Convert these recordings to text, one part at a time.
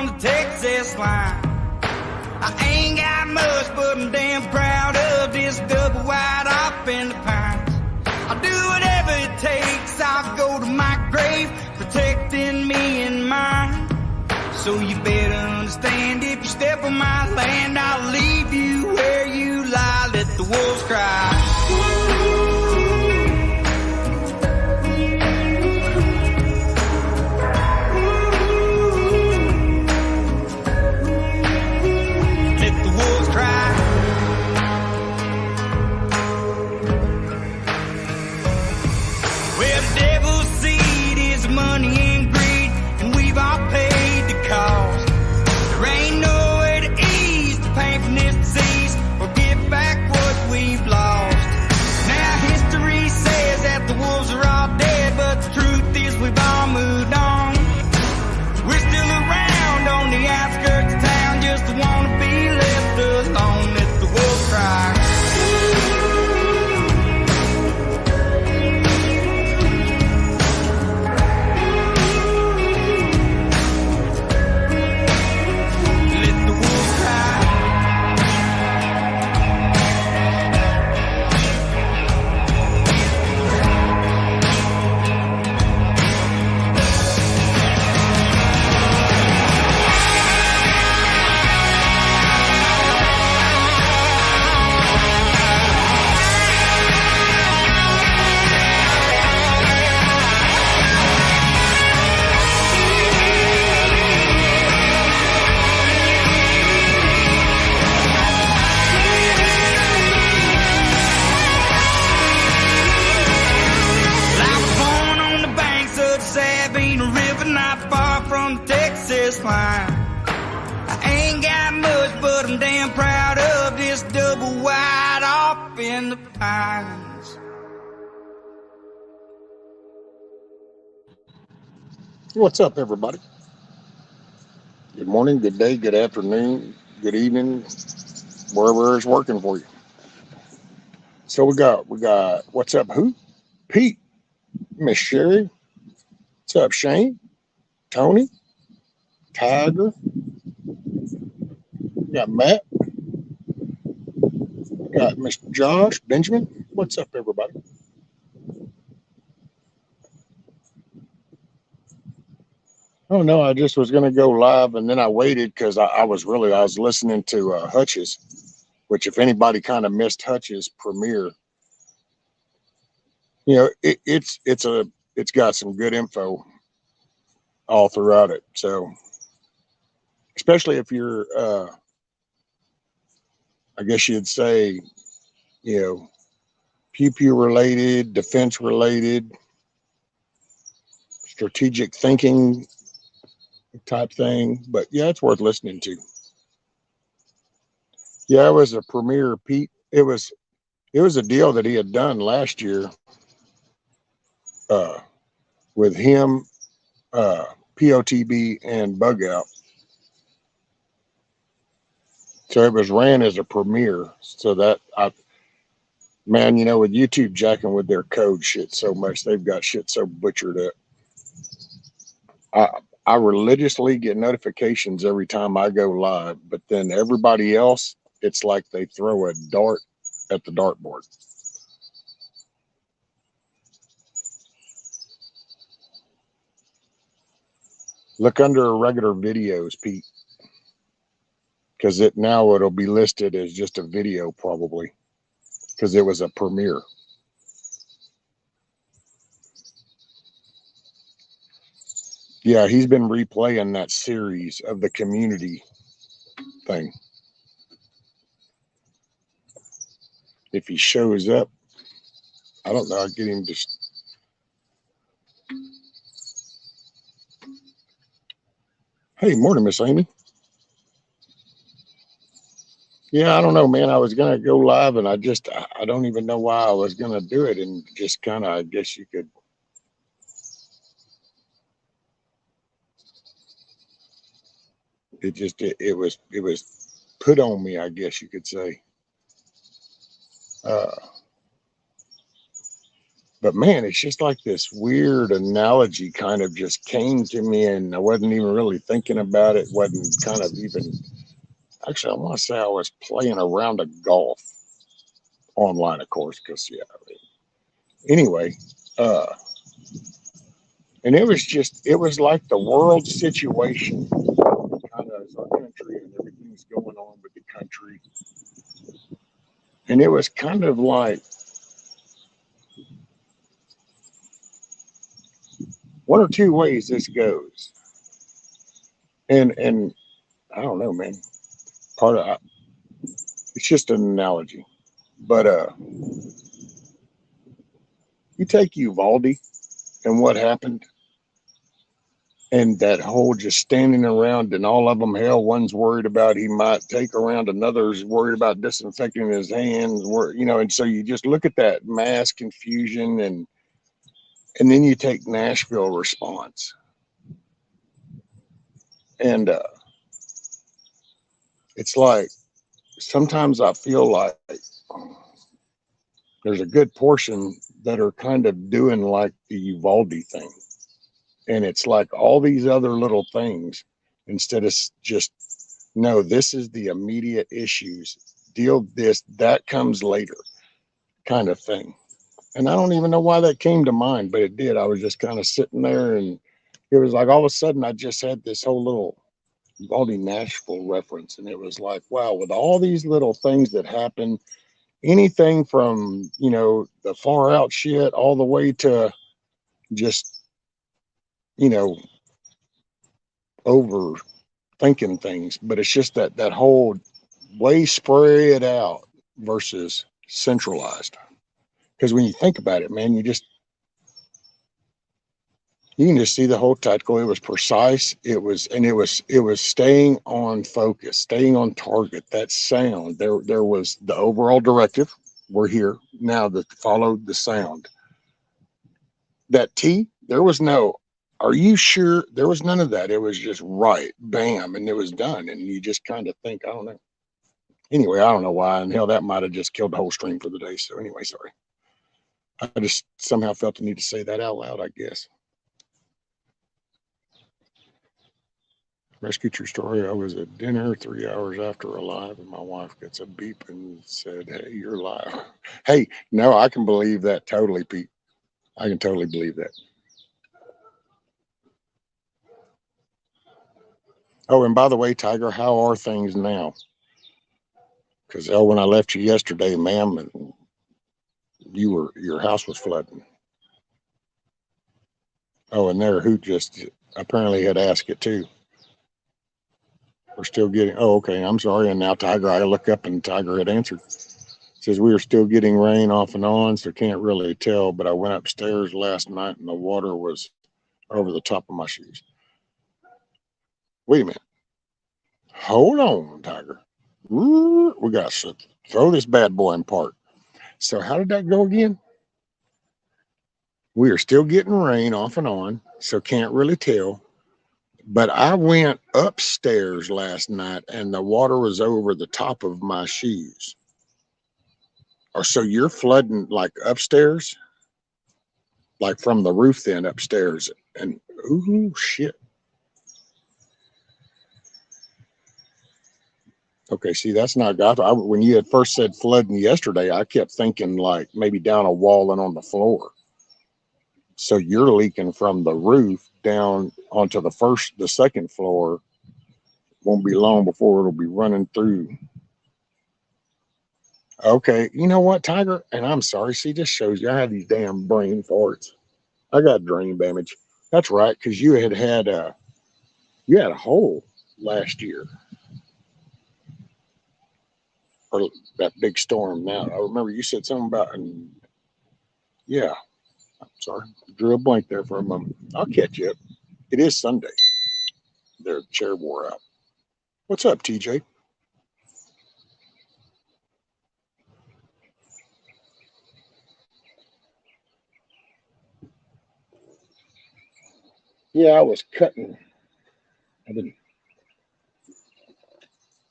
from the Texas line. I ain't got much, but I'm damn proud of this double wide up in the pines. I'll do whatever it takes, I'll go to my grave, protecting me and mine. So you better understand, if you step on my land, I'll leave you where you lie, let the wolves cry. I ain't got much, but I'm damn proud of this double wide off in the pines. What's up, everybody? Good morning, good day, good afternoon, good evening, wherever it's working for you. So we got what's up, who? Pete, Miss Sherry, what's up, Shane, Tony, Tiger, we got Matt, we got Mr. Josh, Benjamin. What's up, everybody? Oh no, I just was gonna go live and then I waited because I was listening to Hutch's, which if anybody kind of missed Hutch's premiere, you know, it's got some good info all throughout it. So especially if you're I guess you'd say, you know, pew pew related, defense related, strategic thinking type thing. But yeah, it's worth listening to. Yeah, it was a premiere, Pete. It was a deal that he had done last year with him, POTB, and Bug Out. So it was ran as a premiere. So that man, you know, with YouTube jacking with their code shit so much, they've got shit so butchered up. I religiously get notifications every time I go live, but then everybody else, it's like they throw a dart at the dartboard. Look under regular videos, Pete, because it'll be listed as just a video probably, because it was a premiere. Yeah, he's been replaying that series of the community thing. If he shows up, I don't know, I'll get him to. Hey, morning, Miss Amy. Yeah, I don't know, man. I was going to go live and I don't even know why I was going to do it. And just kind of, I guess you could. It was put on me, I guess you could say. But But man, it's just like this weird analogy kind of just came to me, and I wasn't even really thinking about it. Wasn't kind of even actually. I want to say I was playing a round of golf online, of course, because yeah. Anyway, uh, and it was like the world situation, kind of as our country and everything's going on with the country, and it was kind of like one or two ways this goes, and I don't know, man. Part of it's just an analogy, but you take Uvalde and what happened, and that whole just standing around, and all of them, hell, one's worried about he might take around, another's worried about disinfecting his hands, and so you just look at that mass confusion, and then you take Nashville response, and it's like sometimes I feel like there's a good portion that are kind of doing like the Uvalde thing. And it's like all these other little things instead of just, no, this is the immediate issues. Deal this, that comes later kind of thing. And I don't even know why that came to mind, but it did. I was just kind of sitting there, and it was like all of a sudden I just had this whole little Uvalde Nashville reference. And it was like, wow, with all these little things that happen, anything from, the far out shit all the way to just, you know, overthinking things. But it's just that whole way spread out versus centralized. Because when you think about it, man, you can just see the whole tactical. It was precise. It was staying on focus, staying on target. That sound. There was the overall directive. We're here now to follow the sound. That T, there was no, are you sure? There was none of that. It was just right, bam, and it was done. And you just kind of think, I don't know. Anyway, I don't know why. And hell, that might have just killed the whole stream for the day. So anyway, sorry. I just somehow felt the need to say that out loud, I guess. Rescue true story. I was at dinner 3 hours after alive, and my wife gets a beep and said, "Hey, you're live." Hey, no, I can believe that totally, Pete. I can totally believe that. Oh, and by the way, Tiger, how are things now? Because when I left you yesterday, ma'am, your house was flooding. Oh, and there, who just apparently had asked it too. We're still getting. Oh, okay. I'm sorry. And now Tiger, I look up and Tiger had answered. Says we are still getting rain off and on, so can't really tell. But I went upstairs last night and the water was over the top of my shoes. Wait a minute. Hold on, Tiger. We got to throw this bad boy in park. So how did that go again? We are still getting rain off and on, so can't really tell. But I went upstairs last night and the water was over the top of my shoes. Or so you're flooding like upstairs, like from the roof then upstairs. And ooh, shit. Okay, see, that's not God. When you had first said flooding yesterday, I kept thinking like maybe down a wall and on the floor. So you're leaking from the roof down onto the second floor. Won't be long before it'll be running through. Okay, you know what, Tiger? And I'm sorry. See, this shows you I have these damn brain farts. I got brain damage. That's right, because you had a hole last year, or that big storm. Now I remember you said something about, and yeah, I'm sorry, drew a blank there for a moment. I'll catch you up. It is Sunday. Their chair wore out. What's up, TJ? Yeah, I was cutting. I didn't.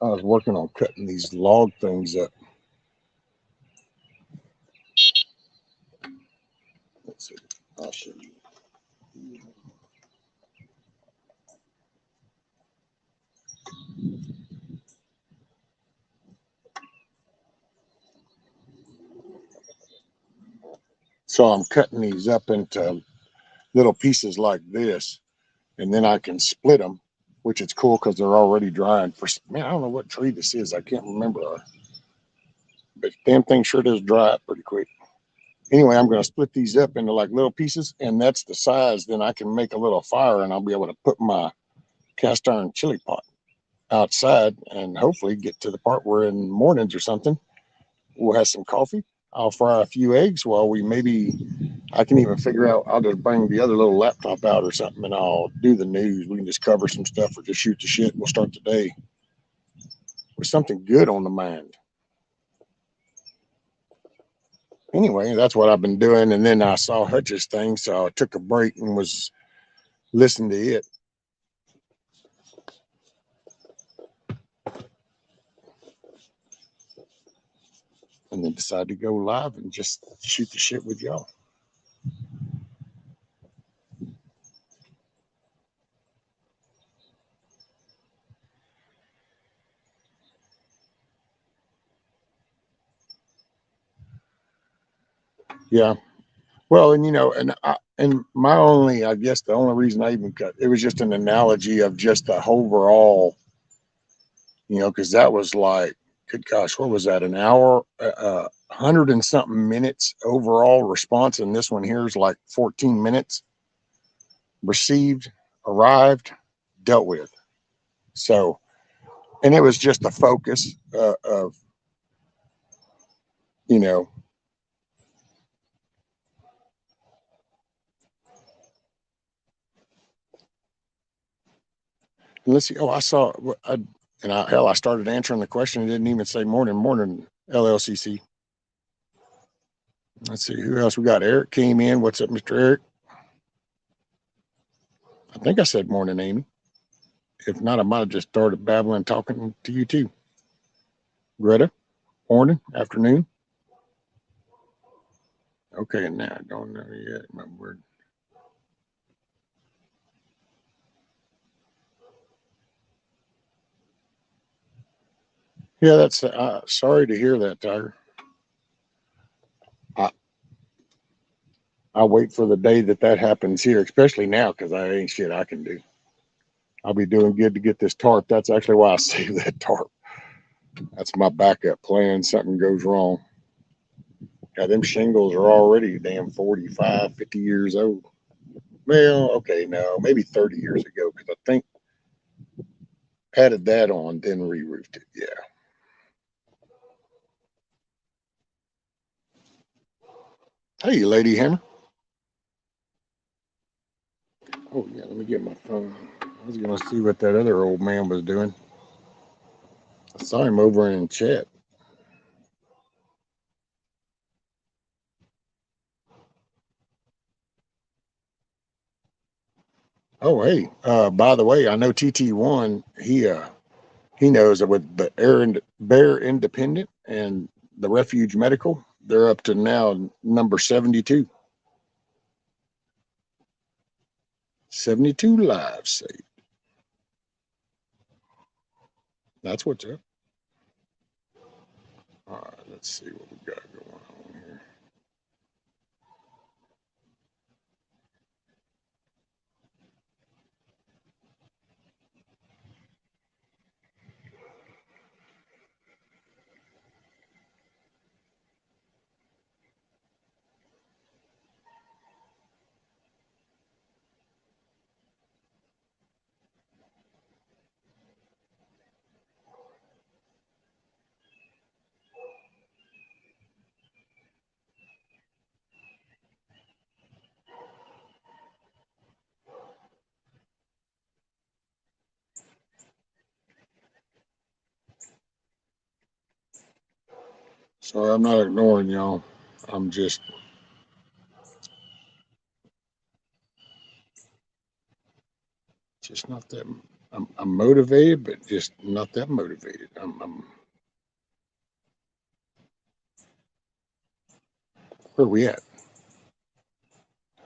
I was working on cutting these log things up. I'll show you. So I'm cutting these up into little pieces like this, and then I can split them, which is cool because they're already drying. For man, I don't know what tree this is. I can't remember, but damn thing sure does dry up pretty quick. Anyway, I'm going to split these up into like little pieces, and that's the size. Then I can make a little fire, and I'll be able to put my cast iron chili pot outside, and hopefully get to the part where in mornings or something we'll have some coffee. I'll fry a few eggs while we maybe I can even figure out. I'll just bring the other little laptop out or something, and I'll do the news. We can just cover some stuff or just shoot the shit. We'll start the day with something good on the mind. Anyway, that's what I've been doing. And then I saw Hutch's thing, so I took a break and was listening to it. And then decided to go live and just shoot the shit with y'all. Yeah. Well, and and my only, I guess, the only reason I even cut it was just an analogy of just the overall, because that was like, good gosh, what was that? An hour, 100 and something minutes overall response, and this one here is like 14 minutes. Received, arrived, dealt with. So, and it was just a focus of, you know, and let's see. Oh, I saw, hell, I started answering the question. It didn't even say morning, LLCC. Let's see who else we got. Eric came in. What's up, Mr. Eric? I think I said morning, Amy. If not, I might have just started babbling, talking to you too. Greta, morning, afternoon. Okay, now I don't know yet. My word. Yeah, that's sorry to hear that, Tiger. I, I wait for the day that happens here, especially now because I ain't shit I can do. I'll be doing good to get this tarp. That's actually why I saved that tarp. That's my backup plan. Something goes wrong. Yeah, them shingles are already damn 45, 50 years old. Well, okay, no, maybe 30 years ago because I think added that on, then re-roofed it. Yeah. Hey, Lady Hammer. Oh, yeah, let me get my phone. I was going to see what that other old man was doing. I saw him over in chat. Oh, hey, by the way, I know TT1, he knows that with the Bear Independent and the Refuge Medical, they're up to now number 72. 72 lives saved. That's what's up. All right, let's see what we got going on here. So I'm not ignoring y'all. I'm just not that. I'm motivated, but just not that motivated. Where we at?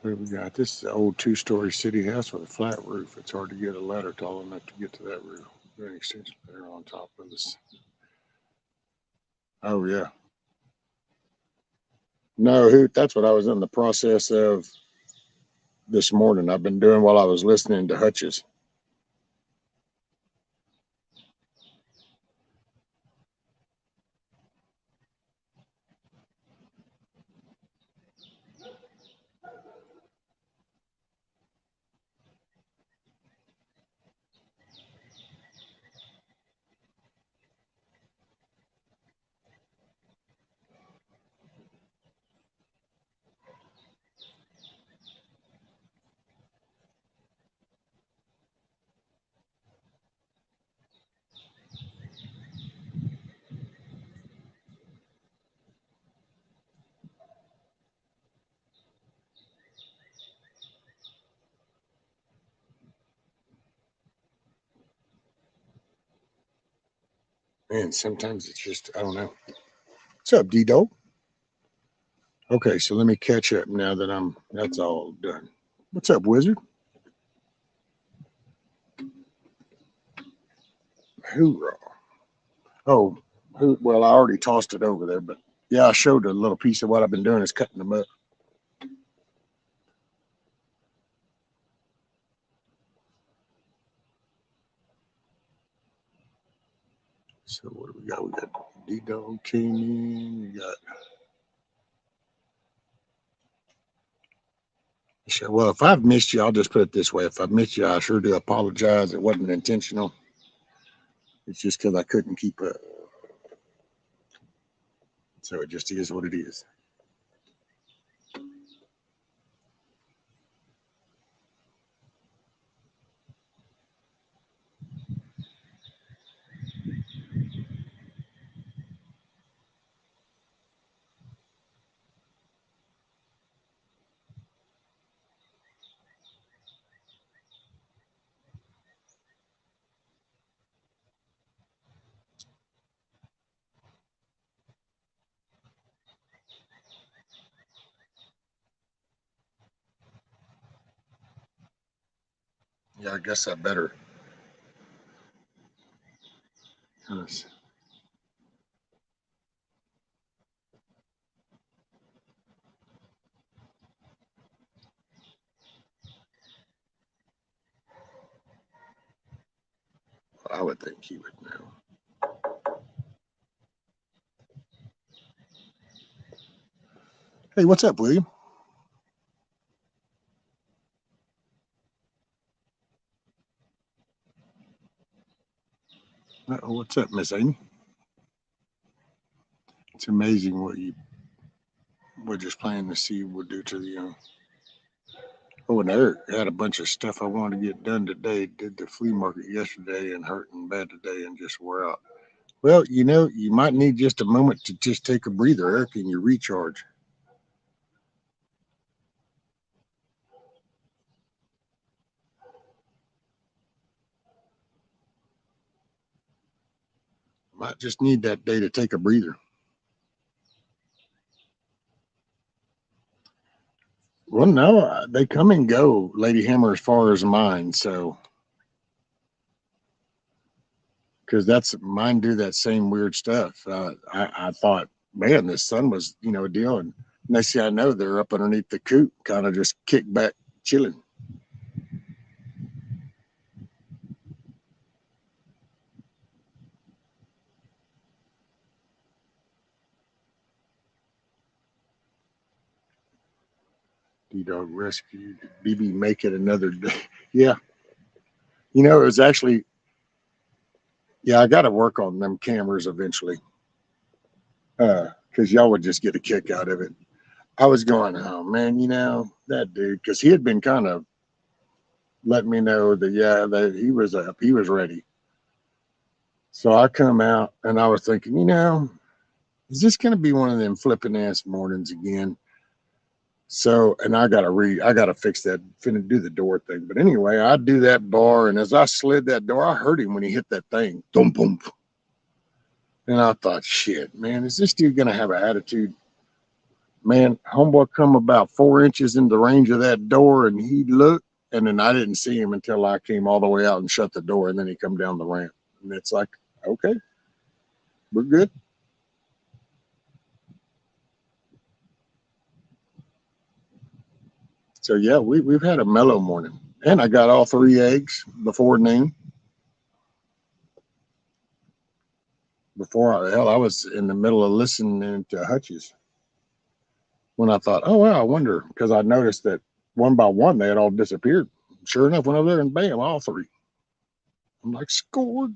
What do we got? This is an old two-story city house with a flat roof. It's hard to get a ladder tall enough to get to that roof. An extension there on top of this. Oh yeah. No, Hoot, that's what I was in the process of this morning. I've been doing while I was listening to Hutch's. Man, sometimes it's just, I don't know. What's up, D-Dog? Okay, so let me catch up now that that's all done. What's up, Wizard? Hoorah. Oh, well, I already tossed it over there, but yeah, I showed a little piece of what I've been doing is cutting them up. So what do we got? We got D-Dog came in. We got, well, if I've missed you, I'll just put it this way. If I've missed you, I sure do apologize. It wasn't intentional. It's just because I couldn't keep up. So it just is what it is. Yeah, I guess I better. Yes. I would think he would know. Hey, what's up, William? What's up, Miss Amy? It's amazing what you were just planning to see would do to the Oh, and Eric had a bunch of stuff I wanted to get done today. Did the flea market yesterday and hurting bad today and just wore out. Well, you might need just a moment to just take a breather, Eric, and you recharge. Might just need that day to take a breather. Well, no, they come and go, Lady Hammer, as far as mine. So, because that's mine do that same weird stuff. I thought, man, this sun was, a deal. And next thing I know, they're up underneath the coop, kind of just kick back, chilling. D-Dog rescued. BB make it another day. Yeah. It was actually, yeah, I got to work on them cameras eventually. Because y'all would just get a kick out of it. I was going, oh man, that dude, because he had been kind of letting me know that, yeah, that he was up, he was ready. So I come out and I was thinking, is this going to be one of them flipping ass mornings again? So, and I gotta fix that, finna do the door thing. But anyway, I do that bar, and as I slid that door, I heard him when he hit that thing. Boom, boom. And I thought, shit, man, is this dude gonna have an attitude? Man, homeboy come about 4 inches in the range of that door, and he looked, and then I didn't see him until I came all the way out and shut the door, and then he come down the ramp, and it's like, okay, we're good. So yeah, we've had a mellow morning, and I got all 3 eggs before noon. I was in the middle of listening to Hutch's when I thought, oh wow, I wonder, because I noticed that one by one they had all disappeared. Sure enough, went over there and bam, all three. I'm like, scored.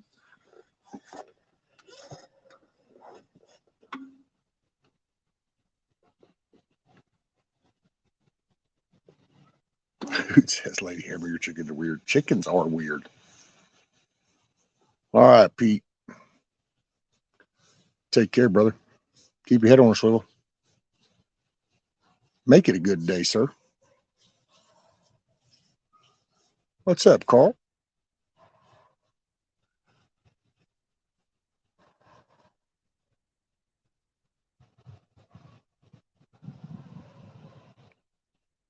Who says Lady Hammer, your chickens are weird? Chickens are weird. All right, Pete. Take care, brother. Keep your head on a swivel. Make it a good day, sir. What's up, Carl?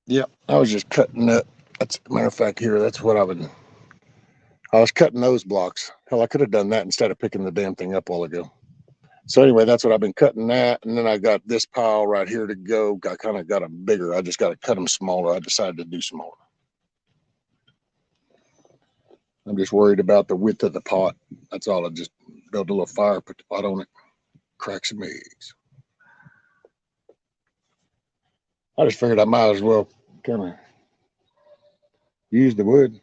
Yeah, I was just cutting that. That's a matter of fact here. That's what I was cutting those blocks. Hell, I could have done that instead of picking the damn thing up a while ago. So anyway, that's what I've been cutting that, and then I got this pile right here to go. I kind of got them bigger. I just got to cut them smaller. I decided to do smaller. I'm just worried about the width of the pot. That's all. I just built a little fire, put the pot on it, crack some eggs. I just figured I might as well kind of use the wood.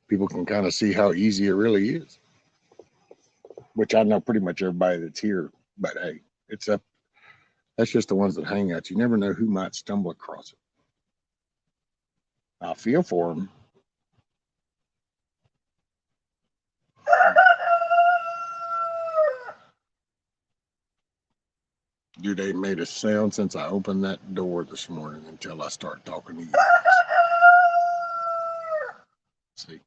People can kind of see how easy it really is, which I know pretty much everybody that's here. But hey, it's up. That's just the ones that hang out. You never know who might stumble across it. I feel for them. Dude, they made a sound since I opened that door this morning until I start talking to you. See,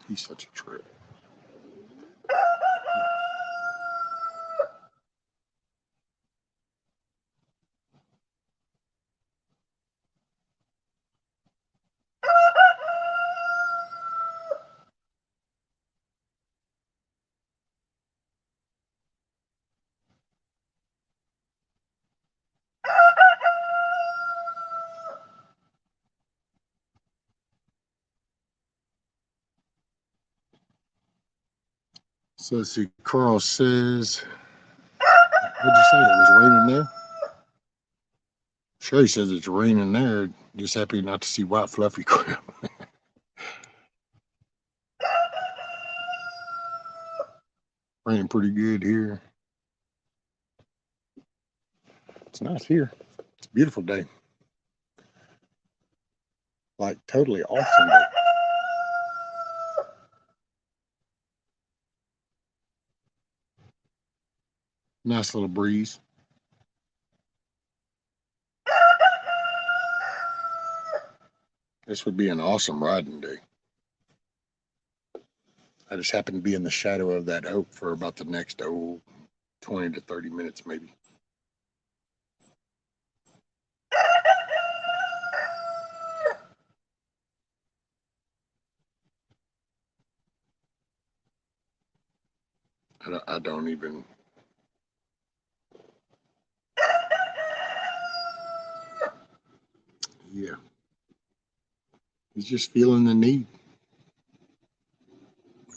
he's such a trip. So let's see, Carl says, what'd you say? It was raining there? Sherry says it's raining there. Just happy not to see white fluffy crap. Raining pretty good here. It's nice here. It's a beautiful day. Like totally awesome day. Nice little breeze. This would be an awesome riding day. I just happen to be in the shadow of that oak for about the next 20 to 30 minutes maybe. I don't even. Yeah. He's just feeling the need.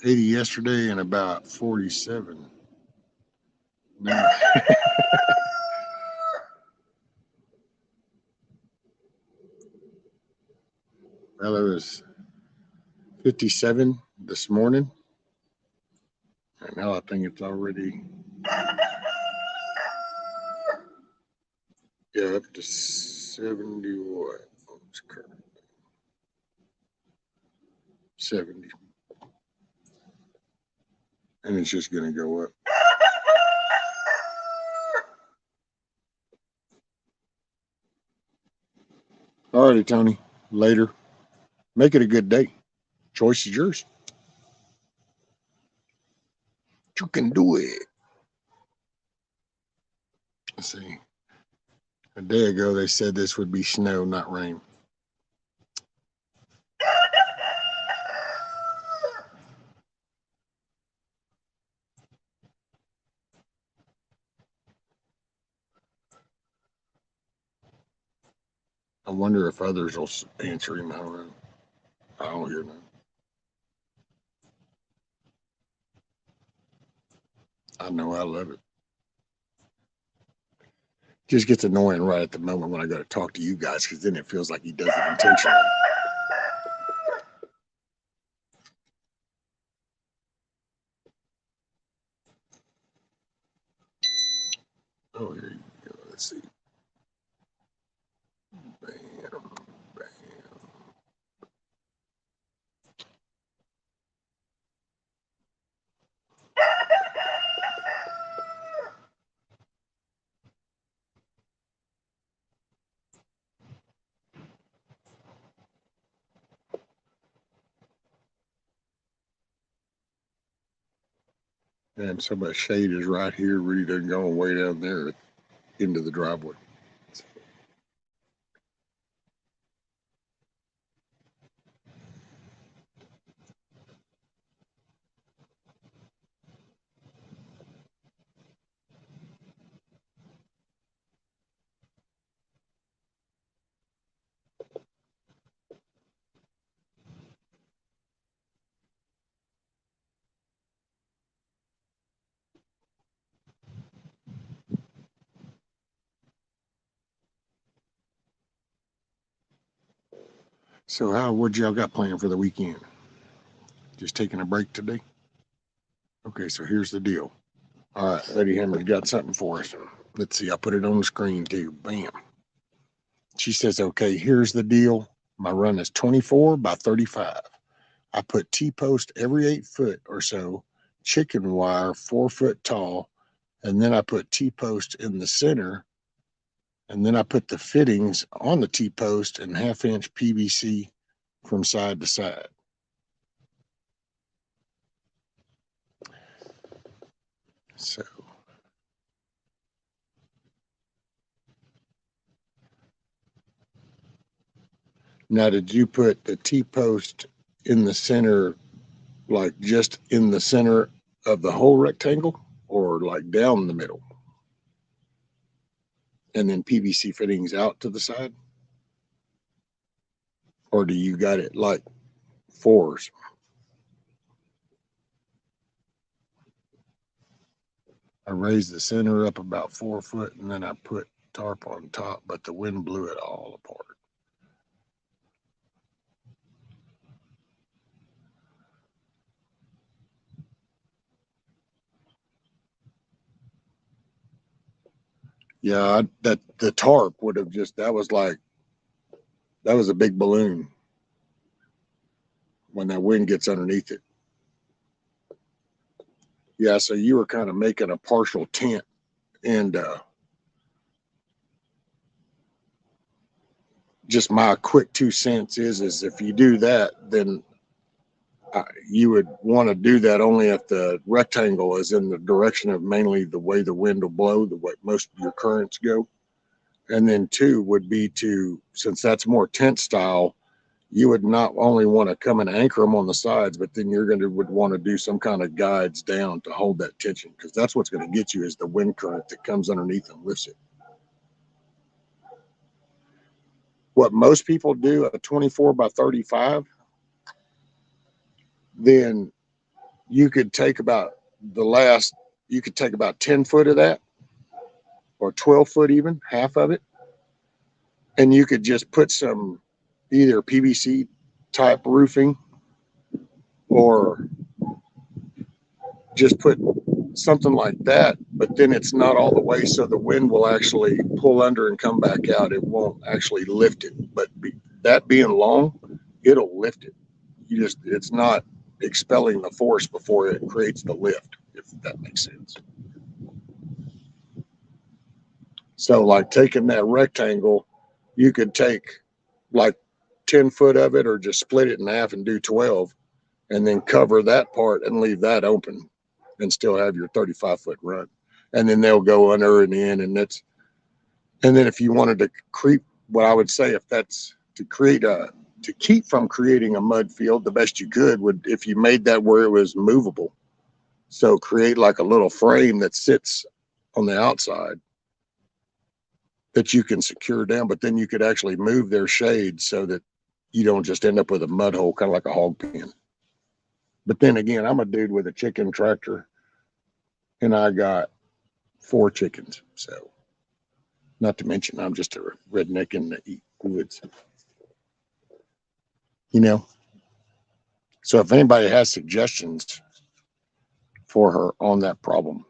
80 yesterday and about 47 now. Well, it was 57 this morning. And now I think it's already, yeah, up to 70 what? 70. And it's just going to go up. All righty, Tony. Later. Make it a good day. Choice is yours. You can do it. Let's see. A day ago, they said this would be snow, not rain. I wonder if others will answer him. I don't know. I don't hear none. I know I love it. Just gets annoying right at the moment when I got to talk to you guys, because then it feels like he does it intentionally. Oh, here you go. Let's see. Bam, bam. Damn, so much shade is right here. Really doesn't go way down there into the driveway. So, what y'all got planned for the weekend? Just taking a break today? Okay, so here's the deal. All right, Lady Hammer's got something for us. Let's see, I'll put it on the screen too. Bam. She says, okay, here's the deal. My run is 24 by 35. I put T-post every 8 foot or so, chicken wire 4 foot tall, and then I put T-post in the center, and then I put the fittings on the T-post and 1/2 inch PVC from side to side. So now, did you put the T-post in the center, like just in the center of the whole rectangle, or like down the middle? And then PVC fittings out to the side? Or do you got it like fours? I raised the center up about 4 foot and then I put tarp on top, but the wind blew it all apart. Yeah, that the tarp would have just, that was a big balloon when that wind gets underneath it. Yeah, so you were kind of making a partial tent, and just my quick 2 cents is if you do that, then you would want to do that only if the rectangle is in the direction of mainly the way the wind will blow, the way most of your currents go. And then 2 would be to, since that's more tent style, you would not only want to come and anchor them on the sides, but then would want to do some kind of guides down to hold that tension, because that's what's going to get you is the wind current that comes underneath and lifts it. What most people do, a 24 by 35, then you could take about you could take about 10 foot of that, or 12 foot even, half of it, and you could just put some either PVC type roofing, or just put something like that, but then it's not all the way, so the wind will actually pull under and come back out. It won't actually lift it, but that being long, it'll lift it. It's not expelling the force before it creates the lift, if that makes sense. So like taking that rectangle, you could take like 10 foot of it, or just split it in half and do 12, and then cover that part and leave that open. and still have your 35-foot run. And then they'll go under and in, and then if you wanted to creep, what I would say, if that's to keep from creating a mud field, the best you could would, if you made that where it was movable. So create like a little frame that sits on the outside that you can secure down, but then you could actually move their shade so that you don't just end up with a mud hole, kind of like a hog pen. But then again, I'm a dude with a chicken tractor, and I got 4 chickens. So, not to mention, I'm just a redneck in the woods. You know? So, if anybody has suggestions for her on that problem,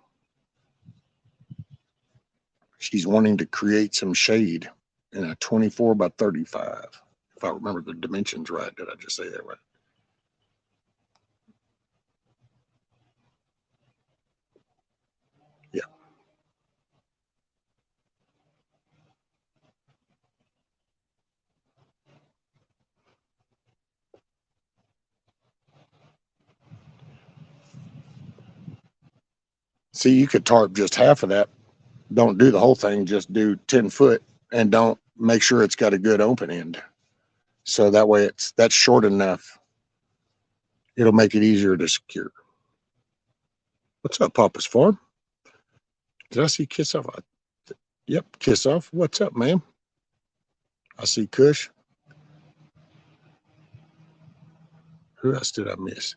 she's wanting to create some shade in a 24 by 35. If I remember the dimensions right, did I just say that right? Yeah. See, you could tarp just half of that. Don't do the whole thing, just do 10 foot, and don't make sure it's got a good open end. So that way that's short enough. It'll make it easier to secure. What's up, Papa's Farm? Did I see Kiss Off? Yep, Kiss Off. What's up, ma'am? I see Kush. Who else did I miss?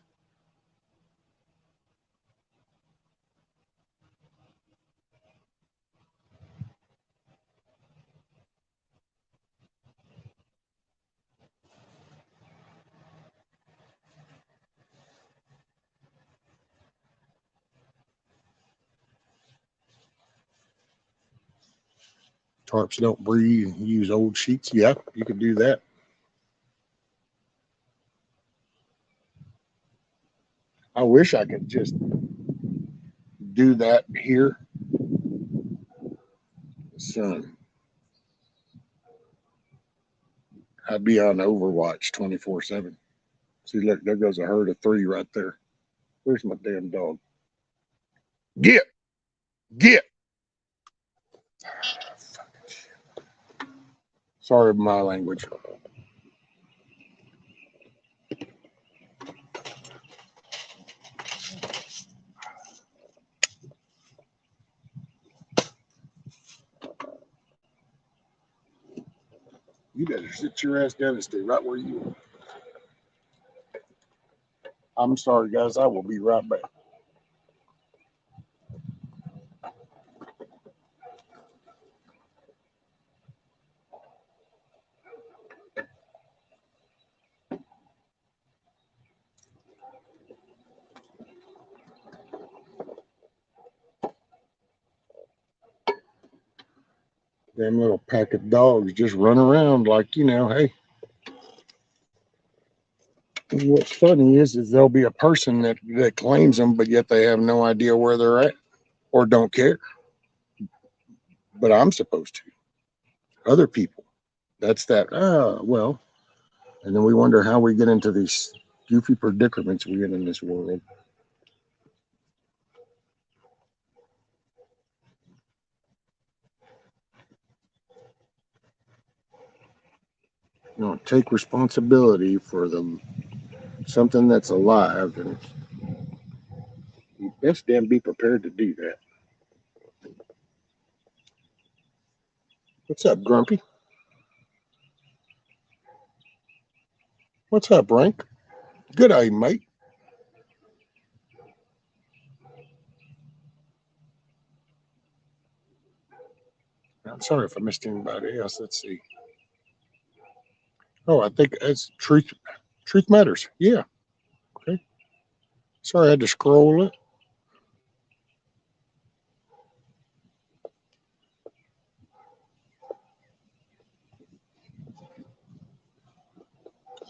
Tarps don't breathe. Use old sheets. Yeah, you could do that. I wish I could just do that here. Son, I'd be on Overwatch 24/7. See, look, there goes a herd of 3 right there. Where's my damn dog? Get, get. Sorry, my language. You better sit your ass down and stay right where you are. I'm sorry, guys. I will be right back. Them little pack of dogs just run around like, hey. What's funny is there'll be a person that claims them, but yet they have no idea where they're at or don't care. But I'm supposed to. Other people. That's that, well. And then we wonder how we get into these goofy predicaments we get in this world. Take responsibility for them, something that's alive, and you best damn be prepared to do that. What's up, Grumpy? What's up, Rank? Good eye, mate. I'm sorry if I missed anybody else. Let's see. Oh, I think it's truth. Truth matters. Yeah. Okay. Sorry, I had to scroll it.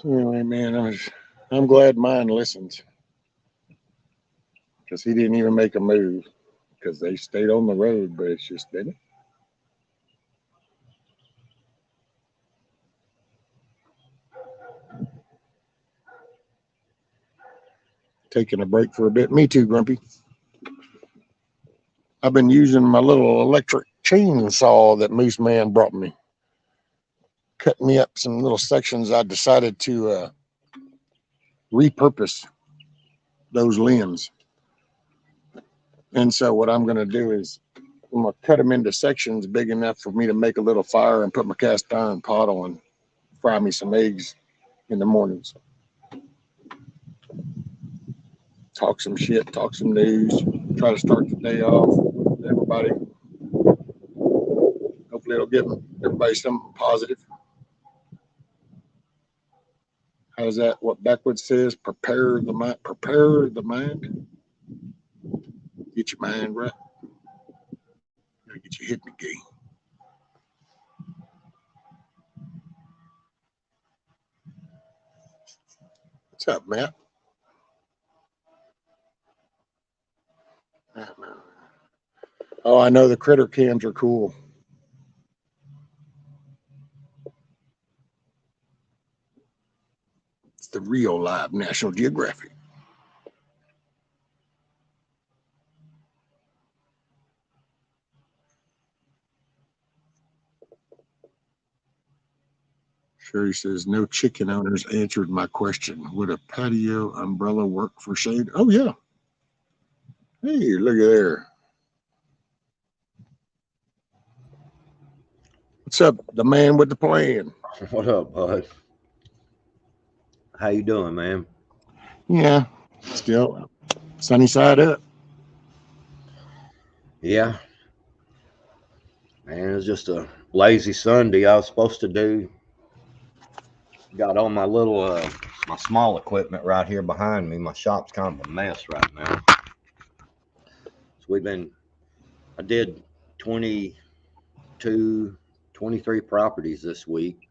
So anyway, man, I'm glad mine listens because he didn't even make a move because they stayed on the road, but it's just didn't. Taking a break for a bit. Me too, Grumpy. I've been using my little electric chainsaw that Moose Man brought me, cut me up some little sections. I decided to repurpose those limbs. And so what I'm going to do is I'm going to cut them into sections big enough for me to make a little fire and put my cast iron pot on and fry me some eggs in the mornings. Talk some shit, talk some news, try to start the day off with everybody. Hopefully it'll give everybody something positive. How's that? What backwards says? Prepare the mind. Prepare the mind. Get your mind right. Gotta get your head in the game. What's up, Matt? Oh, I know the critter cams are cool. It's the real live National Geographic. Sherry says, no chicken owners answered my question. Would a patio umbrella work for shade? Oh, yeah. Hey, look at there. What's up, the man with the plan? What up, bud? How you doing, man? Yeah, still sunny side up. Yeah. Man, it's just a lazy Sunday. I was supposed to got on my little, my small equipment right here behind me. My shop's kind of a mess right now. So I did 22, 23 properties this week.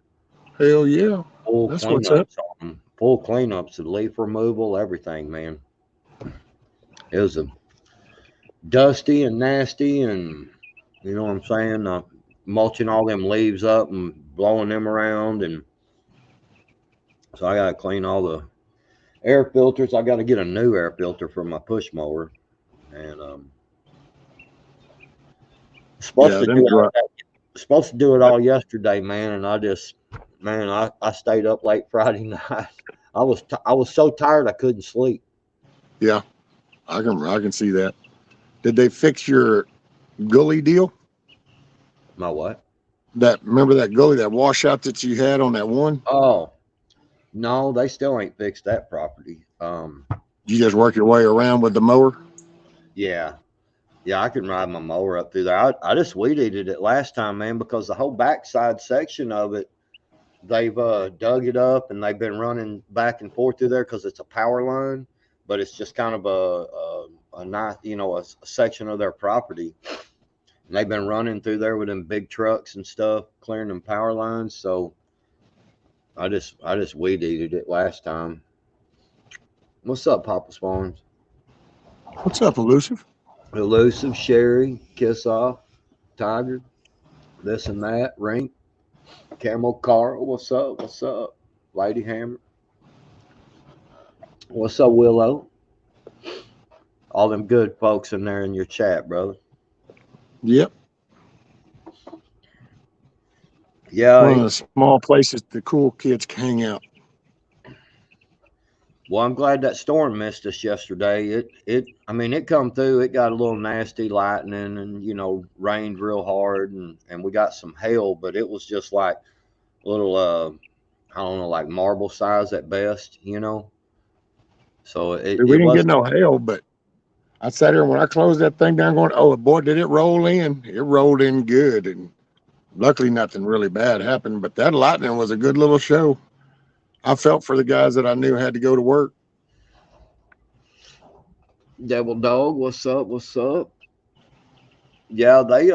Hell yeah. Full That's what's up. cleanups on them. Full cleanups, the leaf removal, everything, man. It was a dusty and nasty, and you know what I'm saying? Mulching all them leaves up and blowing them around, and so I gotta clean all the air filters. I gotta get a new air filter for my push mower, and supposed to do it all yesterday, man. And I stayed up late Friday night. I was so tired I couldn't sleep. Yeah, I can see that. Did they fix your gully deal? My what? Remember that gully, that washout that you had on that one? Oh no, they still ain't fixed that property. You just work your way around with the mower? Yeah, I can ride my mower up through there. I just weed eated it last time, man, because the whole backside section of it, they've dug it up and they've been running back and forth through there because it's a power line, but it's just kind of a nice, a section of their property. And they've been running through there with them big trucks and stuff, clearing them power lines. So I just weed eated it last time. What's up, Papa Spawns? What's up, Elusive? Elusive, Sherry, Kiss Off, Tiger, this and that, Rink, Camel Carl, what's up? What's up? Lady Hammer. What's up, Willow? All them good folks in there in your chat, brother. Yep. Yeah. One of the small places the cool kids can hang out. Well, I'm glad that storm missed us yesterday. It come through. It got a little nasty lightning and, rained real hard and we got some hail, but it was just like a little, I don't know, like marble size at best, So We didn't get no hail, but I sat here and when I closed that thing down going, oh, boy, did it roll in. It rolled in good. And luckily nothing really bad happened, but that lightning was a good little show. I felt for the guys that I knew had to go to work. Devil Dog, what's up? What's up? Yeah, they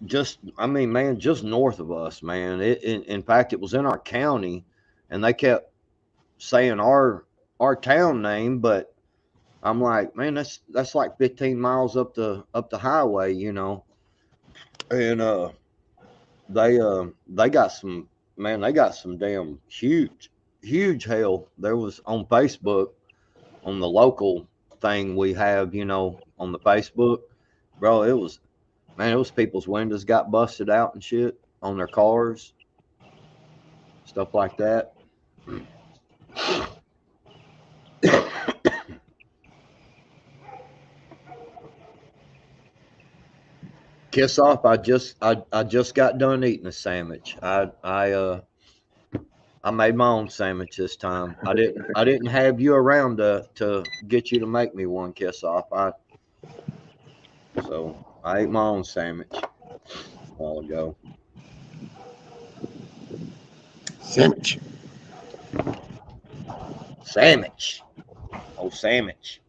just north of us, man. In fact, it was in our county, and they kept saying our town name, but I'm like, man, that's like 15 miles up the highway, and they got some damn huge hail. There was on Facebook on the local thing we have, on the Facebook, bro. It was people's windows got busted out and shit on their cars, stuff like that. Kiss off. I just got done eating a sandwich. I made my own sandwich this time. I didn't have you around to get you to make me one. Kiss off. So I ate my own sandwich a while ago. Sandwich.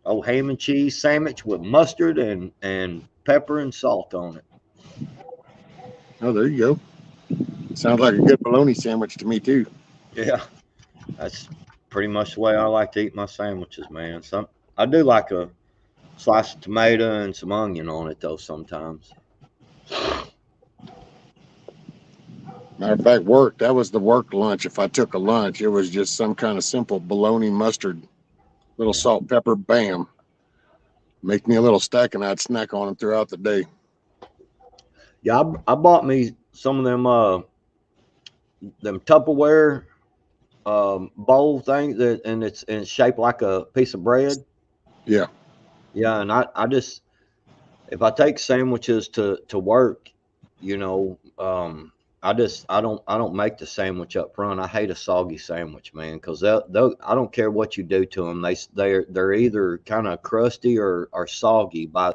Oh, ham and cheese sandwich with mustard and pepper and salt on it. Oh, there you go. Sounds like a good bologna sandwich to me too. Yeah, that's pretty much the way I like to eat my sandwiches, man. I do like a slice of tomato and some onion on it though sometimes. Matter of fact, that was the work lunch. If I took a lunch, it was just some kind of simple bologna, mustard, little salt, pepper, bam. Make me a little stack and I'd snack on them throughout the day. Yeah, I bought me some of them Tupperware bowl things and it's shaped like a piece of bread. Yeah. Yeah, and I just, if I take sandwiches to work, you know, I don't make the sandwich up front. I hate a soggy sandwich, man, because I don't care what you do to them. They're either kind of crusty or soggy by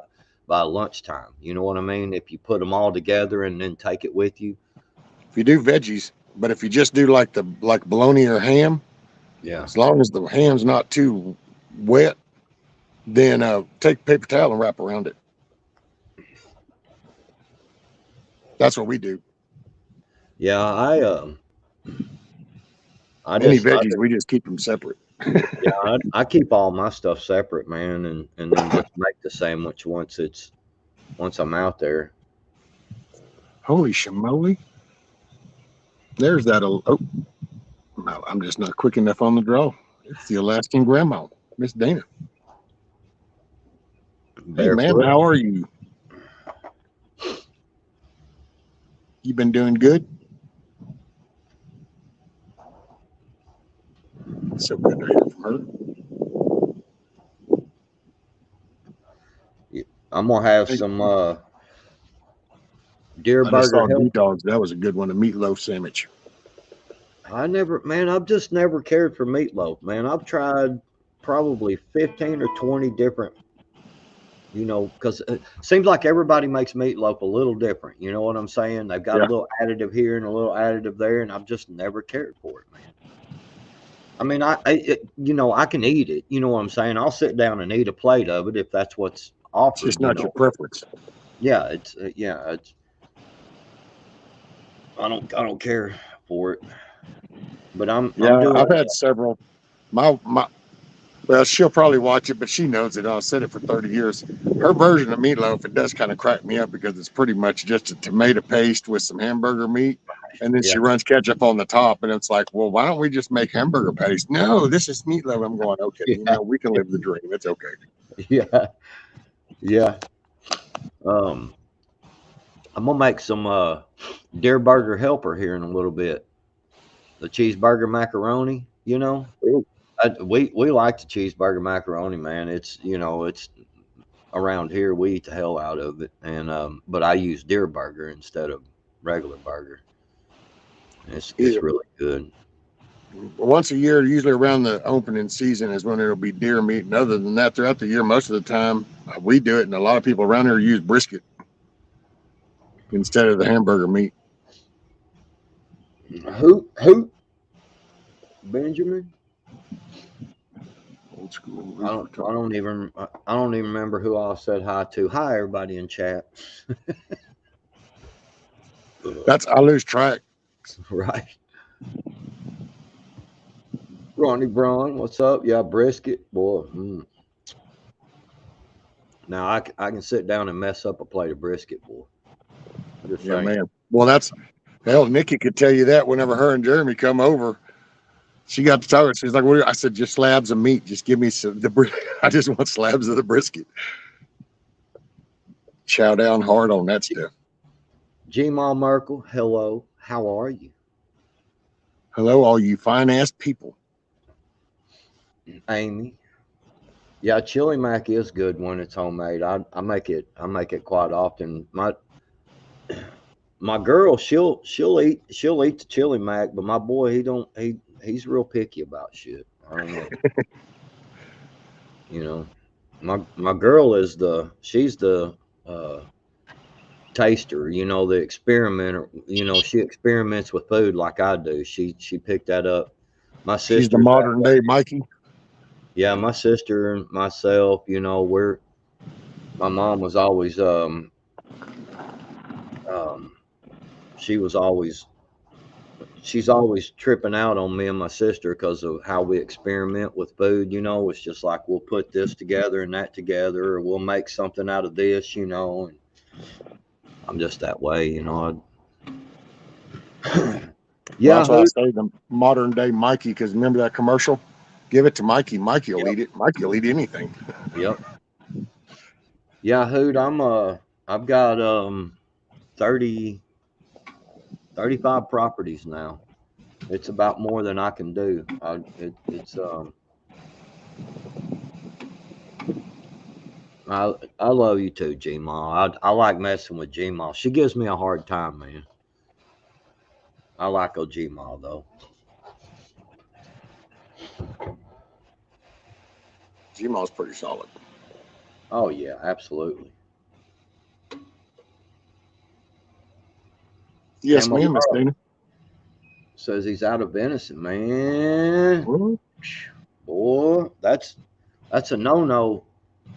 lunchtime. You know what I mean? If you put them all together and then take it with you. If you do veggies, but if you just do like bologna or ham, yeah, as long as the ham's not too wet, then take a paper towel and wrap around it. That's what we do. Yeah, Any veggies, we just keep them separate. Yeah, I keep all my stuff separate, man, and then just make the sandwich once I'm out there. Holy shamoly. There's that old, no, I'm just not quick enough on the draw. It's the Alaskan grandma, Miss Dana. Hey, ma'am, how are you? You been doing good? So good to hear from her. Yeah, I'm gonna have some deer burger. Dogs. That was a good one. A meatloaf sandwich. I've just never cared for meatloaf, man. I've tried probably 15 or 20 different, you know, because it seems like everybody makes meatloaf a little different. You know what I'm saying? They've got a little additive here and a little additive there, and I've just never cared for it, man. I mean, I can eat it. You know what I'm saying? I'll sit down and eat a plate of it if that's what's offered. It's just not your preference. Yeah, it's I don't care for it. But I've had several. Well, she'll probably watch it, but she knows it. I've said it for 30 years. Her version of meatloaf, it does kind of crack me up because it's pretty much just a tomato paste with some hamburger meat. And then she runs ketchup on the top. And it's like, well, why don't we just make hamburger paste? No, this is meatloaf. I'm going, okay, you know, we can live the dream. It's okay. Yeah. Yeah. I'm going to make some deer burger helper here in a little bit. The cheeseburger macaroni, you know. Ooh. We like the cheeseburger macaroni, man. It's, you know, it's around here we eat the hell out of it, and but I use deer burger instead of regular burger. It's really good. Once a year, usually around the opening season, is when it'll be deer meat, and other than that, throughout the year, most of the time we do it, and a lot of people around here use brisket instead of the hamburger meat. Who? Benjamin? Old school. I don't even remember who I said hi to. Hi, everybody in chat. I lose track. Right. Ronnie Braun, what's up? Yeah, brisket, boy. Now I can sit down and mess up a plate of brisket, boy. Yeah, man. Well, hell, Nikki could tell you that whenever her and Jeremy come over. She got to talk. She's like, "What?" I said, "Just slabs of meat. Just give me some. I just want slabs of the brisket." chow down hard on that stuff. G-Ma Merkel, hello. How are you? Hello, all you fine ass people. Amy. Yeah, chili mac is good when it's homemade. I make it quite often. My girl, she'll eat the chili mac, but my boy, he's real picky about shit. I don't know. You know, my girl she's the taster, the experimenter. She experiments with food like I do. She picked that up. My She's the sister's that modern way. day Mikey. Yeah, my sister and myself, my mom was always um she's always tripping out on me and my sister because of how we experiment with food. It's just like we'll put this together and that together, or we'll make something out of this, and I'm just that way. Well, Yeah, that's why I say the modern day Mikey, because remember that commercial? Give it to Mikey. Mikey will yep, eat it. Mikey will eat anything. yep. Yeah, Hoot, I've got 30 35 properties now. It's about more than I can do. I love you too, G-Ma. I like messing with G-Ma. She gives me a hard time, man. I like a G-Ma though. G-Ma's pretty solid. Oh yeah, absolutely. Yes, Tamara ma'am, Miss Dana. says he's out of venison, man. Well, Boy, that's a no-no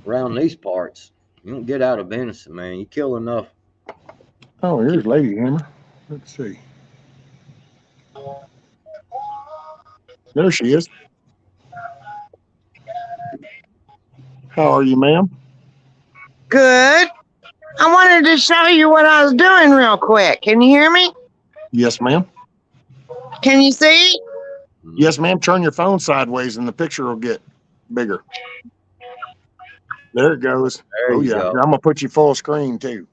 around these parts. You don't get out of venison, man. You kill enough. oh, here's Lady Hammer. Let's see. There she is. How are you, ma'am? Good. I wanted to show you what I was doing real quick. Can you hear me? Yes, ma'am. Can you see? Yes, ma'am. Turn your phone sideways and the picture will get bigger. There it goes. There Oh, you yeah. go. I'm going to put you full screen, too.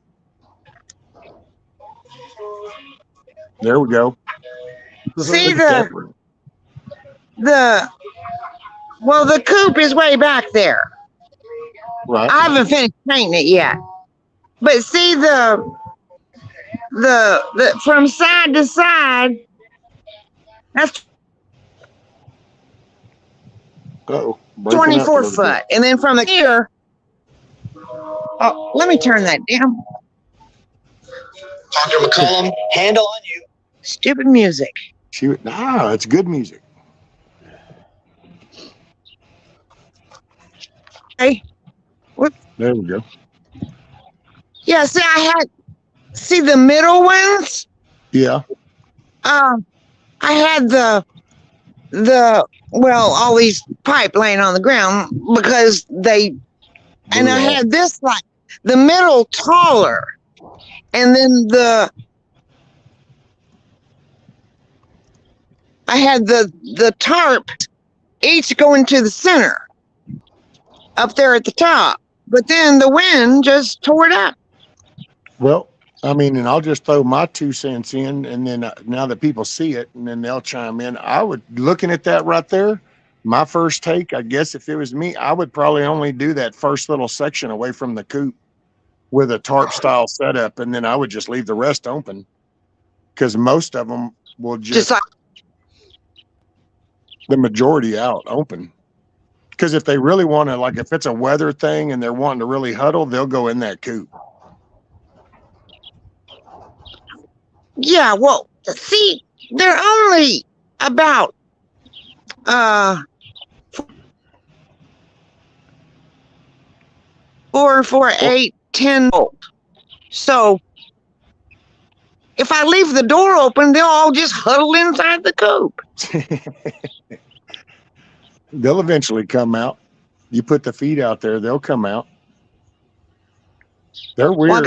There we go. See Look at that. the coop is way back there. Right. I haven't finished painting it yet. But see the from side to side, that's Uh-oh. 24 foot. And then from the here, oh, let me turn that down. Dr. McCollum, handle on you. Stupid music. It's good music. Hey. What? There we go. Yeah, see the middle ones? Yeah. I had all these pipe laying on the ground because and I had this like the middle taller, and then I had the tarp each going to the center up there at the top, but then the wind just tore it up. Well, I mean, and I'll just throw my 2 cents in, and then now that people see it, and then they'll chime in. I would, looking at that right there, my first take, I guess if it was me, I would probably only do that first little section away from the coop with a tarp style setup, and then I would just leave the rest open, because most of them will just like the majority out open. Because if they really want to, like if it's a weather thing and they're wanting to really huddle, they'll go in that coop. Yeah, well, see, they're only about 4, 8, 10 volt. So if I leave the door open, they'll all just huddle inside the coop. They'll eventually come out. You put the feed out there, they'll come out. They're weird. Well, I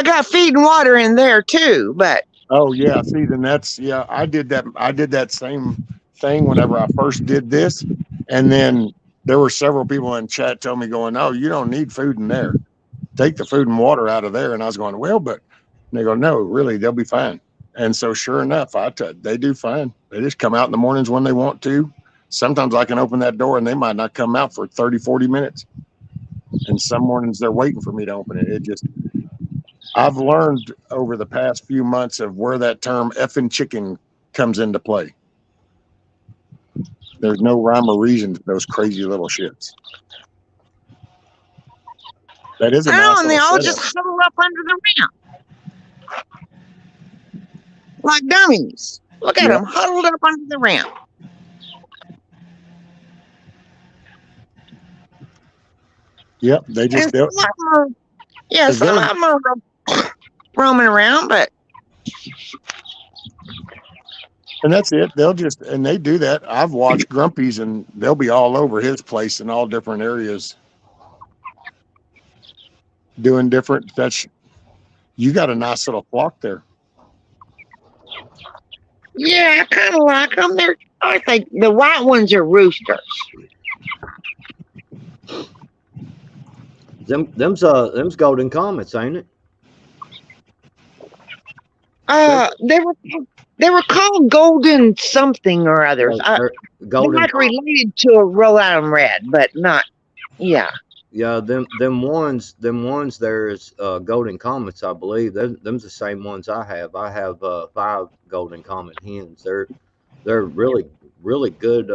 got feed and water in there too, but oh yeah, see, then I did that same thing whenever I first did this, and then there were several people in chat telling me going, "Oh, you don't need food in there." take the food and water out of there. And I was going, well, but and they go, no, really, they'll be fine. And so sure enough, they do fine. They just come out in the mornings when they want to. Sometimes I can open that door and they might not come out for 30, 40 minutes. And some mornings they're waiting for me to open it. I've learned over the past few months of where that term effing chicken comes into play. There's no rhyme or reason to those crazy little shits. That is a nice and they little all setup. just huddle up under the ramp like dummies. Look at them huddled up under the ramp. Yep, they just some of them are roaming around, but and that's it. They do that. I've watched Grumpy's and they'll be all over his place in all different areas doing different. You got a nice little flock there. yeah, I kind of like them. I think the white ones are roosters. Them's golden comets, ain't it? They were called golden something or others. They're like related to a Rhode Island red, but not. Yeah. Yeah, them ones there's golden comets, I believe. Them's the same ones I have. I have 5 golden comet hens. They're really good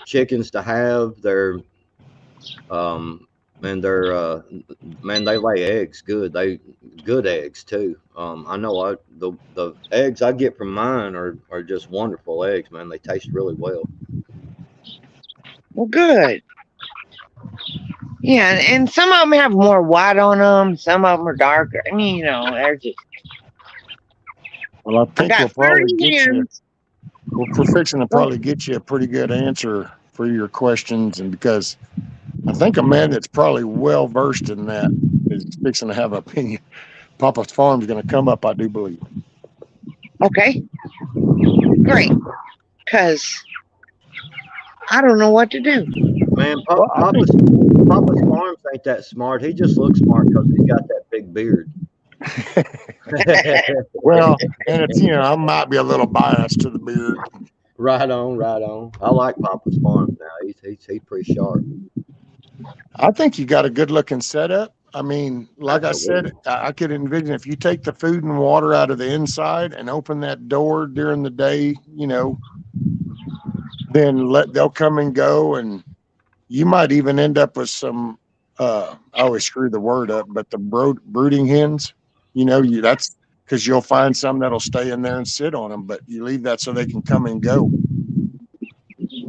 chickens to have. They're and they're man, they lay eggs good. They good eggs too. I know the eggs I get from mine are just wonderful eggs, man. They taste really well. Well, good. Yeah, and some of them have more white on them. Some of them are darker. I mean, they're just. Well, I think we'll probably get you. We're fixing to probably get you a pretty good answer for your questions, and because I think a man that's probably well versed in that is fixing to have an opinion. Papa's Farm is going to come up, I do believe. Okay, great, because I don't know what to do. Man, Papa's Farms ain't that smart. He just looks smart because he's got that big beard. Well, and it's I might be a little biased to the beard. Right on. I like Papa's Farms now. He's pretty sharp. I think you got a good looking setup. I mean, like I said, I could envision if you take the food and water out of the inside and open that door during the day, then they'll come and go, and you might even end up with some. I always screw the word up, but the brooding hens. That's because you'll find some that'll stay in there and sit on them, but you leave that so they can come and go.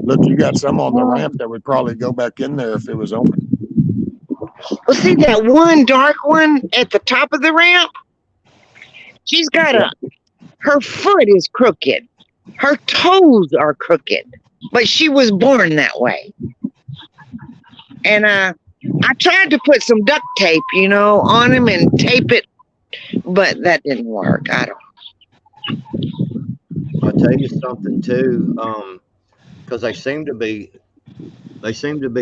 Look, you got some on the ramp that would probably go back in there if it was open. Well, see that one dark one at the top of the ramp? She's got her foot is crooked. Her toes are crooked, but she was born that way. And I tried to put some duct tape, on him and tape it, but that didn't work. I don't. I'll tell you something too, because they seem to be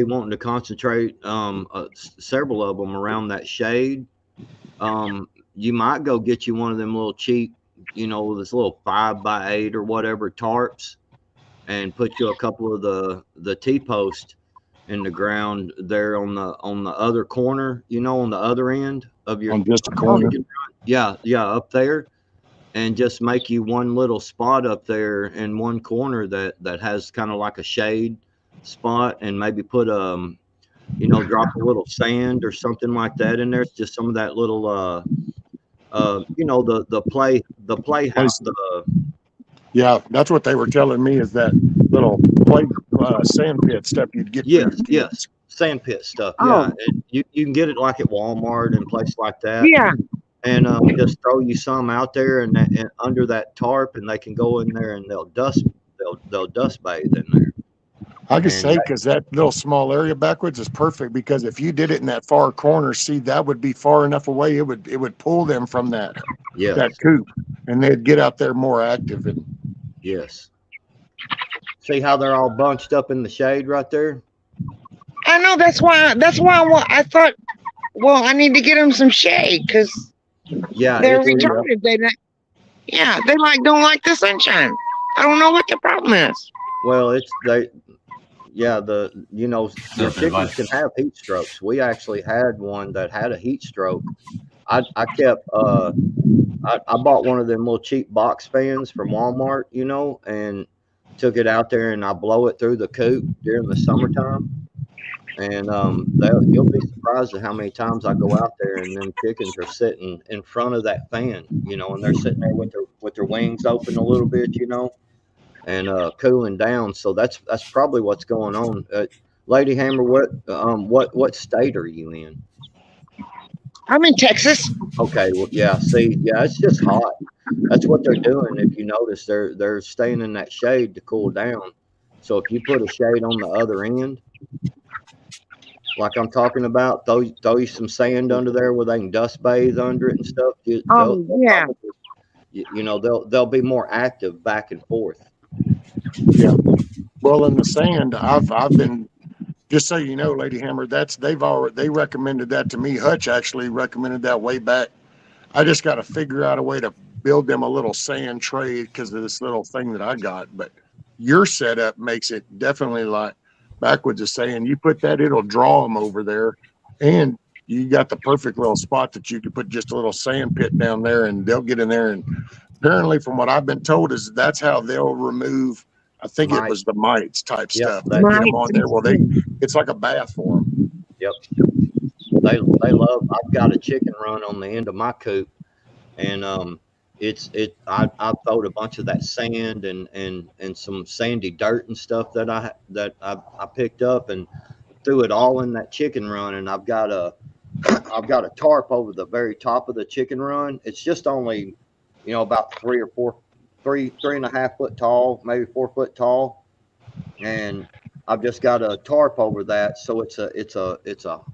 wanting to concentrate several of them around that shade. You might go get you one of them little cheap, this little 5x8 or whatever tarps, and put you a couple of the T-post in the ground there on the other corner, on the other end of your. On just a corner. Yeah, up there. And just make you one little spot up there in one corner that has kind of like a shade spot, and maybe put drop a little sand or something like that in there. It's just some of that little the playhouse. Yeah, that's what they were telling me, is that little play sand pit stuff you'd get. Yes, sand pit stuff. Oh. Yeah, you can get it like at Walmart and places like that. Yeah. And just throw you some out there and under that tarp, and they can go in there and they'll dust bathe in there. I could say, because that little small area backwards is perfect, because if you did it in that far corner, see, that would be far enough away. It would pull them from that coop, and they'd get out there more active. And yes. See how they're all bunched up in the shade right there? I know. That's why I thought Well, I need to get them some shade because Yeah, they're it's retarded. They don't don't like the sunshine. I don't know what the problem is. well, it's they. Yeah, the chickens can have heat strokes. We actually had one that had a heat stroke. I kept I bought one of them little cheap box fans from Walmart, and took it out there and I blow it through the coop during the summertime. And you'll be surprised at how many times I go out there and them chickens are sitting in front of that fan, and they're sitting there with their wings open a little bit, and cooling down. So that's probably what's going on. Lady Hammer, what state are you in? I'm in Texas. Okay, well, yeah. See, yeah, it's just hot. That's what they're doing. If you notice, they're staying in that shade to cool down. So if you put a shade on the other end, like I'm talking about, throw you some sand under there where they can dust bathe under it and stuff. They'll Yeah. probably, they'll be more active back and forth. Yeah. Well, in the sand, I've been, just so you know, Lady Hammer, they recommended that to me. Hutch actually recommended that way back. I just got to figure out a way to build them a little sand tray because of this little thing that I got. But your setup makes it definitely like Backwoods is saying, you put that, it'll draw them over there. And you got the perfect little spot that you could put just a little sand pit down there and they'll get in there. And apparently, from what I've been told, is that's how they'll remove, I think it was the mites type stuff. They get them on there. Well, it's like a bath for them. Yep. They love. I've got a chicken run on the end of my coop, and I throwed a bunch of that sand and some sandy dirt and stuff that I picked up and threw it all in that chicken run, and I've got a tarp over the very top of the chicken run. It's just only, about 3.5 foot tall, maybe 4 foot tall, and I've just got a tarp over that, so it's a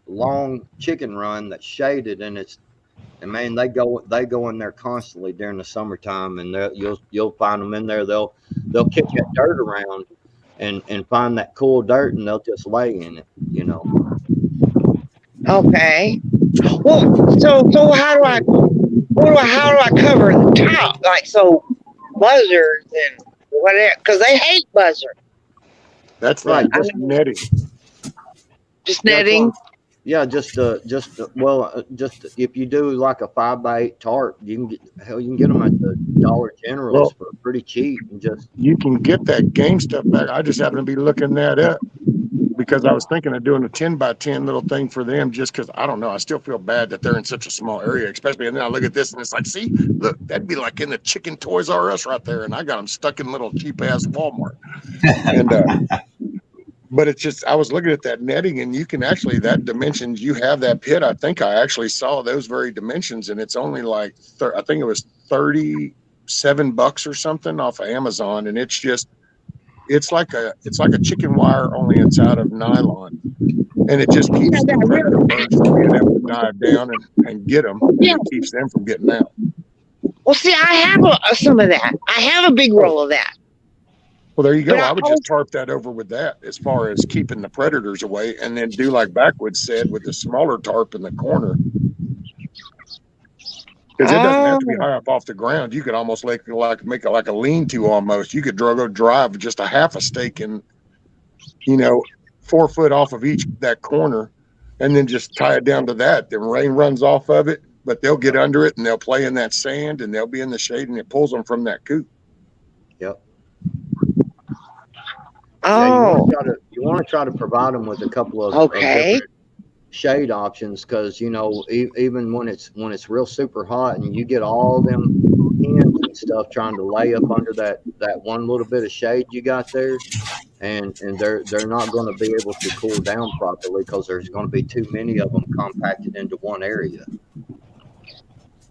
long chicken run that's shaded, and man, they go in there constantly during the summertime, and you'll find them in there. They'll kick that dirt around and find that cool dirt, and they'll just lay in it, Okay. Well, so how do I cover the top? Like, so buzzards and whatever, because they hate buzzards. That's right. Just netting. Just netting. Yeah, just if you do like a 5x8 tarp, you can get them at the Dollar Generals for pretty cheap, and you can get that game stuff back. I just happen to be looking that up because I was thinking of doing a 10x10 little thing for them, just because I don't know. I still feel bad that they're in such a small area, especially. And then I look at this and it's like, see, look, that'd be like in the chicken Toys R Us right there, and I got them stuck in little cheap ass Walmart. And but it's just, I was looking at that netting, and you can actually, that dimensions, you have that pit. I think I actually saw those very dimensions, and it's only like, I think it was $37 or something off of Amazon. And it's just, it's like a chicken wire, only it's out of nylon. And it just keeps the predator birds from being able to dive down and get them. And it keeps them from getting out. Well, see, I have some of that. I have a big roll of that. Well, there you go. I would just tarp that over with that as far as keeping the predators away, and then do like Backwoods said with the smaller tarp in the corner. Because it doesn't have to be high up off the ground. You could almost make it like a lean-to almost. You could go drive just a half a stake in, 4 foot off of that corner, and then just tie it down to that. The rain runs off of it, but they'll get under it and they'll play in that sand and they'll be in the shade, and it pulls them from that coop. Yep. Oh. Yeah, you want to try to provide them with a couple of different shade options, because even when it's real super hot and you get all them hens and stuff trying to lay up under that one little bit of shade you got there, and they're not going to be able to cool down properly because there's going to be too many of them compacted into one area.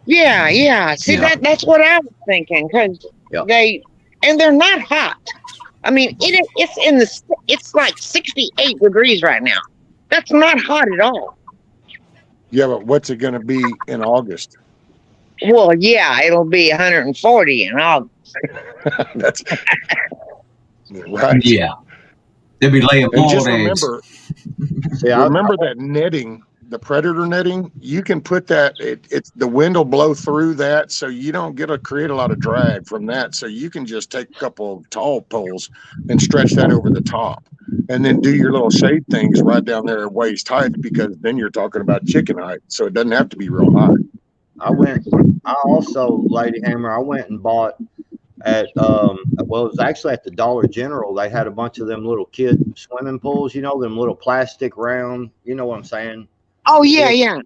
Yeah. See, that's what I was thinking, because they're not hot. I mean, it's like 68 degrees right now. That's not hot at all. Yeah, but what's it going to be in August? Well, yeah, it'll be 140 in August. That's right. Yeah, they'll be laying and just eggs. remember that netting the predator netting, you can put that. It's the wind will blow through that, so you don't create a lot of drag from that. So you can just take a couple of tall poles and stretch that over the top, and then do your little shade things right down there at waist height, because then you're talking about chicken height, so it doesn't have to be real high. I also, Lady Hammer, I went and bought at well, it was actually at the Dollar General. They had a bunch of them little kid swimming pools, you know, them little plastic round, you know what I'm saying? Oh yeah, yeah.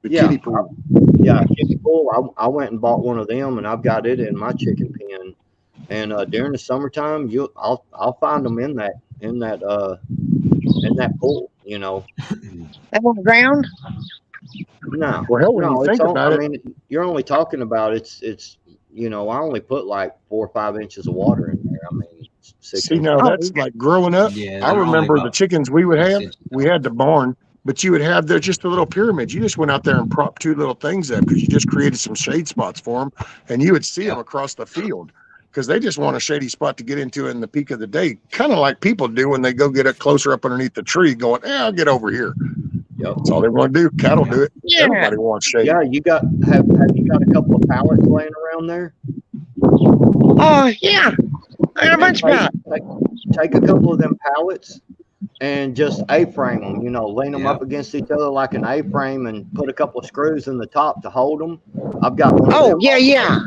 The Yeah. kiddie pool. Yeah, kiddie pool. I went and bought one of them, and I've got it in my chicken pen. And during the summertime, I'll find them in that pool, you know. That on the ground? No, Well, hell, when you no, think about I it, mean, you're only talking about it's you know, I only put like 4 or 5 inches of water in there. I mean, 6 see, inches. now Oh, that's like growing up. Yeah, I they're only remember the about chickens we would 6 have. inches We tall. had the barn, but you would have there just a little pyramid. You just went out there and propped two little things up because you just created some shade spots for them, and you would see them Yep. across the field because they just want a shady spot to get into in the peak of the day, kind of like people do when they go get it closer up underneath the tree, going, I'll get over here. Yep. That's all they want to do. Cattle do it. yeah. Everybody wants shade. Yeah, have you got a couple of pallets laying around there? Oh yeah. I got a bunch of Take, pallets. take a couple of them pallets and just A-frame them, you know, lean them up Yep. against each other like an A-frame and put a couple of screws in the top to hold them. I've got one of Oh them. yeah, yeah.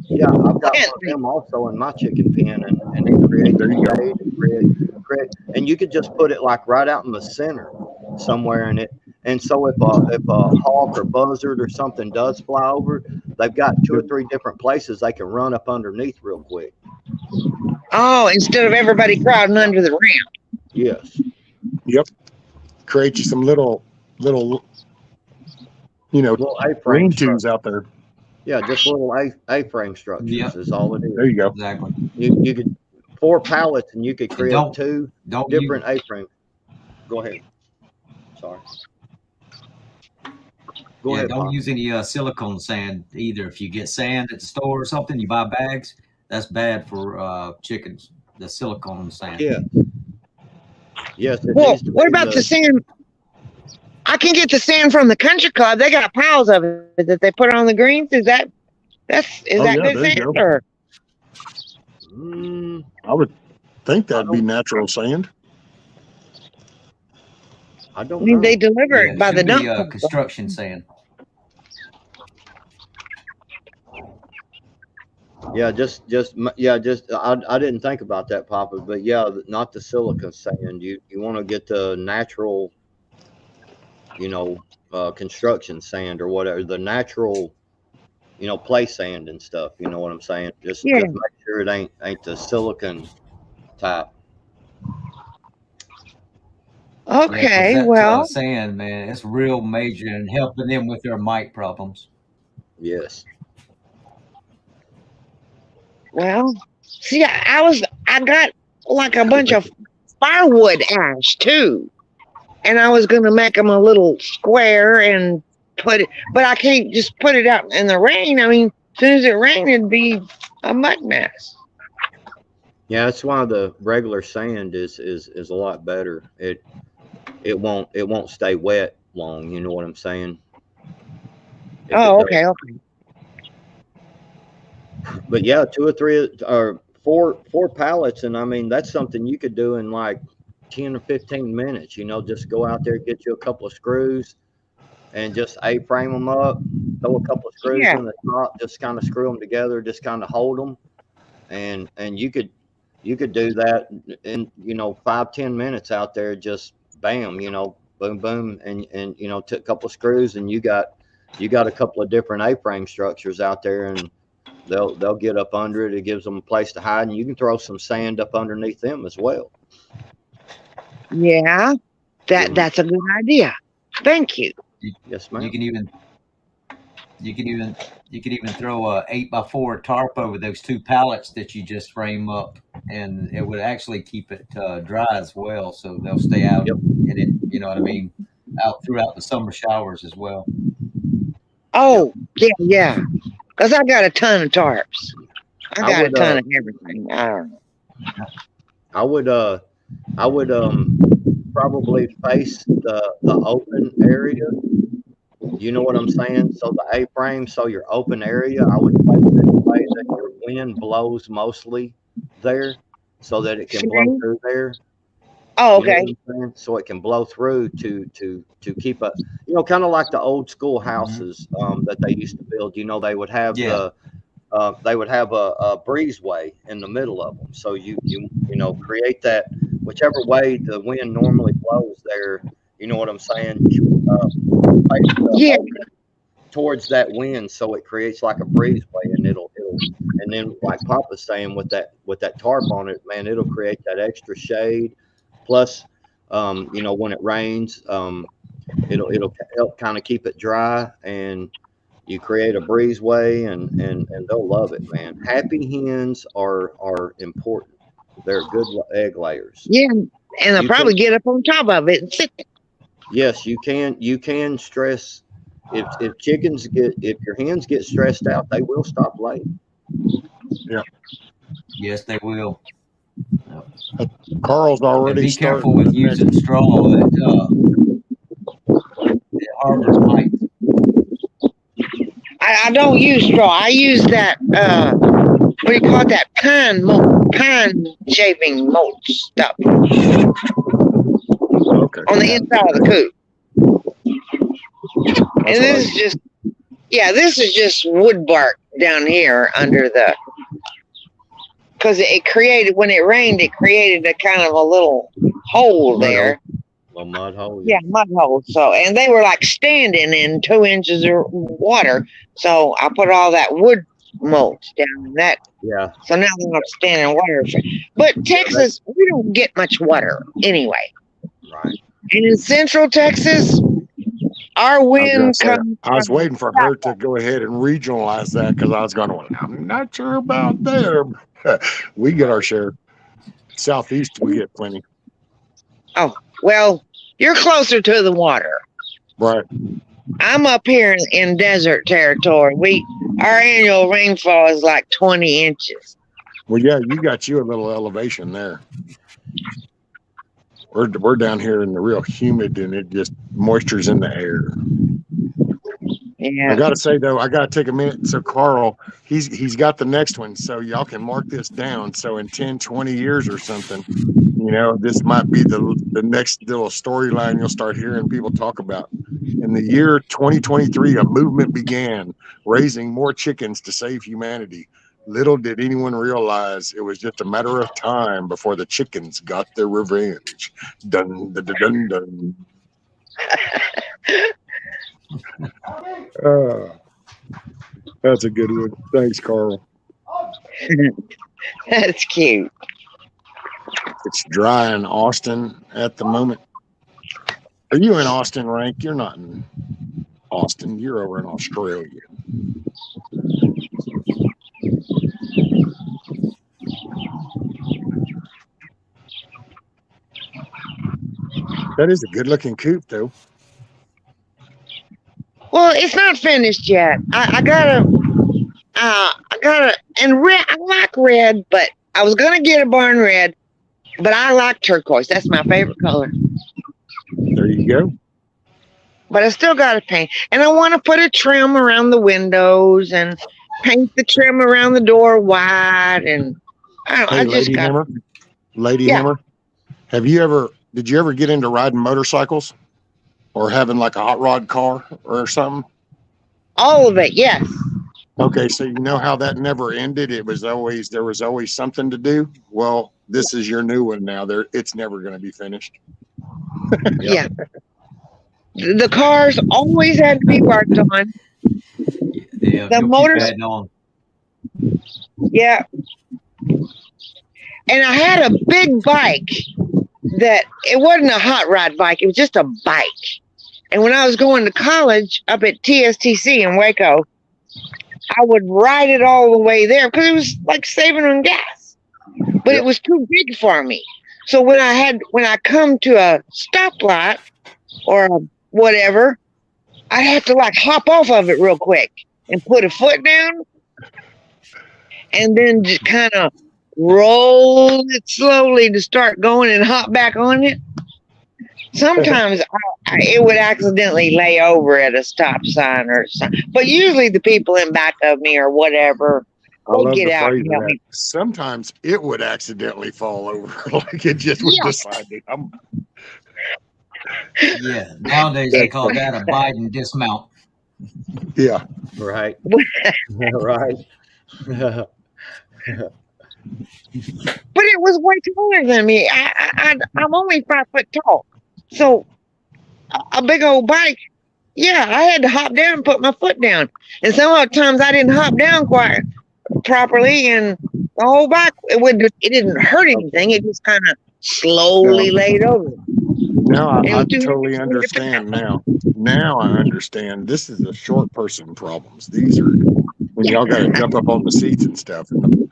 Yeah, I've got Yeah. one of them also in my chicken pen, and it creates There you go. shade and create, and you could just put it like right out in the center somewhere in it. And so if a hawk or buzzard or something does fly over, they've got 2 or 3 different places they can run up underneath real quick. Oh, instead of everybody crowding under the ramp. Yes. Yep. Create you some little, Little A-frame lean-tos structures. out there. Yeah, just little A-frame structures Yep. is all it is. There you go. Exactly. You could 4 pallets and you could create don't- 2 Don't different A-frames. Go ahead. Sorry. Go ahead. don't Pop. use any silicone sand either. If you get sand at the store or something, you buy bags. That's bad for chickens. The silicone sand. Yeah. Yes. It Well, needs to what be about the sand? I can get the sand from the country club. They got piles of it that they put on the greens. Is that Oh, good yeah, there you sand go. or? I would think that'd be natural sand. I I don't mean, know. they deliver Yeah, it by should the be dump. construction sand. Yeah, I didn't think about that, Papa, but yeah, not the silica sand. You want to get the natural, you know, construction sand or whatever, the natural, you know, play sand and stuff. You know what I'm saying? Just Yeah. make sure it ain't the silicon type. Yeah, 'cause Okay, that well, sand, man, it's real major in helping them with their mite problems. Yes. see, I got like a bunch of firewood ash too, and I was gonna make them a little square and put it, but I can't just put it out in the rain. I mean, as soon as it rained, it'd be a mud mess. Yeah, that's why the regular sand is a lot better. It won't stay wet long. You know what I'm saying? If Oh, it does. okay. But yeah, 2 or 3 or 4 pallets, and I mean that's something you could do in like 10 or 15 minutes. You know, just go out there, get you a couple of screws, and just A-frame them up. Throw a couple of screws Yeah. in the top, just kind of screw them together, just kind of hold them, and you could do that in 5-10 minutes out there. Just bam, boom boom, and took a couple of screws, and you got a couple of different A-frame structures out there, and they'll get up under it. It gives them a place to hide, and you can throw some sand up underneath them as well. Yeah, that's a good idea. Thank you. Yes, ma'am. You can even throw a 8x4 tarp over those 2 pallets that you just frame up, and it would actually keep it dry as well, so they'll stay out in it. You know what I mean? Out throughout the summer showers as well. Oh, yeah. Because I got a ton of tarps. I got a ton of everything. I don't know. I would probably face the open area You know what I'm saying? So the A-frame, so your open area, I would place it in a way that your wind blows mostly there, so that it can blow Frame? through there. Oh, You know what okay. I'm saying? So it can blow through to keep a, kind of like the old school Mhm. houses that they used to build. They would have Yeah. a breezeway in the middle of them. So create that whichever way the wind normally blows there. You know what I'm saying? Uh, Face the Yeah. open towards that wind, so it creates like a breezeway, and and then like Papa's saying with that tarp on it, man, it'll create that extra shade. Plus, when it rains, it'll help kind of keep it dry, and you create a breezeway, and they'll love it, man. Happy hens are important. They're good egg layers. Yeah. And I'll You can probably get up on top of it and sit. Yes, you can stress if your hens get stressed out, they will stop laying. Yes, they will. Yep. Carl's And already be careful starting the with next. using straw. It harbors mites. I don't use straw. I use that what do you call it? That pine shaving mulch stuff Okay. on the Yeah. inside of the coop. That's And what I this is just this is just wood bark down here under the because it created when it rained, it created a kind of a little hole Mud hole. there. A mud hole, Yeah, yeah. mud hole. So, and they were like standing in 2 inches of water. So I put all that wood mulch down in that. Yeah. So now they're not standing in water. But Yeah, Texas, we don't get much water anyway. right. And in Central Texas, our I was gonna wind say. comes I was from waiting for her to go ahead and regionalize that because I was going. I'm not sure about there. We get our share. Southeast, we get plenty. well, you're closer to the water. Right. I'm up here in desert territory. Our annual rainfall is like 20 inches. Well, yeah, you got a little elevation there. We're down here in the real humid, and it just moisture's in the air. Yeah. I gotta say though, I gotta take a minute. So Carl, he's got the next one, so y'all can mark this down. So in 10, 20 years or something, this might be the next little storyline you'll start hearing people talk about. In the year 2023, a movement began raising more chickens to save humanity. Little did anyone realize it was just a matter of time before the chickens got their revenge. Dun dun dun dun. dun. That's a good one. Thanks, Carl. That's cute. It's dry in Austin at the moment. Are you in Austin, Rank? You're not in Austin. You're over in Australia. That is a good-looking coop, though. Well, it's not finished yet. I gotta, and red. I like red, but I was gonna get a barn red, but I like turquoise. That's my favorite color. There you go. But I still gotta paint, and I want to put a trim around the windows and paint the trim around the door white. And Hey, I just Lady got Hammer. Lady Yeah. Hammer. Did you ever get into riding motorcycles or having like a hot rod car or something? all of it. Yes. Okay, so you know how that never ended. There was always something to do. Well, this is your new one now. It's never going to be finished. Yeah. The cars always had to be worked on. Yeah. The You'll motors- keep adding on. Yeah. And I had a big bike that it wasn't a hot rod bike. It was just a bike. And when I was going to college up at TSTC in Waco, I would ride it all the way there because it was like saving on gas. But it was too big for me. So when I come to a stoplight or whatever, I'd have to like hop off of it real quick and put a foot down and then just kind of roll it slowly to start going and hop back on it. Sometimes it would accidentally lay over at a stop sign or something. But usually the people in back of me or whatever, I they love get the out phrase and of help that. me. Sometimes it would accidentally fall over, like it just would Yeah. decide. Yeah. Nowadays they call that a Biden dismount. Yeah. Right. Right. But it was way taller than me. I'm only 5 foot tall. So a big old bike, yeah, I had to hop down and put my foot down. And some of the times I didn't hop down quite properly, and the whole bike, it didn't hurt anything. It just kind of slowly laid over. Now And it I was too totally heavy for me to pick up. understand now. Now I understand. This is the short person problems. These are when y'all got to jump up on the seats and stuff. And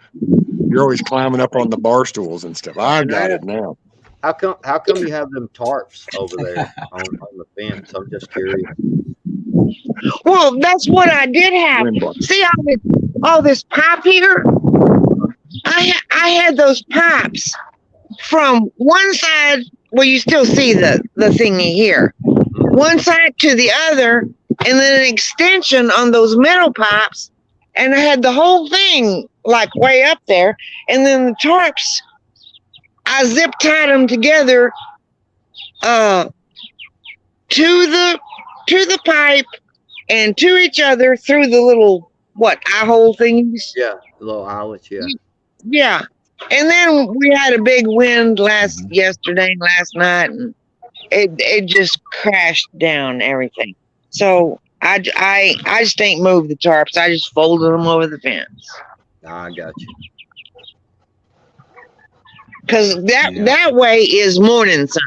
you're always climbing up on the bar stools and stuff. I got it now. How come you have them tarps over there on the fence? I'm just curious. Well, that's what I did have. Wind block. See all this pipe here? I had those pipes from one side where you still see the thingy here, one side to the other, and then an extension on those metal pipes, and I had the whole thing like way up there, and then the tarps, I zip tied them together to the pipe and to each other through the little eye hole thingies. Yeah, the little eyelets. Yeah. Yeah. And then we had a big wind yesterday and last night, and it just crashed down everything. So I just ain't moved the tarps. I just folded them over the fence. I got you. Because that way is morning sun,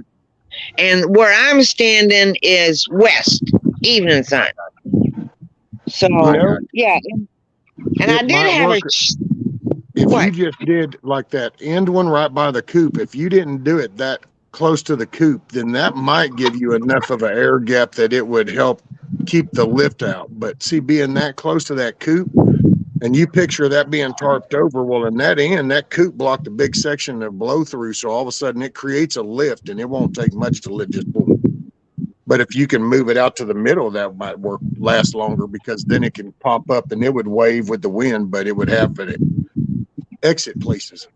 and where I'm standing is west evening sun. So yeah, and I did have If you just did like that end one right by the coop, if you didn't do it that close to the coop, then that might give you enough of an air gap that it would help keep the lift out. But see, being that close to that coop, and you picture that being tarped over, well, in that end, that coop blocked a big section of blow through. So all of a sudden it creates a lift, and it won't take much to lift, just pull it. But if you can move it out to the middle, that might last longer, because then it can pop up and it would wave with the wind, but it would have exit places.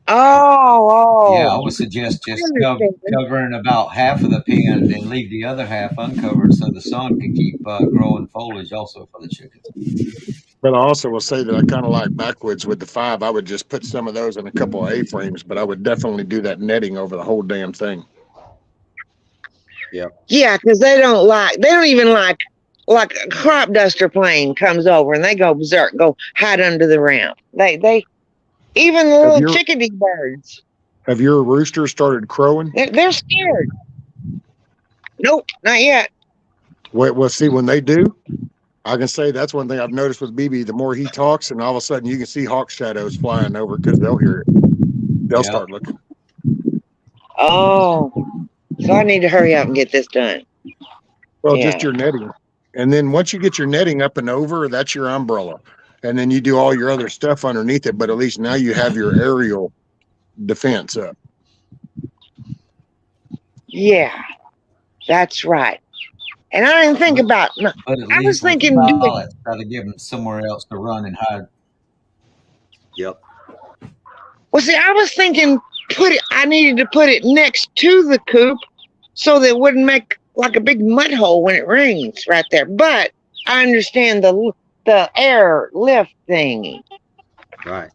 Oh. Yeah, I would suggest just covering about half of the pen and leave the other half uncovered so the sun can keep growing foliage also for the chickens. But I also will say that I kind of like backwoods with the 5. I would just put some of those in a couple of A-frames, but I would definitely do that netting over the whole damn thing. Yeah, because they don't even like a crop duster plane comes over and they go berserk, go hide under the ramp. They even the little chickadee birds. Have your roosters started crowing? They're scared. Nope, not yet. Well, see, when they do, I can say that's one thing I've noticed with BB. The more he talks, and all of a sudden you can see hawk shadows flying over because they'll hear it. They'll start looking. Oh, so I need to hurry up and get this done. Well, just your netting. And then once you get your netting up and over, that's your umbrella. And then you do all your other stuff underneath it, but at least now you have your aerial defense up. Yeah, that's right. And I didn't think about. I was thinking, try to give them somewhere else to run and hide. Yep. Well, see, I was thinking I needed to put it next to the coop so that it wouldn't make like a big mud hole when it rains right there. But I understand the air lift thingy. Right.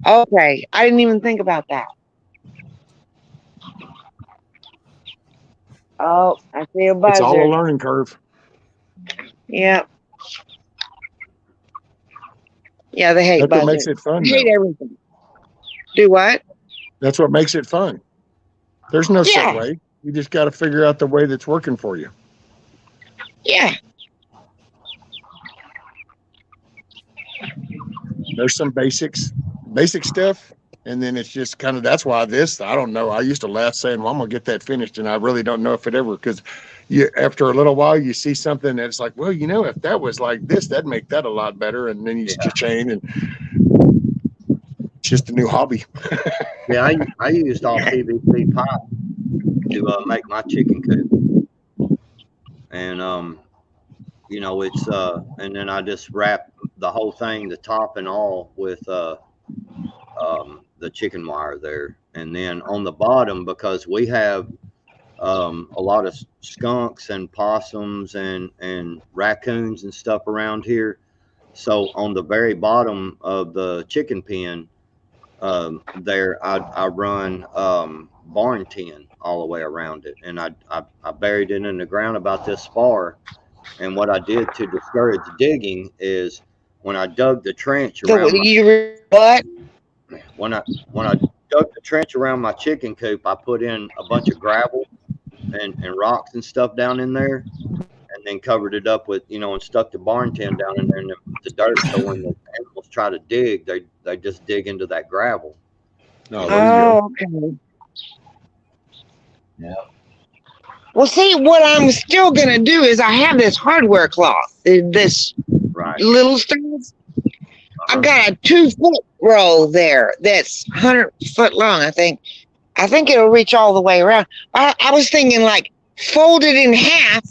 Okay, I didn't even think about that. Oh, I see a buzzard. It's all a learning curve. Yeah. Yeah, they hate buzzards. That's what makes it fun. They hate everything. Do what? That's what makes it fun. There's no set way. You just got to figure out the way that's working for you. Yeah. There's some basic stuff. And then it's just kind of, that's why I don't know. I used to laugh saying, well, I'm going to get that finished. And I really don't know if it ever, because after a little while, you see something that's like, well, if that was like this, that'd make that a lot better. And then you just change. And It's just a new hobby. Yeah, I used all PVC pipe to make my chicken coop, and it's and then I just wrap the whole thing, the top and all, with the chicken wire there, and then on the bottom, because we have a lot of skunks and possums and raccoons and stuff around here. So on the very bottom of the chicken pen, there I run barn tin all the way around it, and I buried it in the ground about this far. And what I did to discourage digging is when I dug the trench around my What? when I dug the trench around my chicken coop, I put in a bunch of gravel and rocks and stuff down in there, and then covered it up with, and stuck the barn tin down in there and then put the dirt. So when the animals try to dig, they just dig into that gravel. Oh, there you go. Oh, okay. Yeah. Well, see, what I'm still gonna do is I have this hardware cloth, this Right. little stuff. I've got a 2-foot roll there that's 100 foot long. I think it'll reach all the way around. I was thinking like fold it in half,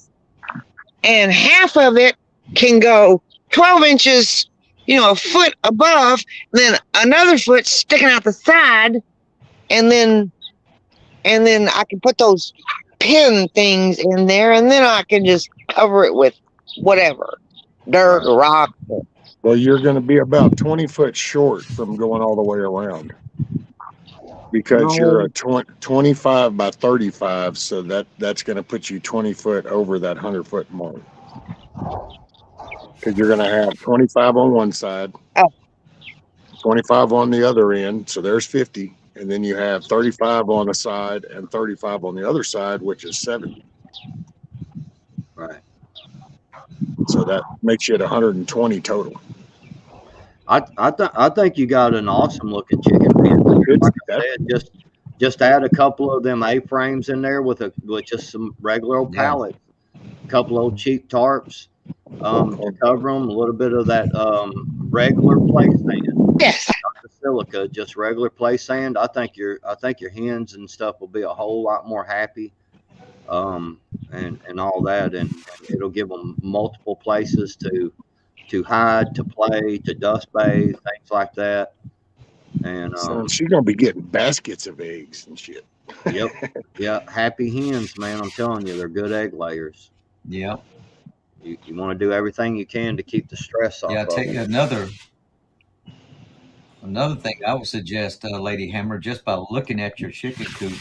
and half of it can go 12 inches, a foot above, then another foot sticking out the side, and then I can put those pin things in there, and then I can just cover it with whatever, dirt or rock. Well, you're going to be about 20 foot short from going all the way around, because you're a 25 by 35, so that's going to put you 20 foot over that 100-foot mark. Because you're going to have 25 on one side, 25 on the other end, so there's 50, and then you have 35 on the side and 35 on the other side, which is 70. Right. So that makes you at 120 total. I think you got an awesome looking chicken pen. Like I said, just add a couple of them A-frames in there with just some regular old pallets, a couple old cheap tarps to cover them, a little bit of that regular play sand. Yes. Not the silica, just regular play sand. I think your hens and stuff will be a whole lot more happy, and all that, and it'll give them multiple places to hide, to play, to dust bathe, things like that. And so she's gonna be getting baskets of eggs and shit. Yep. Yeah, happy hens, man. I'm telling you, they're good egg layers. Yeah. You want to do everything you can to keep the stress off. Yeah, of take them. another thing I would suggest, Lady Hammer, just by looking at your chicken coop,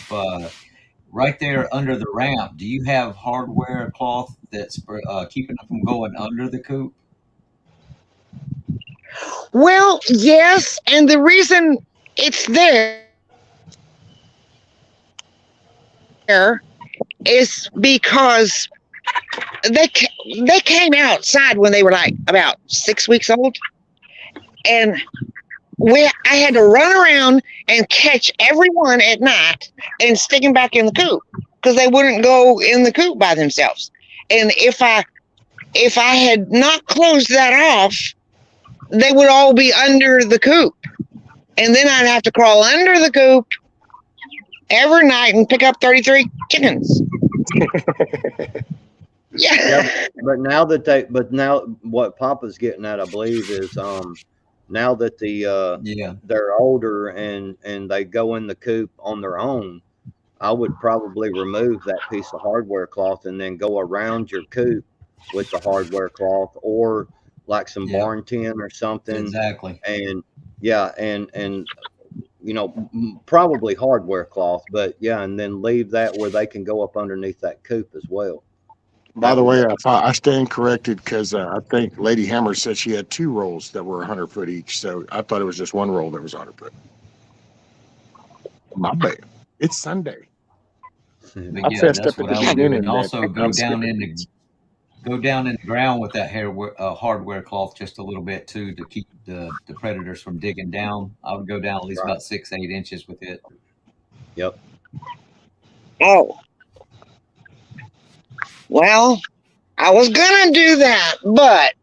right there under the ramp, do you have hardware cloth that's keeping them from going under the coop? Well, yes, and the reason it's there is because they came outside when they were like about 6 weeks old, and I had to run around and catch everyone at night and stick them back in the coop because they wouldn't go in the coop by themselves. And if I had not closed that off, they would all be under the coop, and then I'd have to crawl under the coop every night and pick up 33 chickens. Yeah, but now what Papa's getting at, I believe, is now that they're older and they go in the coop on their own, I would probably remove that piece of hardware cloth and then go around your coop with the hardware cloth, or like some barn tin or something. Exactly. And and probably hardware cloth, but and then leave that where they can go up underneath that coop as well. By the way, I stand corrected, because I think Lady Hammer said she had 2 rolls that were 100 foot each. So I thought it was just 1 roll that was 100 foot. My bad. It's Sunday. But I fessed that's up what at I the would do. beginning. And also man. go down in the ground with that hardware cloth just a little bit too, to keep the predators from digging down. I would go down at least about 6-8 inches with it. Yep. Oh. Well, I was gonna do that, but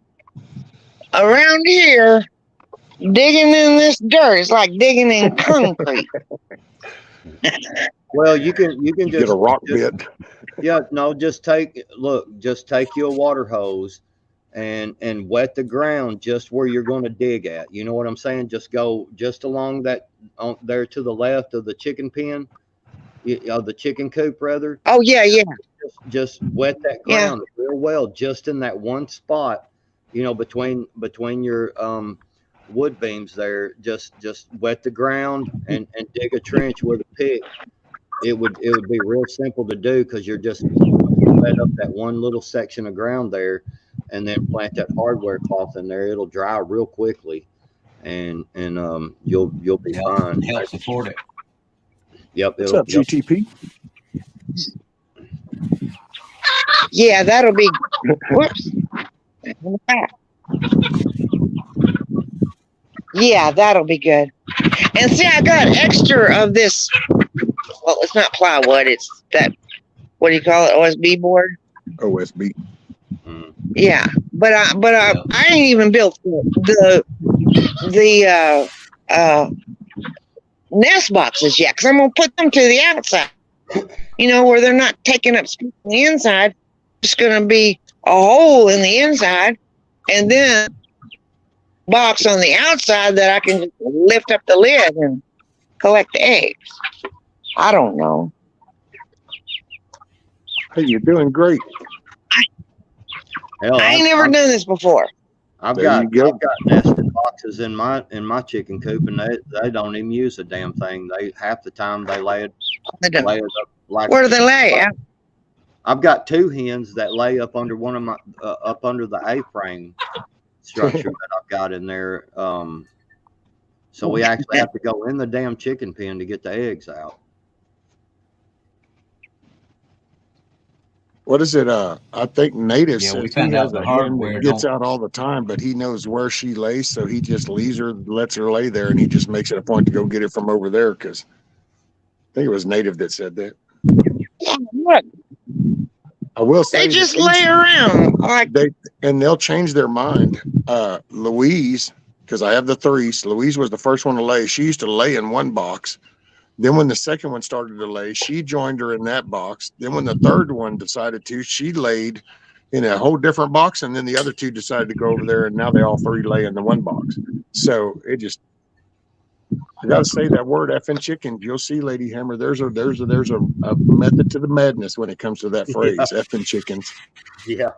around here, Digging in this dirt is like digging in concrete. Well, you can Get a rock bit. yeah, no, just take you a water hose and wet the ground just where you're going to dig at. You know what I'm saying? Just go just along that there to the left of the chicken pen, of the chicken coop rather. Oh yeah, yeah, Just wet that yeah. ground real well, just in that one spot, between your wood beams there. Just wet the ground and dig a trench with a pick. It would be real simple to do because you're just wet up that one little section of ground there, and then plant that hardware cloth in there. It'll dry real quickly, and you'll be fine. Help support it. Yep. What's up, GTP? Yeah, that'll be. Whoops. Yeah, that'll be good. And see, I got extra of this. Well, it's not plywood. It's that. What do you call it? OSB board. OSB. Yeah, but I ain't even built the nest boxes yet because I'm gonna put them to the outside. Where they're not taking up space on the inside. It's gonna be a hole in the inside, and then box on the outside that I can just lift up the lid and collect the eggs. I don't know. Hey, you're doing great. Hell, I ain't never done this before. I've There got you go. nested boxes in my chicken coop, and they don't even use a damn thing. Half the time they lay it up like. Where do they lay? I've got two hens that lay up under one of my up under the A-frame structure that I've got in there. So we actually have to go in the damn chicken pen to get the eggs out. What is it? I think Native Yeah, we says found he out has the a hen hardware that gets don't- out all the time, but he knows where she lays, so he just lets her lay there, and he just makes it a point to go get it from over there. Because I think it was Native that said that. Yeah, look, I will say they just lay around like. and they'll change their mind. Louise, because I have the threes. Louise was the first one to lay. She used to lay in one box. Then when the second one started to lay, she joined her in that box. Then when the third one decided to, she laid in a whole different box. And then the other two decided to go over there, and now they all three lay in the one box. So I got to say that word effing chickens. You'll see, Lady Hammer, there's a method to the madness when it comes to that phrase, effing chickens. Yeah.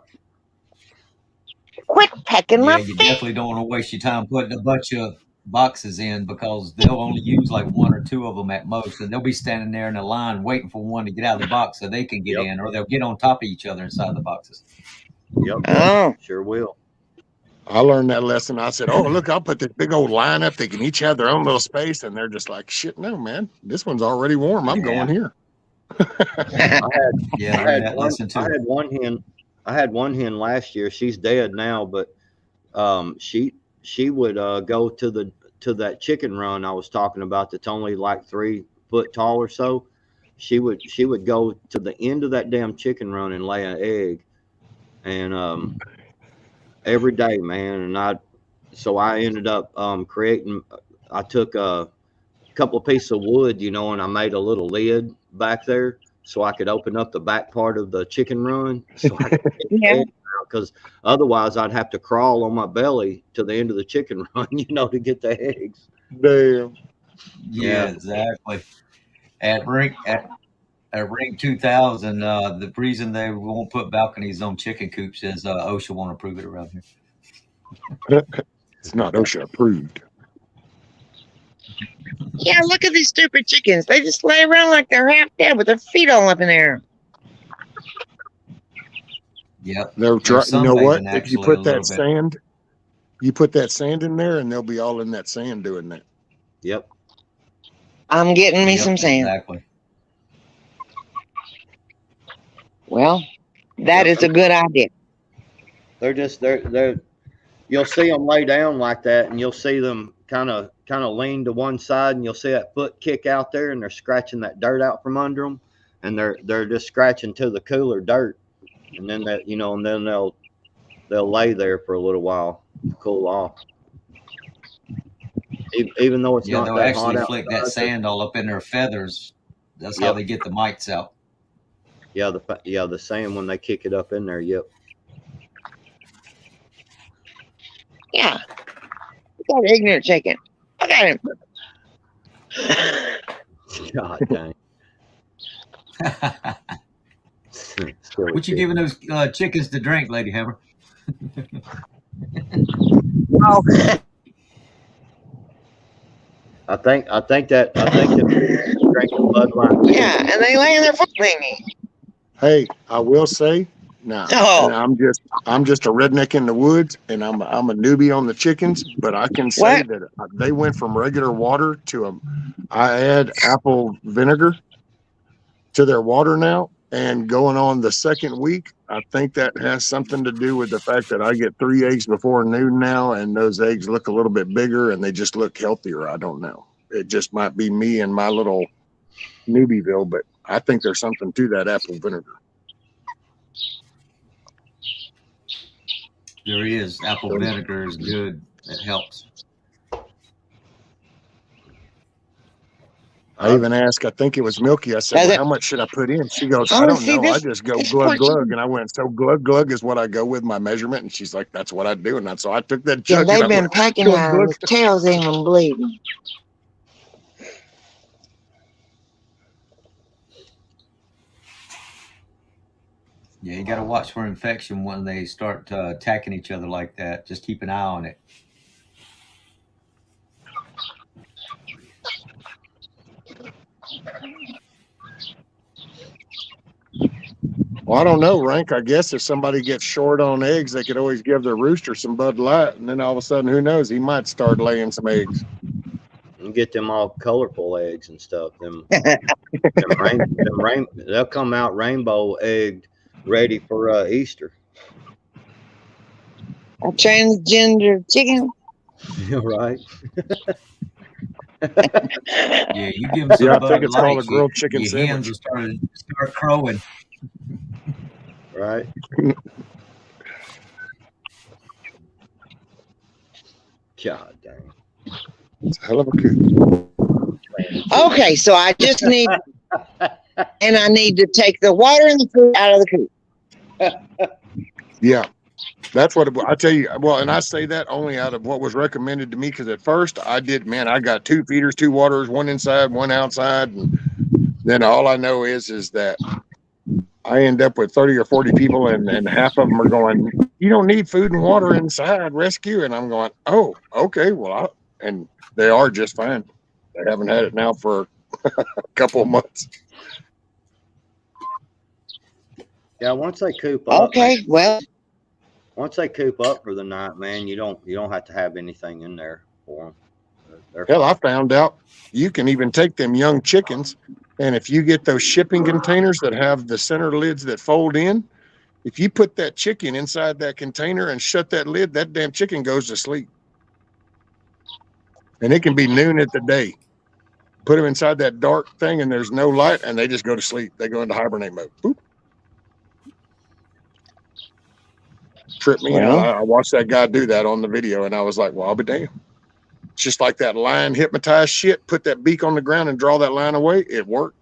Quit pecking my you feet. definitely don't want to waste your time putting a bunch of boxes in because they'll only use like one or two of them at most, and they'll be standing there in a line waiting for one to get out of the box so they can get in, or they'll get on top of each other inside the boxes. Yep. Oh. Sure will. I learned that lesson. I said, "Oh, look, I'll put this big old line up. They can each have their own little space." And they're just like, "Shit, no, man. This one's already warm. I'm going here." I had one hen last year. She's dead now, but she would go to that chicken run I was talking about that's only like 3 foot tall or so. She would go to the end of that damn chicken run and lay an egg, and every day, man. And I ended up creating. I took a couple of pieces of wood, and I made a little lid back there so I could open up the back part of the chicken run so I could get the eggs out, because otherwise I'd have to crawl on my belly to the end of the chicken run, to get the eggs. Damn. Yeah, exactly. At Ring 2000, the reason they won't put balconies on chicken coops is OSHA won't approve it around here. It's not OSHA approved. Yeah, look at these stupid chickens. They just lay around like they're half dead with their feet all up in the air. Yep. They'll try. You know what? If you put that sand, in there, and they'll be all in that sand doing that. Yep. I'm getting me some sand. Exactly. Well, that is a good idea. They're you'll see them lay down like that, and you'll see them kind of lean to one side, and you'll see that foot kick out there, and they're scratching that dirt out from under them, and they're just scratching to the cooler dirt, and then and then they'll lay there for a little while to cool off. even though it's Yeah, not they'll that hot actually flick that outside. sand all up in their feathers. That's how Yep. they get the mites out. Yeah, the sand when they kick it up in there. Yep. Yeah. Look at that ignorant chicken. Look at him. God dang. Silly What you kid. giving those chickens to drink, Lady Hammer? Oh, I think that drinking Bud Light. yeah, and they lay in their foot thingy. Hey, I will say now, and Oh, I'm just a redneck in the woods, and I'm a newbie on the chickens, but I can say what? that they went from regular water to I add apple vinegar to their water now, and going on the second week, I think that has something to do with the fact that I get 3 eggs before noon now, and those eggs look a little bit bigger and they just look healthier. I don't know. It just might be me and my little newbieville, but I think there's something to that apple vinegar. There is. Apple vinegar is good. It helps. I even asked, I think it was Milky. I said, well, how much should I put in? She goes, I Oh, don't see know. I this. just go This glug, poor glug. chicken. And I went, so glug, glug is what I go with my measurement. And she's like, that's what I do. And so I took that Yeah, jug and I they've been went, pecking glug, at him. glug. His tail's even bleeding. Yeah, you got to watch for infection when they start attacking each other like that. Just keep an eye on it. Well, I don't know, Rank. I guess if somebody gets short on eggs, they could always give their rooster some Bud Light. And then all of a sudden, who knows? He might start laying some eggs. And get them all colorful eggs and stuff. They'll come out rainbow egged, ready for Easter. A transgender chicken. Right. Yeah, you give them some Yeah, I Bud think it's called a Lights, grilled chicken your hens sandwich. will start crowing. Right. God dang. It's a hell of a coop. Okay, so I just need, and I need to take the water and the food out of the coop. Yeah. That's what I tell you. Well, and I say that only out of what was recommended to me, because at first I got 2 feeders, 2 waterers, one inside, one outside. And then all I know is that I end up with 30 or 40 people, and half of them are going, you don't need food and water inside, rescue. And I'm going, oh, okay. Well, and they are just fine. They haven't had it now for a couple of months. Yeah, once they coop up. Okay, well, Once they coop up for the night, man, you don't have to have anything in there for them. Hell, I found out you can even take them young chickens, and if you get those shipping containers that have the center lids that fold in, if you put that chicken inside that container and shut that lid, that damn chicken goes to sleep. And it can be noon at the day. Put them inside that dark thing and there's no light, and they just go to sleep. They go into hibernate mode. Boop. Tripped me out. I watched that guy do that on the video, and I was like, well, I'll be damned. It's just like that lion hypnotized shit. Put that beak on the ground and draw that lion away. It worked.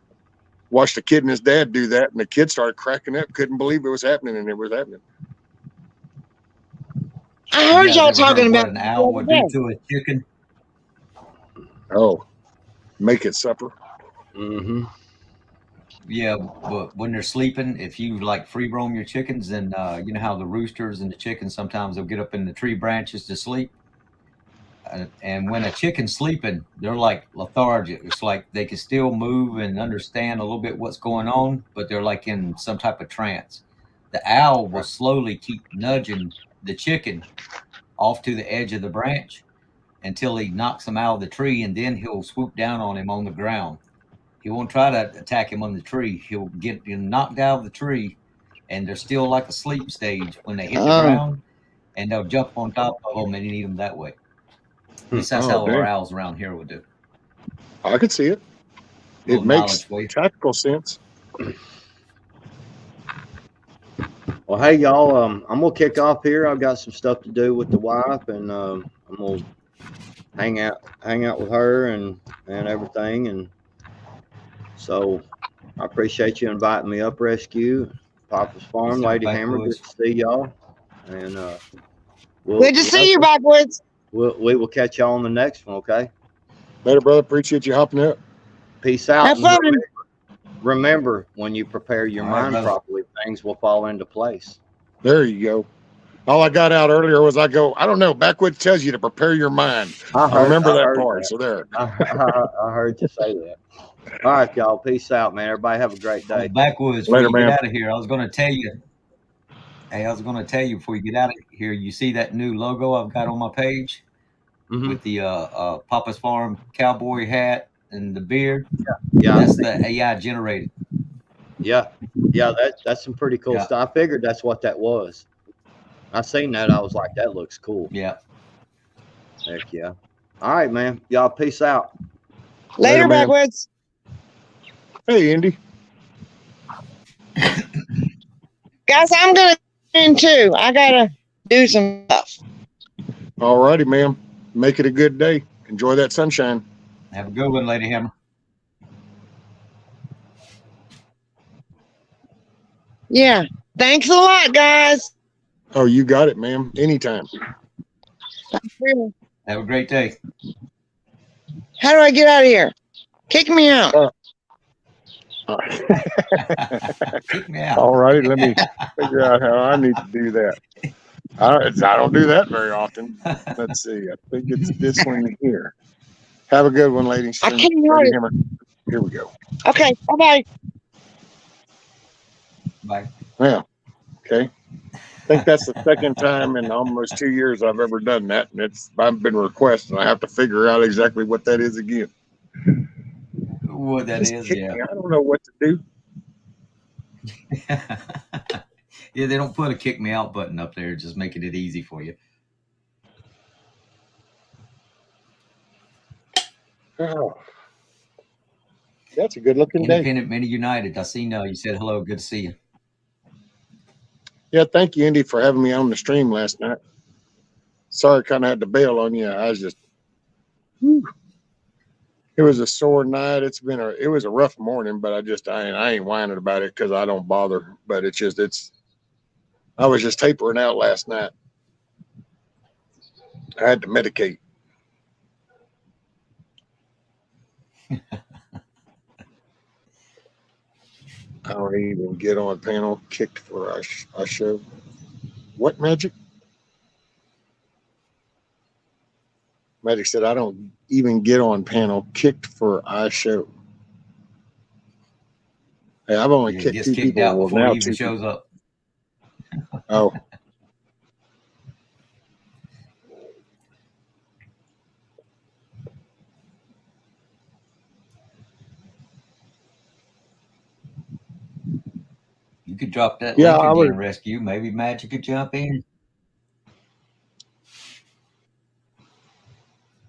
Watched the kid and his dad do that, and the kid started cracking up. Couldn't believe it was happening, and it was happening. I heard y'all talking what about an owl would do to a chicken. Oh, make it supper. Mm-hmm. Yeah, but when they're sleeping, if you like free roam your chickens, then you know how the roosters and the chickens sometimes they'll get up in the tree branches to sleep. And when a chicken's sleeping, they're like lethargic. It's like they can still move and understand a little bit what's going on, but they're like in some type of trance. The owl will slowly keep nudging the chicken off to the edge of the branch until he knocks him out of the tree, and then he'll swoop down on him on the ground. He won't try to attack him on the tree. He'll get him knocked out of the tree, and they're still like a sleep stage when they hit the ground, and they'll jump on top of them and eat them that way. At least that's how our owls around here would do. I could see it. It makes tactical sense. Well, hey, y'all, I'm going to kick off here. I've got some stuff to do with the wife, and I'm going to hang out with her and everything. And so I appreciate you inviting me up, Rescue, Papa's Farm, Peace out, Lady Hammer. Good Backwoods. to see y'all. And Good to see you, Backwoods. we will catch y'all on the next one. Okay. Later, brother. Appreciate you hopping up. Peace out. Have And fun. remember, when you prepare your All right, mind brother. properly, things will fall into place. There you go. All I got out earlier was I don't know. Backwoods tells you to prepare your mind. I remember that part. That. So there. I heard you say that. All right, y'all. Peace out, man. Everybody have a great day. Backwoods, before Later, you get man. out of here, I was going to tell you. Hey, I was going to tell you before you get out of here. You see that new logo I've got on my page with the Papa's Farm cowboy hat and the beard? Yeah. That's the AI generated. Yeah. That's some pretty cool stuff. I figured that's what that was. I seen that. I was like, that looks cool. Yeah. Heck yeah. All right, man. Y'all peace out. Later, man. Backwoods. Hey, Indy. Guys, I'm going to in too. I got to do some stuff. All righty, ma'am. Make it a good day. Enjoy that sunshine. Have a good one, Lady Hammer. Yeah. Thanks a lot, guys. Oh, you got it, ma'am. Anytime. Have a great day. How do I get out of here? Kick me out. Kick me out. All righty. Let me figure out how I need to do that. I don't do that very often. Let's see. I think it's this one here. Have a good one, ladies. I can't hear Lady it. Hammer. Here we go. Okay. Bye-bye. Bye. Yeah. Okay. I think that's the second time in almost 2 years I've ever done that, and I've been requested. I have to figure out exactly what that is again. What that is, yeah. I don't know what to do. Yeah, they don't put a kick me out button up there, just making it easy for you. Oh, that's a good looking day. Independent Mini United. I seen you said hello. Good to see you. Yeah, thank you, Indy, for having me on the stream last night. Sorry, I kind of had to bail on you. I was just, it was a sore night. It was a rough morning, but I ain't whining about it because I don't bother. But I was just tapering out last night. I had to medicate. I don't even get on panel. Kicked for I show. What, Magic? Magic said I don't even get on panel. Kicked for I show. Hey, I've only kicked gets 2 kicked people. out before now he even shows up. Oh. You could drop that link again, Rescue. Maybe Magic could jump in.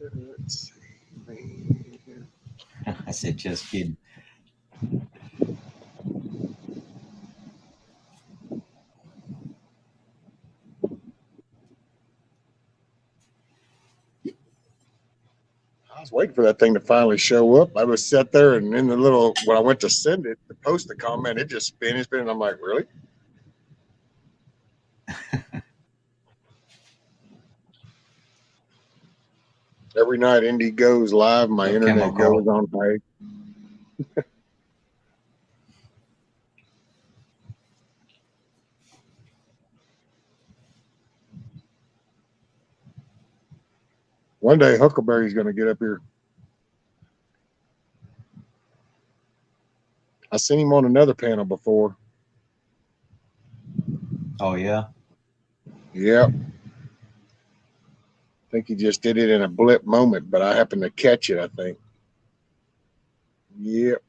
Let's see. I said, just kidding. I was waiting for that thing to finally show up. I was sat there, and in the when I went to send it, to post the comment, it just spin. I'm like, really? Every night Indy goes live, my internet goes on high. One day Huckleberry's going to get up here. I seen him on another panel before. Oh, yeah? Yep. I think he just did it in a blip moment, but I happened to catch it, I think. Yep.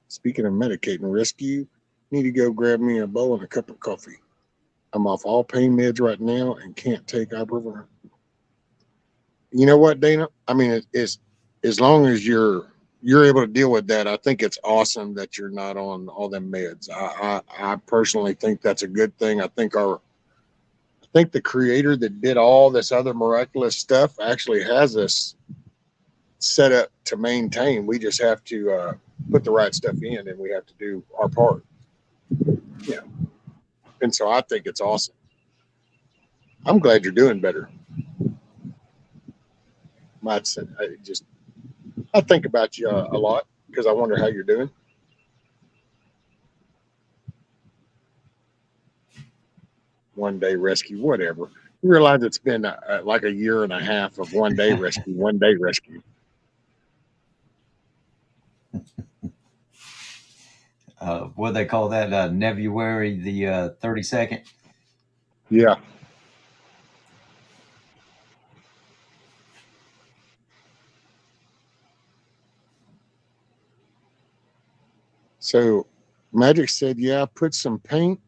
Speaking of medicating, Rescue, need to go grab me a bowl and a cup of coffee. I'm off all pain meds right now and can't take ibuprofen. You know what, Dana? I mean, it's as long as you're you're able to deal with that. I think it's awesome that you're not on all them meds. I personally think that's a good thing. I think the creator that did all this other miraculous stuff actually has us set up to maintain. We just have to put the right stuff in, and we have to do our part. Yeah. And so I think it's awesome. I'm glad you're doing better. I think about you a lot because I wonder how you're doing. One day rescue, whatever. You realize it's been like a year and a half of one day rescue, one day rescue. What they call that? February the 32nd. Yeah. So Magic said, yeah, put some paint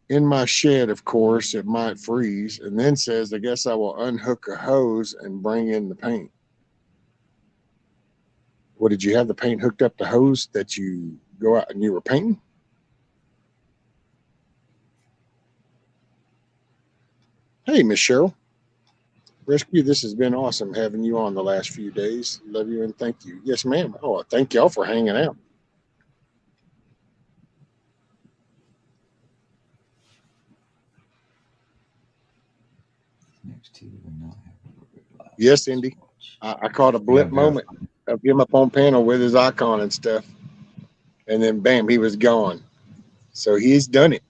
in my shed, of course, it might freeze, and then says, I guess I will unhook a hose and bring in the paint. What, did you have the paint hooked up the hose that you go out and you were painting? Hey, Miss Cheryl. Rescue, this has been awesome having you on the last few days. Love you and thank you. Yes, ma'am. Oh, thank y'all for hanging out. Yes, Indy. I caught a blip moment of him up on panel with his icon and stuff. And then, bam, he was gone. So he's done it.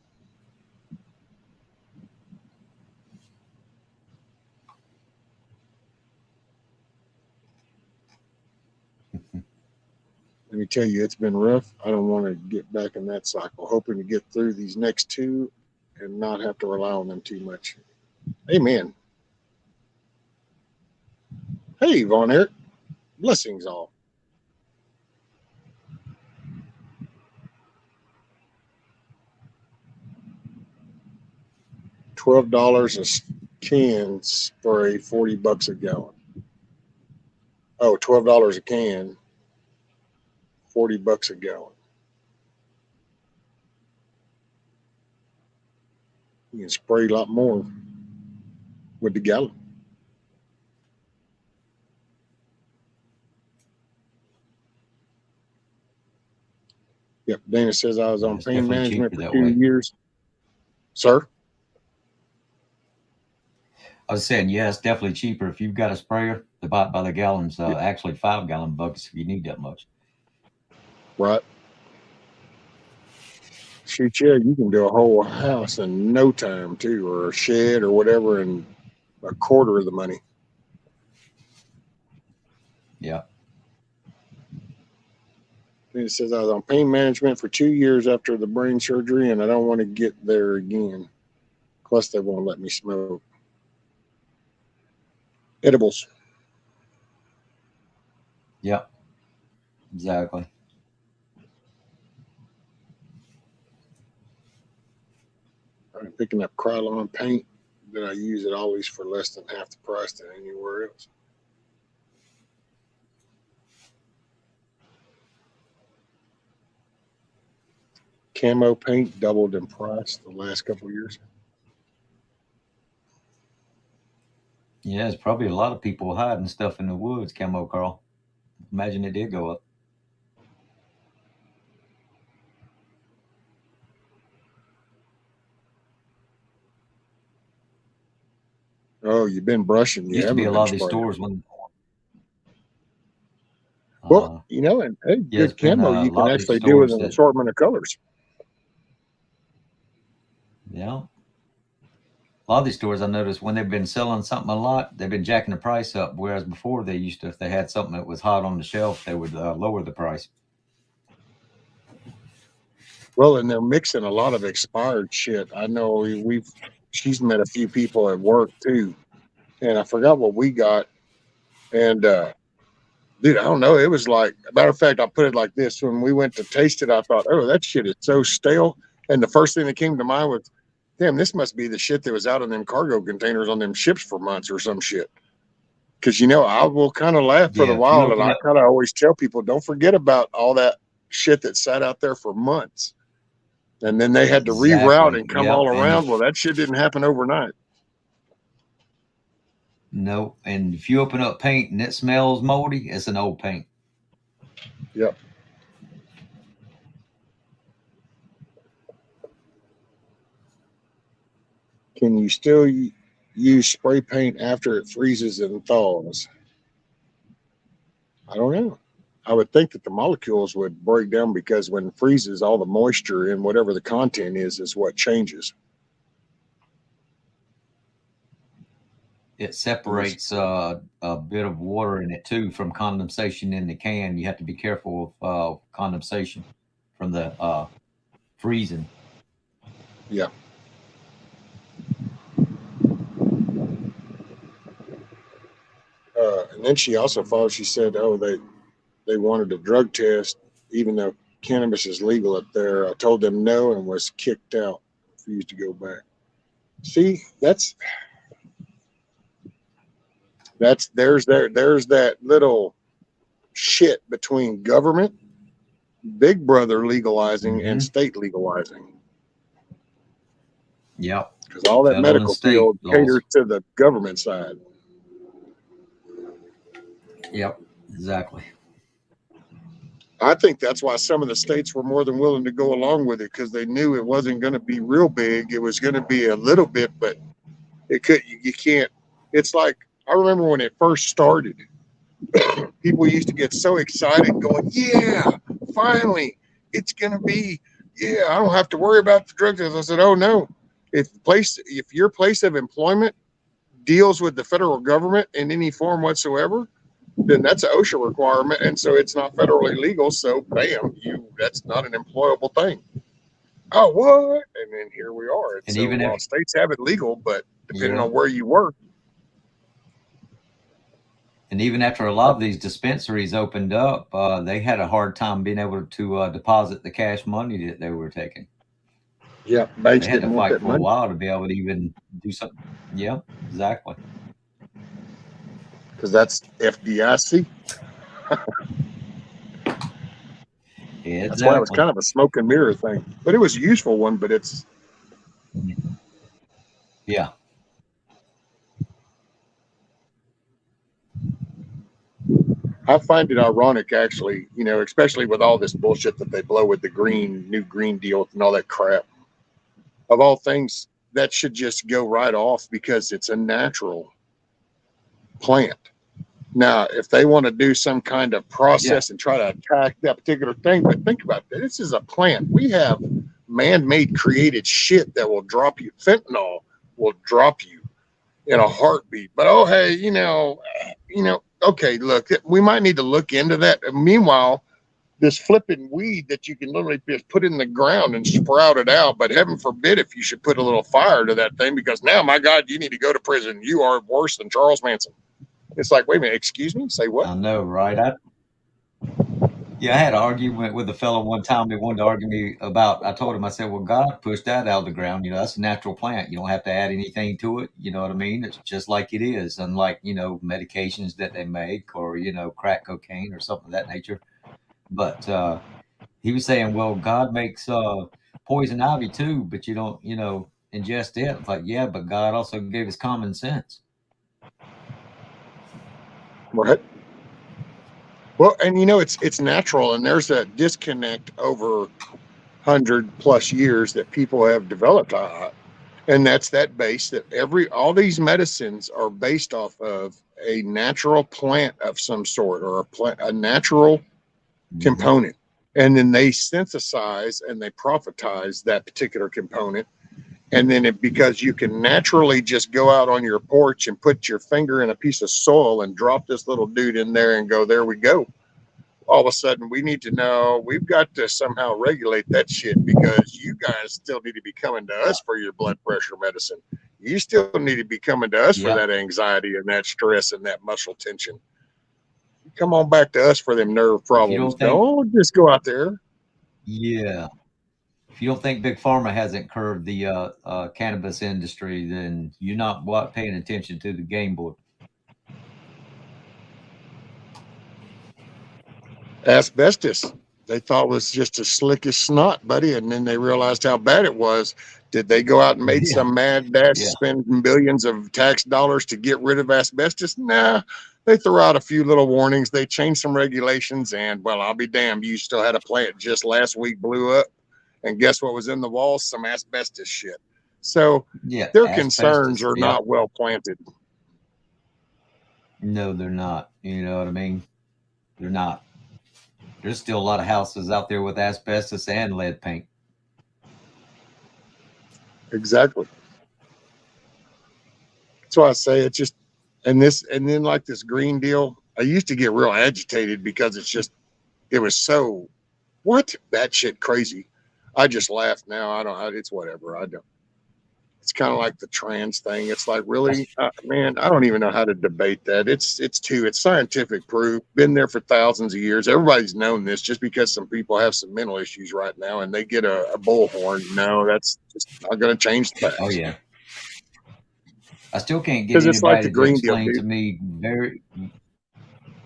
Let me tell you, it's been rough. I don't want to get back in that cycle. Hoping to get through these next two and not have to rely on them too much. Amen. Hey, Von Eric. Blessings all. $12 a can spray, $40 a gallon. Oh, $12 a can, $40 a gallon. You can spray a lot more with the gallon. Yep. Dana says I was on pain management for 2 years. Sir? I was saying, yeah, it's definitely cheaper if you've got a sprayer to buy it by the gallons. Actually, 5-gallon buckets if you need that much. Right. Shoot, yeah, you can do a whole house in no time too, or a shed or whatever, in a quarter of the money. Yeah. It says I was on pain management for 2 years after the brain surgery, and I don't want to get there again. Plus, they won't let me smoke edibles. Yep. Exactly. I'm picking up Krylon paint that I use at Ollie's for less than half the price than anywhere else. Camo paint doubled in price the last couple of years. Yeah, there's probably a lot of people hiding stuff in the woods, Camo Carl. Imagine it did go up. Oh, you've been brushing. Used to be a lot of these stores when. Well, you know, and hey, yeah, good camo, you can actually do with an assortment of colors. Yeah. A lot of these stores, I noticed when they've been selling something a lot, they've been jacking the price up. Whereas before, they used to, if they had something that was hot on the shelf, they would lower the price. Well, and they're mixing a lot of expired shit. I know she's met a few people at work too, and I forgot what we got. And dude, I don't know. It was like, matter of fact, I put it like this: when we went to taste it, I thought, oh, that shit is so stale. And the first thing that came to mind was, damn, this must be the shit that was out in them cargo containers on them ships for months or some shit. Because I will kind of laugh for the Yeah, if you while, and open I up, kind of always tell people, don't forget about all that shit that sat out there for months, and then they had to reroute exactly. and come all Yep. And around. Well, that shit didn't happen overnight. no, and if you open up paint and it smells moldy, it's an old paint. Yep. Can you still use spray paint after it freezes and thaws? I don't know. I would think that the molecules would break down because when it freezes, all the moisture in whatever the content is what changes. It separates a bit of water in it too from condensation in the can. You have to be careful of condensation from the freezing. Yeah. And then she also followed. She said, "Oh, they wanted a drug test, even though cannabis is legal up there. I told them no and was kicked out. Refused to go back." See, there's that little shit between government, Big Brother legalizing, and state legalizing. Yep. Because all that Federal and medical state field laws. caters to the government side. Yep. Exactly. I think that's why some of the states were more than willing to go along with it, because they knew it wasn't going to be real big. It was going to be a little bit, but you can't. It's like, I remember when it first started, people used to get so excited going, yeah, finally, it's going to be, yeah, I don't have to worry about the drug test. I said, oh no, if your place of employment deals with the federal government in any form whatsoever, then that's an OSHA requirement, and so it's not federally legal. So, bam, that's not an employable thing. Oh, what? And then here we are. And And so, even while if states have it legal, but depending yeah, on where you work, and even after a lot of these dispensaries opened up, they had a hard time being able to deposit the cash money that they were taking. yeah, banks They had to didn't want fight that for a money. while to be able to even do something. Yeah, exactly. Because that's FDIC. That's why it was Exactly. kind of a smoke and mirror thing, but it was a useful one. But Yeah. I find it ironic, actually, especially with all this bullshit that they blow with the new Green Deal and all that crap. Of all things, that should just go right off because it's a natural plant. Now, if they want to do some kind of process and try to attack that particular thing, but think about that. This is a plant. We have man-made created shit that will drop you. Fentanyl will drop you in a heartbeat. But oh, hey, okay, look, we might need to look into that. Meanwhile, this flipping weed that you can literally just put in the ground and sprout it out. But heaven forbid if you should put a little fire to that thing, because now, my God, you need to go to prison. You are worse than Charles Manson. It's like, wait a minute, excuse me? Say what? I know, right? I had an argument with a fellow one time. He wanted to argue me about. I told him, I said, "Well, God pushed that out of the ground. That's a natural plant. You don't have to add anything to it. You know what I mean? It's just like it is. Unlike medications that they make, or crack cocaine or something of that nature." But he was saying, "Well, God makes poison ivy too, but you don't ingest it." It's like, yeah, but God also gave us common sense. Right. Well, and it's natural, and there's a disconnect over 100+ years that people have developed, and that's that base that all these medicines are based off of a natural plant of some sort, or a natural component, and then they synthesize and they prophetize that particular component. And then because you can naturally just go out on your porch and put your finger in a piece of soil and drop this little dude in there and go, there we go. All of a sudden, we need to know, we've got to somehow regulate that shit, because you guys still need to be coming to us for your blood pressure medicine. You still need to be coming to us for that anxiety and that stress and that muscle tension. Come on back to us for them nerve problems. Don't just go out there. Yeah. If you don't think Big Pharma hasn't curbed the cannabis industry, then you're not paying attention to the game board. Asbestos. They thought was just as slick as snot, buddy, and then they realized how bad it was. Did they go out and made Yeah. some mad dash, Yeah. spend billions of tax dollars to get rid of asbestos? Nah, they threw out a few little warnings. They changed some regulations, and well, I'll be damned. You still had a plant just last week blew up, and guess what was in the walls? Some asbestos shit. So Yeah. their concerns Asbestos. are Yeah. not well planted. No, they're not. You know what I mean? They're not. There's still a lot of houses out there with asbestos and lead paint. Exactly. That's why I say it's just, and then like this green deal, I used to get real agitated because it was so, what? That shit crazy. I just laugh now. It's whatever. I don't. It's kind of like the trans thing. It's like, really, man, I don't even know how to debate that. It's scientific proof. Been there for thousands of years. Everybody's known this. Just because some people have some mental issues right now and they get a bullhorn, no, that's just not going to change the facts. Oh yeah. I still can't get Because it's like anybody the to green deal, explain to dude. me very.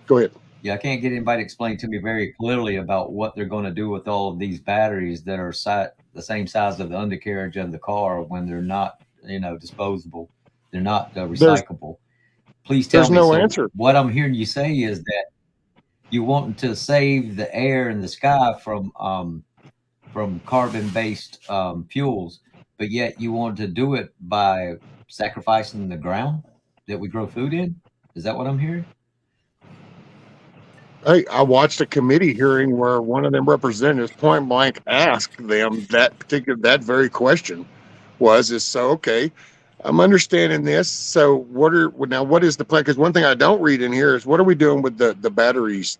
Go ahead. Yeah, I can't get anybody to explain to me very clearly about what they're going to do with all of these batteries that are the same size of the undercarriage of the car when they're not, disposable. They're not recyclable. Please tell There's me. no So answer. what I'm hearing you say is that you want to save the air and the sky from carbon-based fuels, but yet you want to do it by sacrificing the ground that we grow food in. Is that what I'm hearing? Hey, I watched a committee hearing where one of them representatives point blank asked them that very question okay, I'm understanding this. So what is the plan? Because one thing I don't read in here is what are we doing with the batteries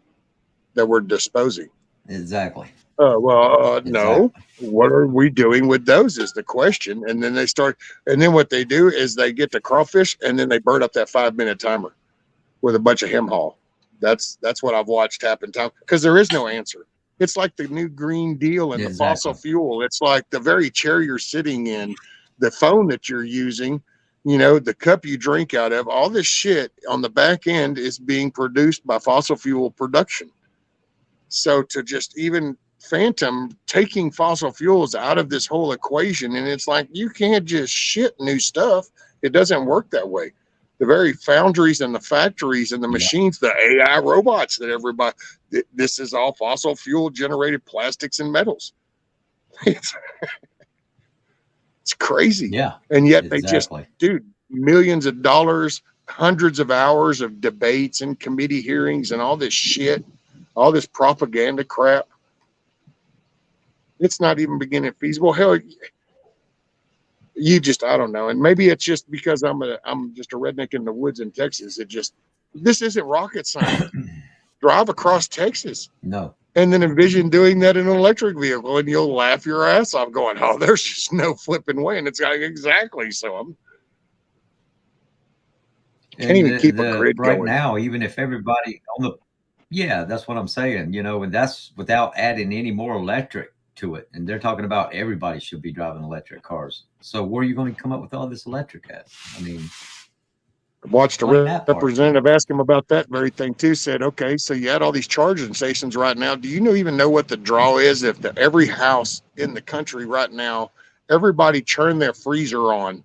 that we're disposing? Exactly. No. Exactly. What are we doing with those is the question. And then what they do is they get the crawfish and then they burn up that 5-minute timer with a bunch of hem haul. That's what I've watched happen time because there is no answer. It's like the new Green Deal and the fossil fuel. It's like the very chair you're sitting in, the phone that you're using, the cup you drink out of, all this shit on the back end is being produced by fossil fuel production. So to just even phantom taking fossil fuels out of this whole equation, and it's like you can't just shit new stuff. It doesn't work that way. The very foundries and the factories and the machines, the AI robots that everybody, this is all fossil fuel generated plastics and metals. It's crazy. Yeah. And yet they just, dude, millions of dollars, hundreds of hours of debates and committee hearings and all this shit, all this propaganda crap. It's not even beginning feasible. Hell, I don't know. And maybe it's just because I'm just a redneck in the woods in Texas. This isn't rocket science. Drive across Texas. No. And then envision doing that in an electric vehicle and you'll laugh your ass off going, oh, there's just no flipping way. And it's like, exactly. So can't even keep a grid right going. now, even if everybody that's what I'm saying, and that's without adding any more electric to it. And they're talking about everybody should be driving electric cars. So where are you going to come up with all this electric at? I mean, I watched a representative ask him about that very thing too. Said, okay, so you had all these charging stations right now. Do you even know what the draw is? If every house in the country right now, everybody turned their freezer on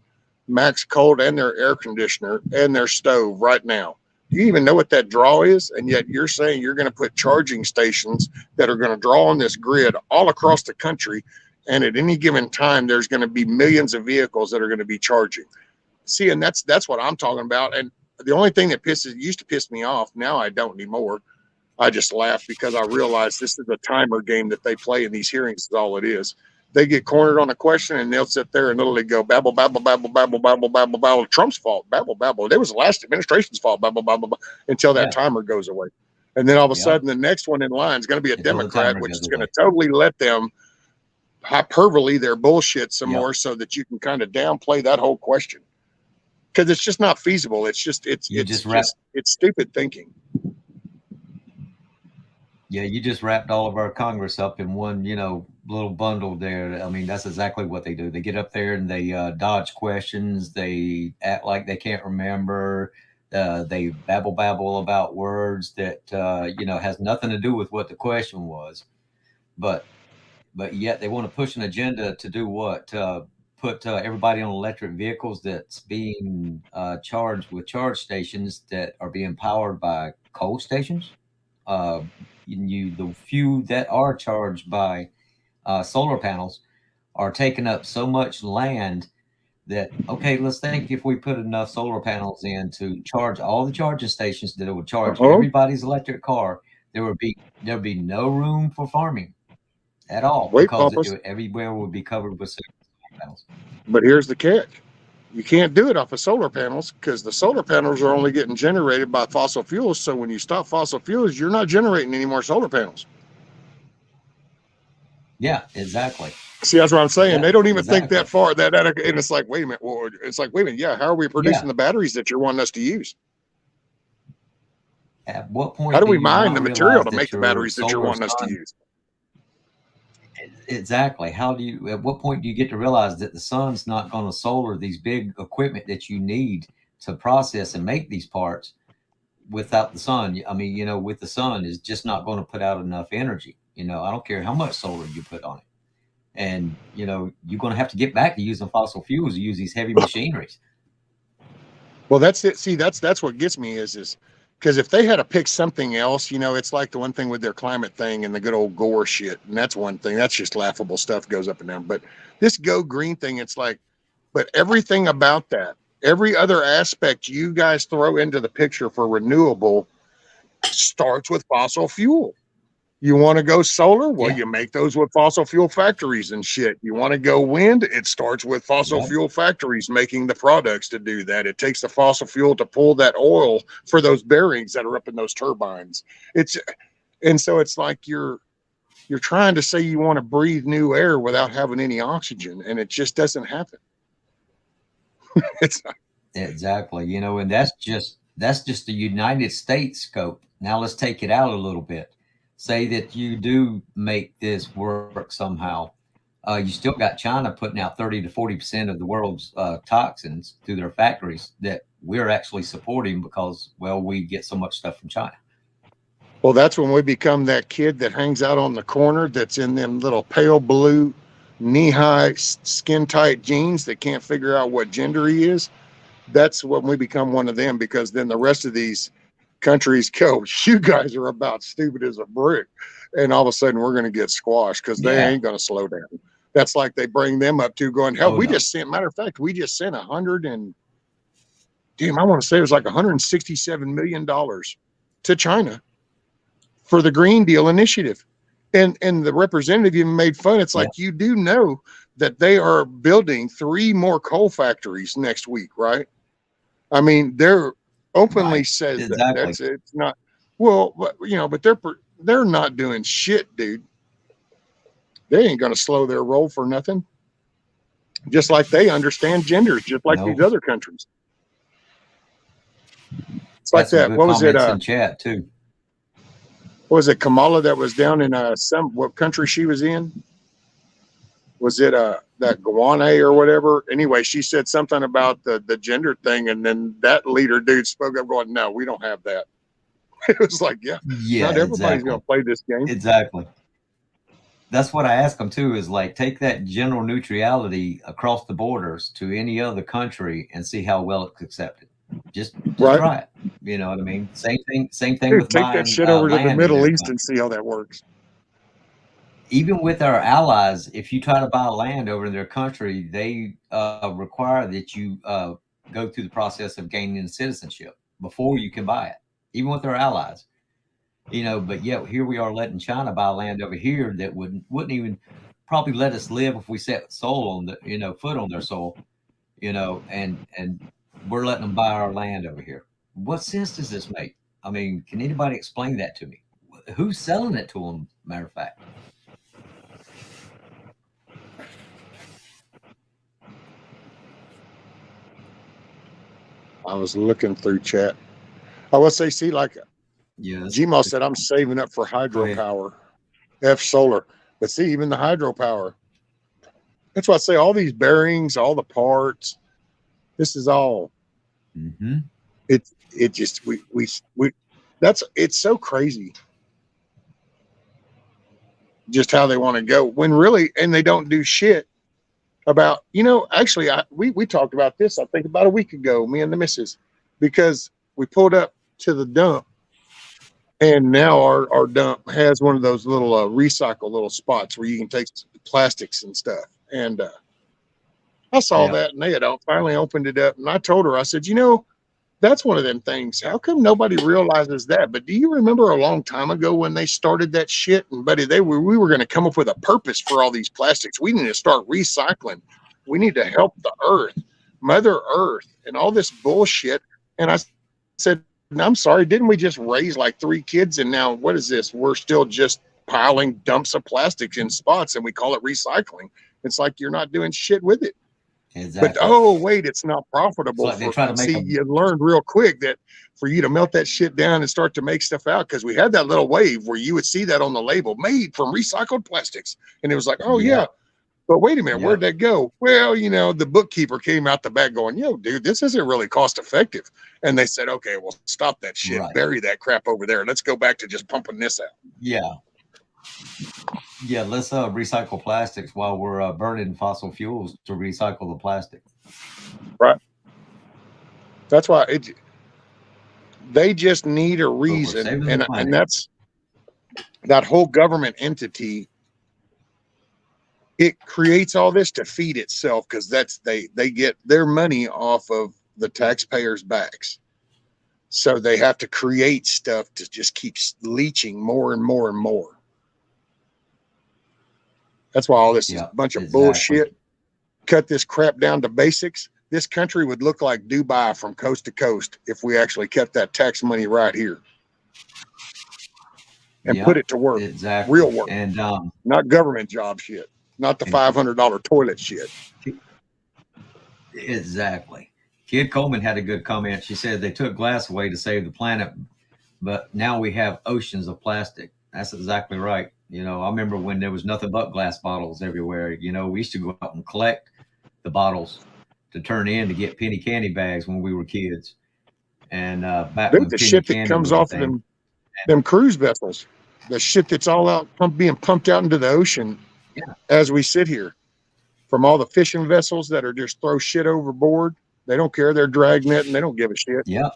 max cold and their air conditioner and their stove right now. Do you even know what that draw is? And yet you're saying you're going to put charging stations that are going to draw on this grid all across the country. And at any given time, there's going to be millions of vehicles that are going to be charging. See, and that's what I'm talking about. And the only thing that used to piss me off, now I don't anymore. I just laugh because I realize this is a timer game that they play in these hearings is all it is. They get cornered on a question and they'll sit there and literally go babble, babble, babble, babble, babble, babble, babble. Trump's fault, babble, babble. It was the last administration's fault, babble, babble, babble, until that timer goes away. And then all of a sudden, the next one in line is going to be a Democrat, which is going to totally let them hyperbole their bullshit some more so that you can kind of downplay that whole question. Because it's just not feasible. It's stupid thinking. Yeah, you just wrapped all of our Congress up in one, little bundle there. I mean, that's exactly what they do. They get up there and they dodge questions. They act like they can't remember. They babble about words that has nothing to do with what the question was, but yet they want to push an agenda to do what? Put everybody on electric vehicles that's being charged with charge stations that are being powered by coal stations. Uh, the few that are charged by solar panels are taking up so much land that, okay, let's think if we put enough solar panels in to charge all the charging stations that it would charge everybody's electric car, there'd be no room for farming at all Wait, because Papas. everywhere would be covered with solar panels. But here's the catch. You can't do it off of solar panels because the solar panels are only getting generated by fossil fuels. So when you stop fossil fuels, you're not generating any more solar panels. Yeah, exactly. See, that's what I'm saying. Yeah, they don't even think exactly. that far. And it's like, wait a minute. Well, it's like, wait a minute. Yeah, how are we producing the batteries that you're wanting us to use? At what point How do we you mine not the material realize to that make the your batteries that you're solar wanting us to sun use? Exactly. At what point do you get to realize that the sun's not going to solar these big equipment that you need to process and make these parts without the sun? I mean, with the sun is just not going to put out enough energy. I don't care how much solar you put on it. And, you're going to have to get back to using fossil fuels to use these heavy machineries. Well, that's it. See, that's what gets me is because if they had to pick something else, it's like the one thing with their climate thing and the good old Gore shit. And that's one thing. That's just laughable stuff goes up and down. But this go green thing, it's like, but everything about that, every other aspect you guys throw into the picture for renewable starts with fossil fuel. You want to go solar? Well, you make those with fossil fuel factories and shit. You want to go wind? It starts with fossil fuel factories making the products to do that. It takes the fossil fuel to pull that oil for those bearings that are up in those turbines. And so it's like you're trying to say you want to breathe new air without having any oxygen, and it just doesn't happen. It's not. Exactly. And that's just the United States scope. Now let's take it out a little bit. Say that you do make this work somehow. You still got China putting out 30 to 40% of the world's toxins through their factories that we're actually supporting because, well, we get so much stuff from China. Well, that's when we become that kid that hangs out on the corner that's in them little pale blue, knee-high, skin-tight jeans that can't figure out what gender he is. That's when we become one of them, because then the rest of these countries go, you guys are about stupid as a brick. And all of a sudden we're going to get squashed because they ain't going to slow down. That's like they bring them up to going, hell, just sent, matter of fact, we just sent I want to say it was like $167 million to China for the Green Deal initiative. And the representative even made fun. It's like, you do know that they are building 3 more coal factories next week, right? I mean, they're openly says exactly. that it's not, well, but they're not doing shit, dude. They ain't going to slow their roll for nothing. Just like they understand genders, just like these other countries. It's like that. What was it? In chat too. What was it? Kamala that was down in what country she was in? Was it that Guane or whatever? Anyway, she said something about the gender thing, and then that leader dude spoke up going, no, we don't have that. It was like, not everybody's going to play this game. Exactly. That's what I ask them too, is like, take that general neutrality across the borders to any other country and see how well it's accepted. Just try it. You know what I mean? Same thing Dude, with take buying, that shit over to the Middle East country. and see how that works. Even with our allies, if you try to buy land over in their country, they require that you go through the process of gaining citizenship before you can buy it, even with our allies. But yet here we are letting China buy land over here that wouldn't even probably let us live if we set soul on the, foot on their soul, and we're letting them buy our land over here. What sense does this make? I mean, can anybody explain that to me? Who's selling it to them, matter of fact? I was looking through chat. I will say, see, like Gmo said, I'm saving up for hydropower, solar. But see, even the hydropower, that's why I say all these bearings, all the parts, this is all. Mm-hmm. It just we that's it's so crazy just how they want to go when really, and they don't do shit about, actually, we talked about this, I think about a week ago, me and the missus, because we pulled up to the dump, and now our dump has one of those little recycle little spots where you can take plastics and stuff. And I saw that, and they had finally opened it up, and I told her, I said, that's one of them things. How come nobody realizes that? But do you remember a long time ago when they started that shit? And buddy, we were going to come up with a purpose for all these plastics. We need to start recycling. We need to help the earth, Mother Earth, and all this bullshit. And I said, I'm sorry, didn't we just raise like 3 kids? And now what is this? We're still just piling dumps of plastics in spots, and we call it recycling. It's like you're not doing shit with it. Exactly. But wait, it's not profitable. They try to make them. You learned real quick that for you to melt that shit down and start to make stuff out, because we had that little wave where you would see that on the label, made from recycled plastics, and it was like, oh yeah. But wait a minute, where'd that go? Well, the bookkeeper came out the back going, dude, this isn't really cost effective. And they said, okay, well, stop that shit, bury that crap over there. Let's go back to just pumping this out. Yeah, let's recycle plastics while we're burning fossil fuels to recycle the plastic. Right. That's why they just need a reason, and that's that whole government entity. It creates all this to feed itself, because they get their money off of the taxpayers' backs. So they have to create stuff to just keep leaching more and more and more. That's why all this is a bunch of bullshit. Cut this crap down to basics. This country would look like Dubai from coast to coast if we actually kept that tax money right here and put it to work. Exactly. Real work. And not government job shit. Not the $500 toilet shit. Exactly. Kid Coleman had a good comment. She said they took glass away to save the planet, but now we have oceans of plastic. That's exactly right. I remember when there was nothing but glass bottles everywhere. We used to go out and collect the bottles to turn in to get penny candy bags when we were kids. And back when the shit that comes off of them cruise vessels, the shit that's all out being pumped out into the ocean as we sit here, from all the fishing vessels that are just throw shit overboard. They don't care. They're dragnet and they don't give a shit. Yeah.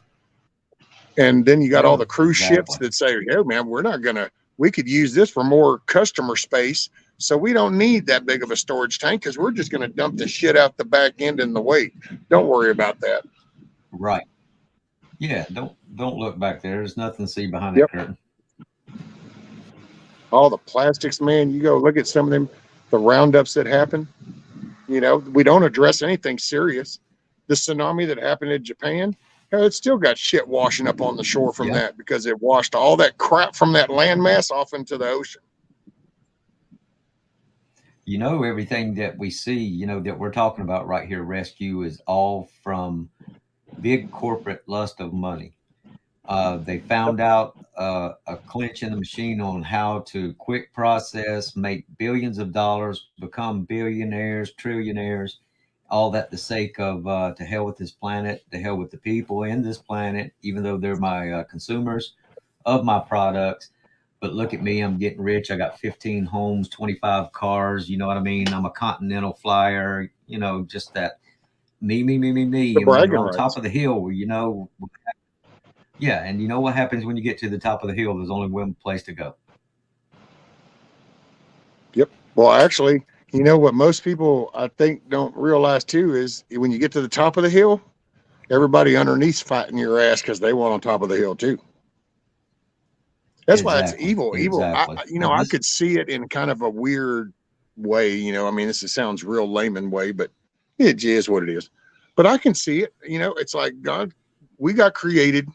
And then you got all the cruise ships that say, "Hey man, we could use this for more customer space. So we don't need that big of a storage tank, because we're just going to dump the shit out the back end in the weight. Don't worry about that." Right. Yeah. Don't look back there. There's nothing to see behind that curtain. All the plastics, man, you go look at some of them, the roundups that happen. We don't address anything serious. The tsunami that happened in Japan, it's still got shit washing up on the shore from that, because it washed all that crap from that landmass off into the ocean. Everything that we see, that we're talking about right here, rescue, is all from big corporate lust of money. They found out a clinch in the machine on how to quick process, make billions of dollars, become billionaires, trillionaires, all that the sake of to hell with this planet, to hell with the people in this planet, even though they're my consumers of my products. But look at me, I'm getting rich. I got 15 homes, 25 cars. You know what I mean? I'm a continental flyer, just that me. And when you're on top of the hill, yeah, and you know what happens when you get to the top of the hill? There's only one place to go. Yep. Well, actually, what most people, I think, don't realize too is when you get to the top of the hill, everybody underneath's fighting your ass because they want on top of the hill too. That's why it's evil. Exactly. I could see it in kind of a weird way. This sounds real layman way, but it is what it is. But I can see it. It's like God, we got created.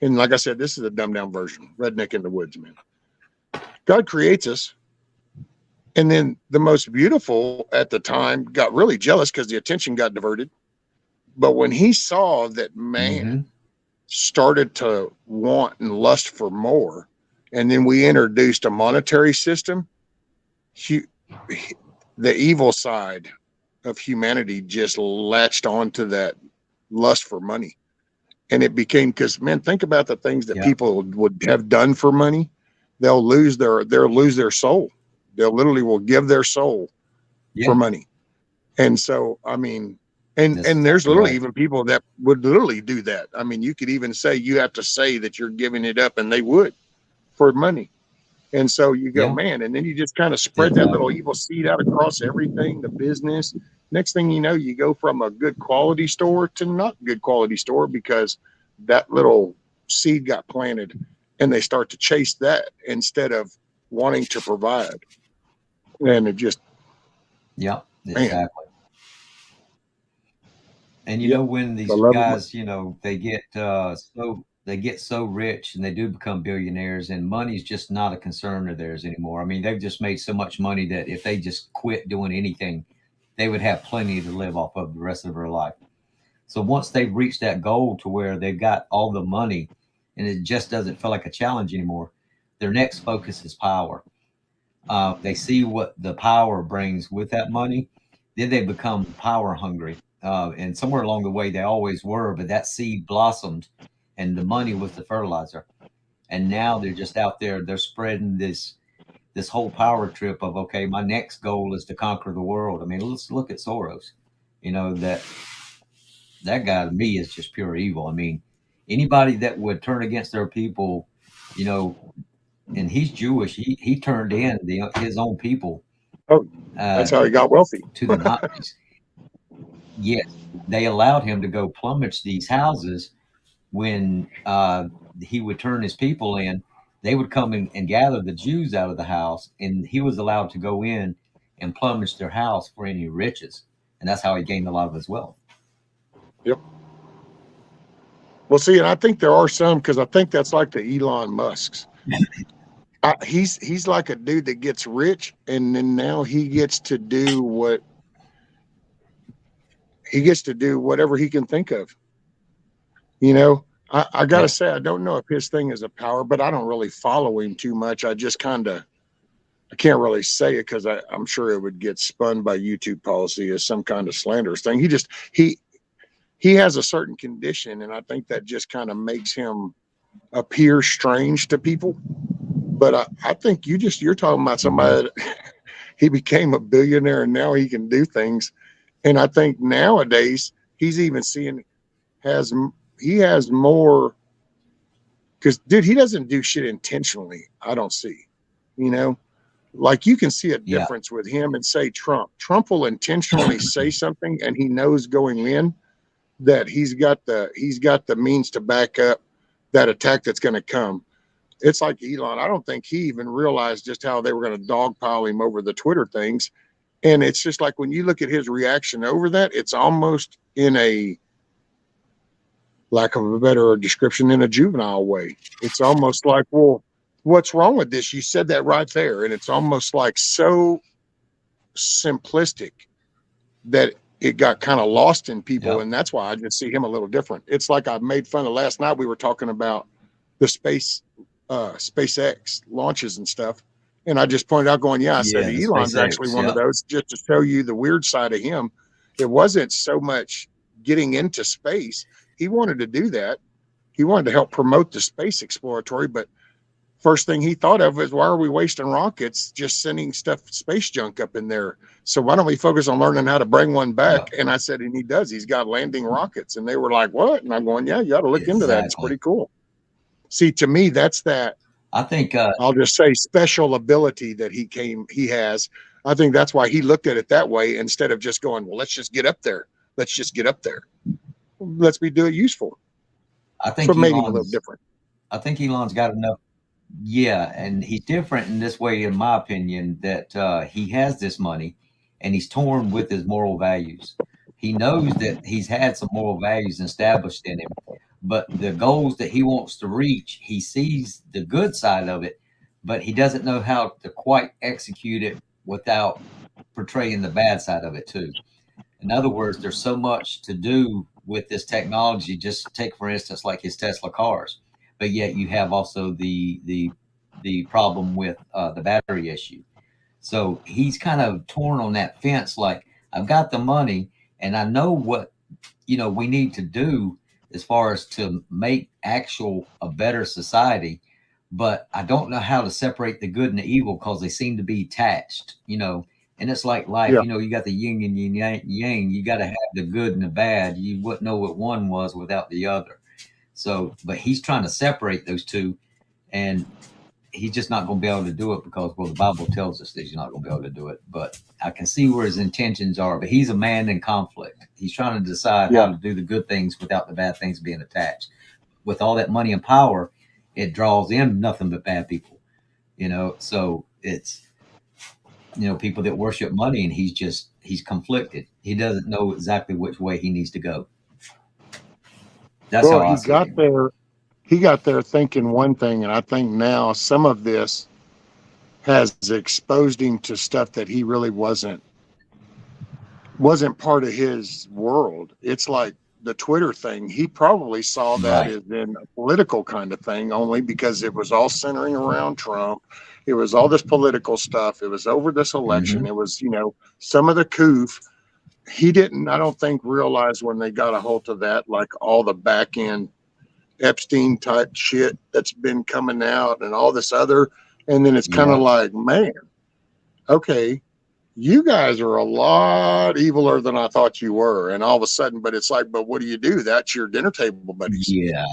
And like I said, this is a dumbed down version, redneck in the woods, man. God creates us. And then the most beautiful at the time got really jealous because the attention got diverted. But when he saw that man started to want and lust for more, and then we introduced a monetary system, the evil side of humanity just latched onto that lust for money. And it became, because man, think about the things that Yeah. people would have done for money. They'll lose their soul. They'll literally will give their soul Yeah. for money. And so, I mean, and That's and there's exactly literally right. even people that would literally do that. I mean, you could even say you have to say that you're giving it up, and they would for money. And so you go, Yeah. man, and then you just kind of spread that little Exactly. evil seed out across everything, the business. Next thing you know, you go from a good quality store to not good quality store because that little seed got planted, and they start to chase that instead of wanting to provide. And it just, Yeah. man, Exactly. And yep, when the these love of money. guys, they get so rich and they do become billionaires, and money's just not a concern of theirs anymore. I mean, they've just made so much money that if they just quit doing anything, they would have plenty to live off of the rest of their life. So once they've reached that goal to where they've got all the money and it just doesn't feel like a challenge anymore, their next focus is power. They see what the power brings with that money, then they become power hungry. And somewhere along the way, they always were, but that seed blossomed, and the money was the fertilizer. And now they're just out there. They're spreading this whole power trip of, okay, my next goal is to conquer the world. I mean, let's look at Soros. That guy to me is just pure evil. I mean, anybody that would turn against their people, you know, and he's Jewish. He turned in his own people Oh, uh, that's how he got wealthy. to the Nazis. Yes, they allowed him to go plumage these houses when he would turn his people in. They would come in and gather the Jews out of the house, and he was allowed to go in and plumage their house for any riches, and that's how he gained a lot of his wealth. Yep. Well, see, and I think there are some, because I think that's like the Elon Musks. He's like a dude that gets rich, and then now he gets to do whatever he can think of. You know, I gotta Yeah, say, I don't know if his thing is a power, but I don't really follow him too much. I just kind of, I can't really say it because I'm sure it would get spun by YouTube policy as some kind of slanderous thing. He has a certain condition, and I think that just kind of makes him appear strange to people. But I think you're talking about hmm, somebody that he became a billionaire and now he can do things. And I think nowadays he's even seeing has he has more, because dude, he doesn't do shit intentionally. I don't see, you know, like you can see a yeah, difference with him and say Trump. Trump will intentionally say something, and he knows going in that he's got the means to back up that attack that's going to come. It's like Elon. I don't think he even realized just how they were going to dogpile him over the Twitter things. And it's just like when you look at his reaction over that, it's almost in a, lack of a better description, in a juvenile way. It's almost like, well, what's wrong with this? You said that right there. And it's almost like so simplistic that it got kind of lost in people. yeah, And that's why I just see him a little different. It's like I made fun of last night. We were talking about the SpaceX launches and stuff. And I just pointed out, going, yeah, I said yeah. The Elon's actually SpaceX. one of Yeah, those, just to show you the weird side of him. It wasn't so much getting into space. He wanted to do that. He wanted to help promote the space exploratory, but first thing he thought of is, why are we wasting rockets just sending stuff, space junk up in there? So why don't we focus on learning how to bring one yeah, back? And I said, and he does. He's got landing rockets. And they were like, what? And I'm going, yeah, you ought to look into that. It's exactly. pretty cool. See, to me, that's that, I think, I'll just say, special ability that he has. I think that's why he looked at it that way, instead of just going, well, let's just get up there. Let's just get up there. Let's do it useful. I That's think what made him a little Elon's, different. I think Elon's got enough. Yeah, and he's different in this way, in my opinion, that he has this money, and he's torn with his moral values. He knows that he's had some moral values established in him, but the goals that he wants to reach, he sees the good side of it, but he doesn't know how to quite execute it without portraying the bad side of it too. In other words, there's so much to do with this technology. Just take, for instance, like his Tesla cars, but yet you have also the problem with the battery issue. So he's kind of torn on that fence. Like, I've got the money, and I know what we need to do. as far as to make a better society. But I don't know how to separate the good and the evil because they seem to be attached, And it's like life, Yeah. You got the yin and yang. You got to have the good and the bad. You wouldn't know what one was without the other. So, but he's trying to separate those two, and he's just not going to be able to do it because, well, the Bible tells us that he's not going to be able to do it. But I can see where his intentions are. But he's a man in conflict. He's trying to decide how to do the good things without the bad things being attached. With all that money and power, it draws in nothing but bad people, So it's, people that worship money, and he's conflicted. He doesn't know exactly which way he needs to go. That's how I see it. He got there thinking one thing, and I think now some of this has exposed him to stuff that he really wasn't part of his world. It's like the Twitter thing. He probably saw that as in a political kind of thing, only because it was all centering around Trump. It was all this political stuff. It was over this election. Mm-hmm. It was, some of the coof. He didn't, I don't think, realize when they got a hold of that, like all the back end Epstein type shit that's been coming out and all this other. And then it's kind of like, man, okay, you guys are a lot eviler than I thought you were. And all of a sudden, but it's like, but what do you do? That's your dinner table buddies. Yeah.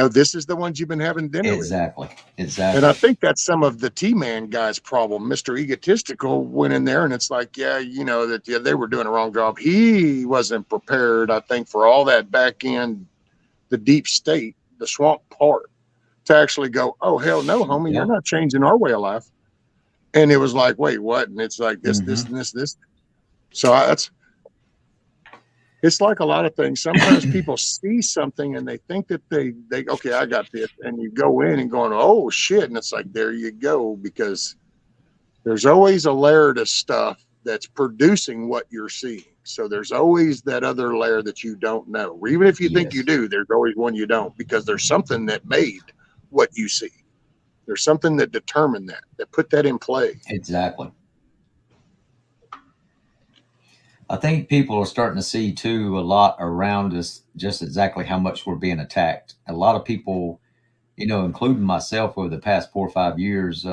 This is the ones you've been having dinner with. Exactly. And I think that's some of the T-Man guy's problem. Mr. Egotistical went in there and it's like, that they were doing a wrong job. He wasn't prepared, I think, for all that back end, the deep state, the swamp part, to actually go, oh, hell no, homie, you're not changing our way of life. And it was like, wait, what? And it's like this, this, and this. So it's like a lot of things. Sometimes people see something and they think that they okay, I got this. And you go in and going, oh, shit. And it's like, there you go. Because there's always a layer of stuff that's producing what you're seeing. So there's always that other layer that you don't know. Or even if you think you do, there's always one you don't, because there's something that made what you see. There's something that determined that put that in play. Exactly. I think people are starting to see too a lot around us just exactly how much we're being attacked. A lot of people, including myself over the past 4 or 5 years,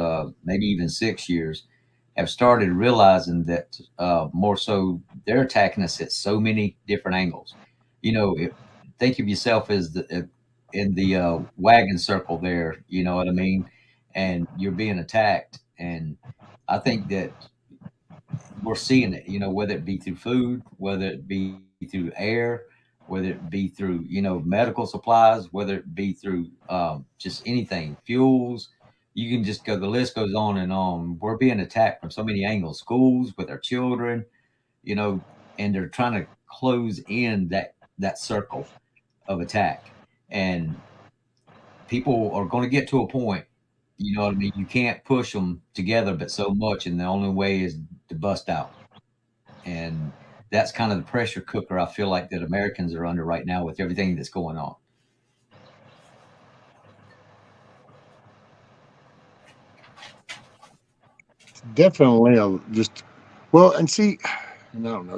maybe even 6 years, have started realizing that more so they're attacking us at so many different angles. Think of yourself as in the wagon circle there, you know what I mean? And you're being attacked. And I think that we're seeing it, whether it be through food, whether it be through air, whether it be through, medical supplies, whether it be through just anything, fuels. You can just go, the list goes on and on. We're being attacked from so many angles, schools with our children, and they're trying to close in that circle of attack. And people are going to get to a point, you know what I mean? You can't push them together, but so much. And the only way is to bust out. And that's kind of the pressure cooker I feel like that Americans are under right now with everything that's going on. Definitely and see, I don't know,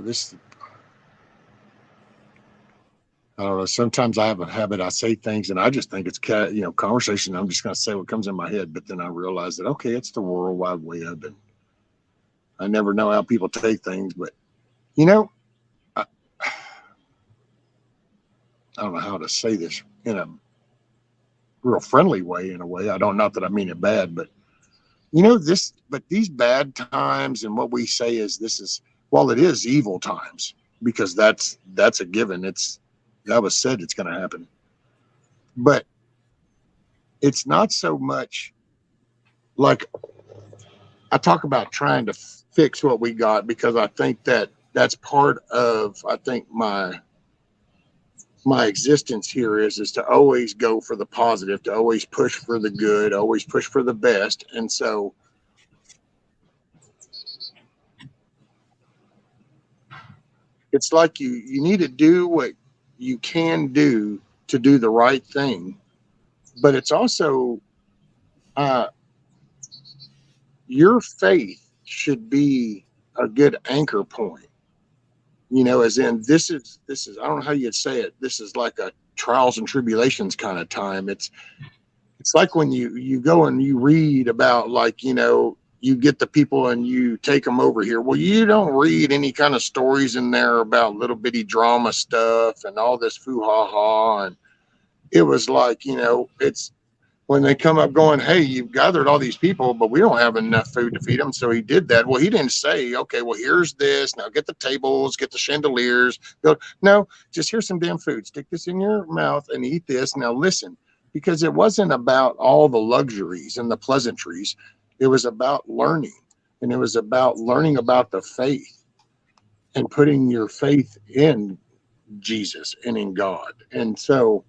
I don't know. Sometimes I have a habit. I say things and I just think it's conversation. I'm just going to say what comes in my head. But then I realize that, okay, it's the World Wide Web. And I never know how people take things. But, I don't know how to say this in a real friendly way, in a way. Not that I mean it bad, but, but these bad times and what we say is while it is evil times, because that's a given. That was said it's going to happen. But it's not so much like I talk about trying to fix what we got, because I think that's part of, I think my existence here is to always go for the positive, to always push for the good, always push for the best. And so it's like you need to do what you can do to do the right thing, but it's also your faith should be a good anchor point. as in this is I don't know how you'd say it. This is like a trials and tribulations kind of time. It's like when you go and you read about, like, you get the people and you take them over here. Well, you don't read any kind of stories in there about little bitty drama stuff and all this foo-ha-ha. And it was like, it's when they come up going, hey, you've gathered all these people, but we don't have enough food to feed them. So he did that. Well, he didn't say, okay, well, here's this. Now get the tables, get the chandeliers. Go. No, just here's some damn food. Stick this in your mouth and eat this. Now listen, because it wasn't about all the luxuries and the pleasantries. It was about learning. And it was about learning about the faith and putting your faith in Jesus and in God. And so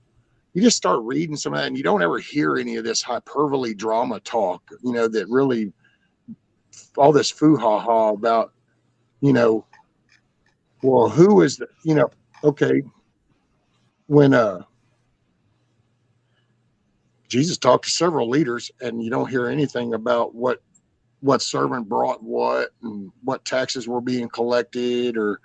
you just start reading some of that, and you don't ever hear any of this hyperbole drama talk, that really all this foo-ha-ha about, well, who is the, okay, when Jesus talked to several leaders, and you don't hear anything about what servant brought what and what taxes were being collected, or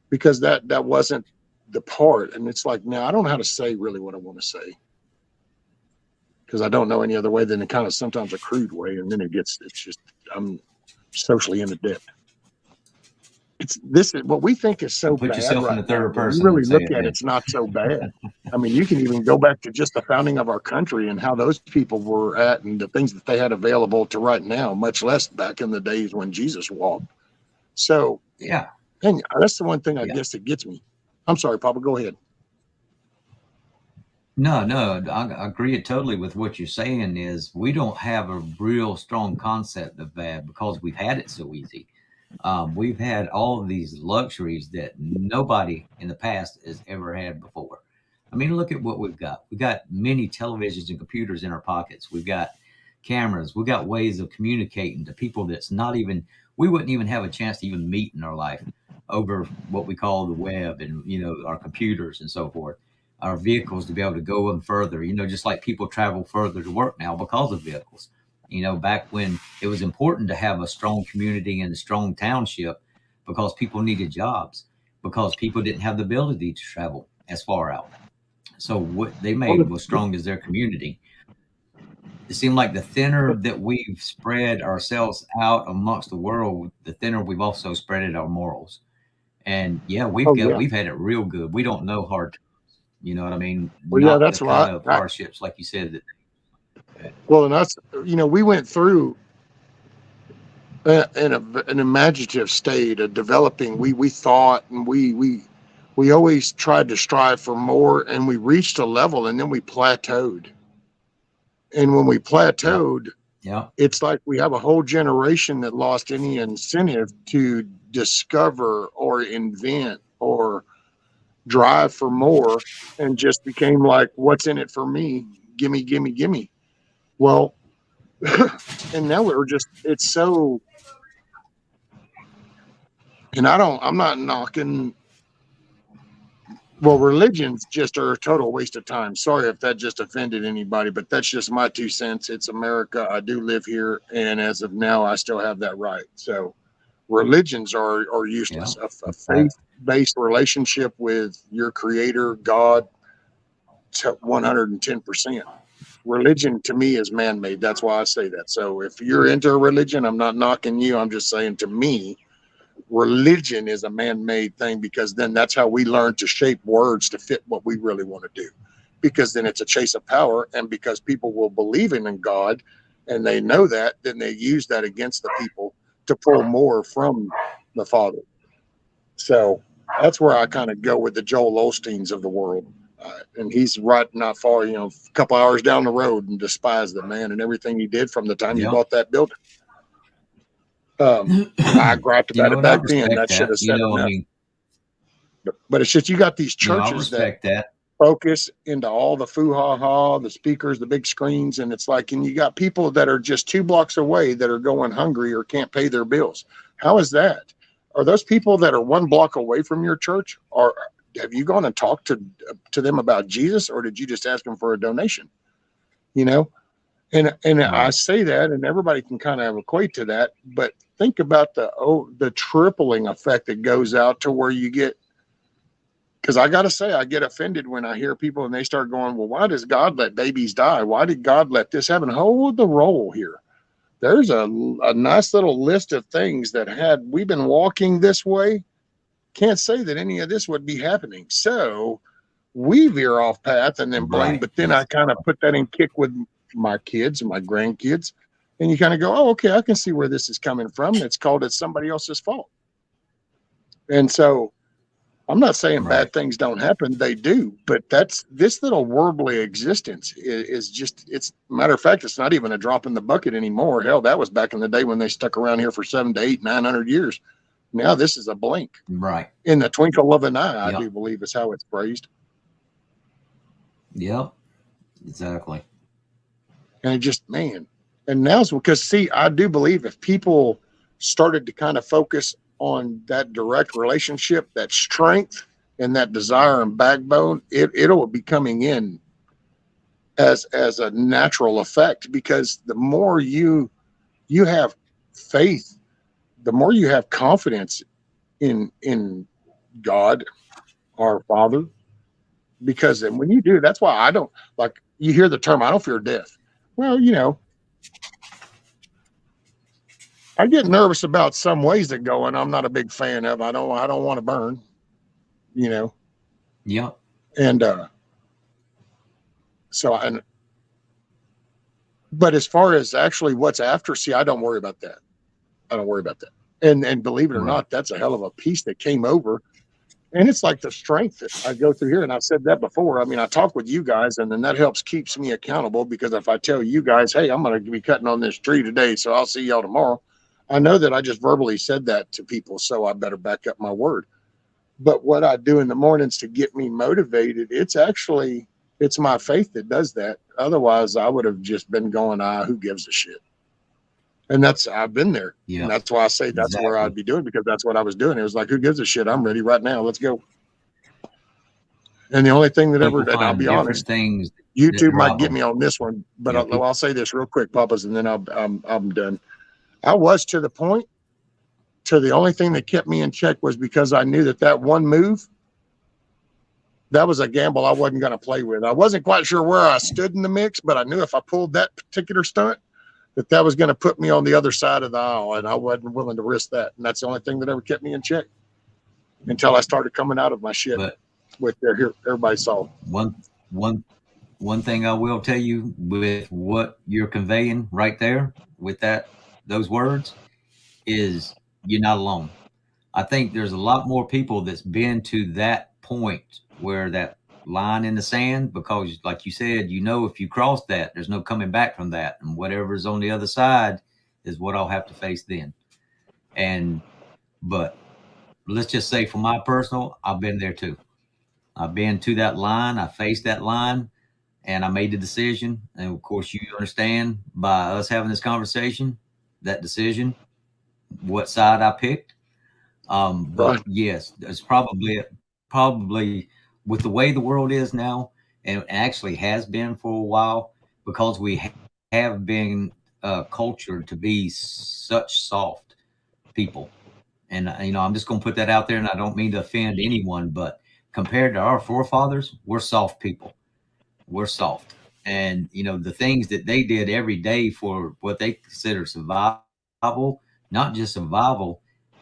because that wasn't the part. And it's like, now I don't know how to say really what I want to say, because I don't know any other way than a kind of sometimes a crude way, and then it's just I'm socially inadept. This is what we think is so Put bad. yourself in the third person. You really look at it, it's not so bad. I mean, you can even go back to just the founding of our country and how those people were at, and the things that they had available to right now, much less back in the days when Jesus walked. So yeah, and that's the one thing I guess that gets me. I'm sorry, Papa, go ahead. No, I agree totally with what you're saying. Is we don't have a real strong concept of bad because we've had it so easy. We've had all of these luxuries that nobody in the past has ever had before. I mean, look at what we've got. We've got many televisions and computers in our pockets. We've got cameras. We've got ways of communicating to people that's not even, we wouldn't even have a chance to even meet in our life over what we call the web and, our computers and so forth. Our vehicles to be able to go in further, just like people travel further to work now because of vehicles. Back when it was important to have a strong community and a strong township because people needed jobs, because people didn't have the ability to travel as far out. So what they made was strong as their community. It seemed like the thinner that we've spread ourselves out amongst the world, the thinner we've also spreaded our morals. And we've had it real good. We don't know hard times. You know what I mean? Well, Not that's the right. kind of hardships like you said that. Well, and us, we went through an imaginative state of developing. We thought, and we always tried to strive for more, and we reached a level, and then we plateaued. And when we plateaued, it's like we have a whole generation that lost any incentive to discover or invent or drive for more, and just became like, what's in it for me? Gimme, gimme, gimme. Well, and now it's so, and I'm not knocking, well, religions just are a total waste of time. Sorry if that just offended anybody, but that's just my 2 cents. It's America. I do live here. And as of now, I still have that right. So religions are useless. A faith-based relationship with your creator, God, to 110%. Religion to me is man-made. That's why I say that. So if you're into a religion, I'm not knocking you. I'm just saying, to me, religion is a man-made thing, because then that's how we learn to shape words to fit what we really want to do, because then it's a chase of power. And because people will believe in God and they know that, then they use that against the people to pull more from the Father. So that's where I kind of go with the Joel Osteens of the world. And he's right not far, a couple hours down the road, and despise the man and everything he did from the time he bought that building. I griped about it back then. That should have said enough. But it's just, you got these churches that focus into all the foo-ha-ha, the speakers, the big screens, and it's like, and you got people that are just 2 blocks away that are going hungry or can't pay their bills. How is that? Are those people that are 1 block away from your church, or have you gone and talked to them about Jesus, or did you just ask them for a donation? And I Right. say that, and everybody can kind of equate to that. But think about the tripling effect that goes out to where you get. Because I got to say, I get offended when I hear people and they start going, "Well, why does God let babies die? Why did God let this happen?" Hold the roll here. There's a nice little list of things that had we been walking this way, can't say that any of this would be happening. So we veer off path and then blame, Right. but then I kind of put that in kick with my kids and my grandkids. And you kind of go, oh, okay, I can see where this is coming from. It's called it's somebody else's fault. And so I'm not saying Right. bad things don't happen. They do. But that's this little worldly existence is just, it's matter of fact, it's not even a drop in the bucket anymore. Hell, that was back in the day when they stuck around here for 7 to 8, 900 years. Now this is a blink Right. in the twinkle of an eye, I Yep. do believe is how it's phrased. Yep. Exactly. And it just, man, and now's because, see, I do believe if people started to kind of focus on that direct relationship, that strength and that desire and backbone, it'll be coming in as a natural effect. Because the more you have faith, the more you have confidence in God, our Father. Because then when you do, that's why I don't like, you hear the term, I don't fear death. Well, I get nervous about some ways that go, and I'm not a big fan of. I don't want to burn, you know. Yep. And so but as far as actually what's after, see, I don't worry about that. I don't worry about that. And believe it or Right. not, that's a hell of a piece that came over. And it's like the strength that I go through here. And I've said that before. I mean, I talk with you guys, and then that helps keeps me accountable, because if I tell you guys, hey, I'm going to be cutting on this tree today, so I'll see y'all tomorrow, I know that I just verbally said that to people, so I better back up my word. But what I do in the mornings to get me motivated, it's my faith that does that. Otherwise, I would have just been going, who gives a shit? And I've been there. And Yep. that's why I say that's where Exactly. I'd be doing, because that's what I was doing. It was like, who gives a shit? I'm ready right now. Let's go. And the only thing People and I'll find be different honest, things that YouTube might drive get them. me on this one, but Yeah. I'll say this real quick, Papas, and then I'm done. I was to the point to the only thing that kept me in check was because I knew that one move, that was a gamble I wasn't going to play with. I wasn't quite sure where I stood in the mix, but I knew if I pulled that particular stunt, that was going to put me on the other side of the aisle, and I wasn't willing to risk that. And that's the only thing that ever kept me in check until I started coming out of my shit But with here. Everybody saw. one one one thing I will tell you with what you're conveying right there with those words is you're not alone. I think there's a lot more people that's been to that point where that line in the sand, because like you said, if you cross that, there's no coming back from that. And whatever's on the other side is what I'll have to face then. But let's just say for my personal, I've been there too. I've been to that line, I faced that line, and I made the decision. And of course, you understand by us having this conversation, that decision, what side I picked. But Right. yes, it's probably with the way the world is now, and actually has been for a while, because we have been cultured to be such soft people. And I'm just going to put that out there, and I don't mean to offend anyone, but compared to our forefathers, we're soft people. We're soft, and the things that they did every day for what they consider survival, not just survival,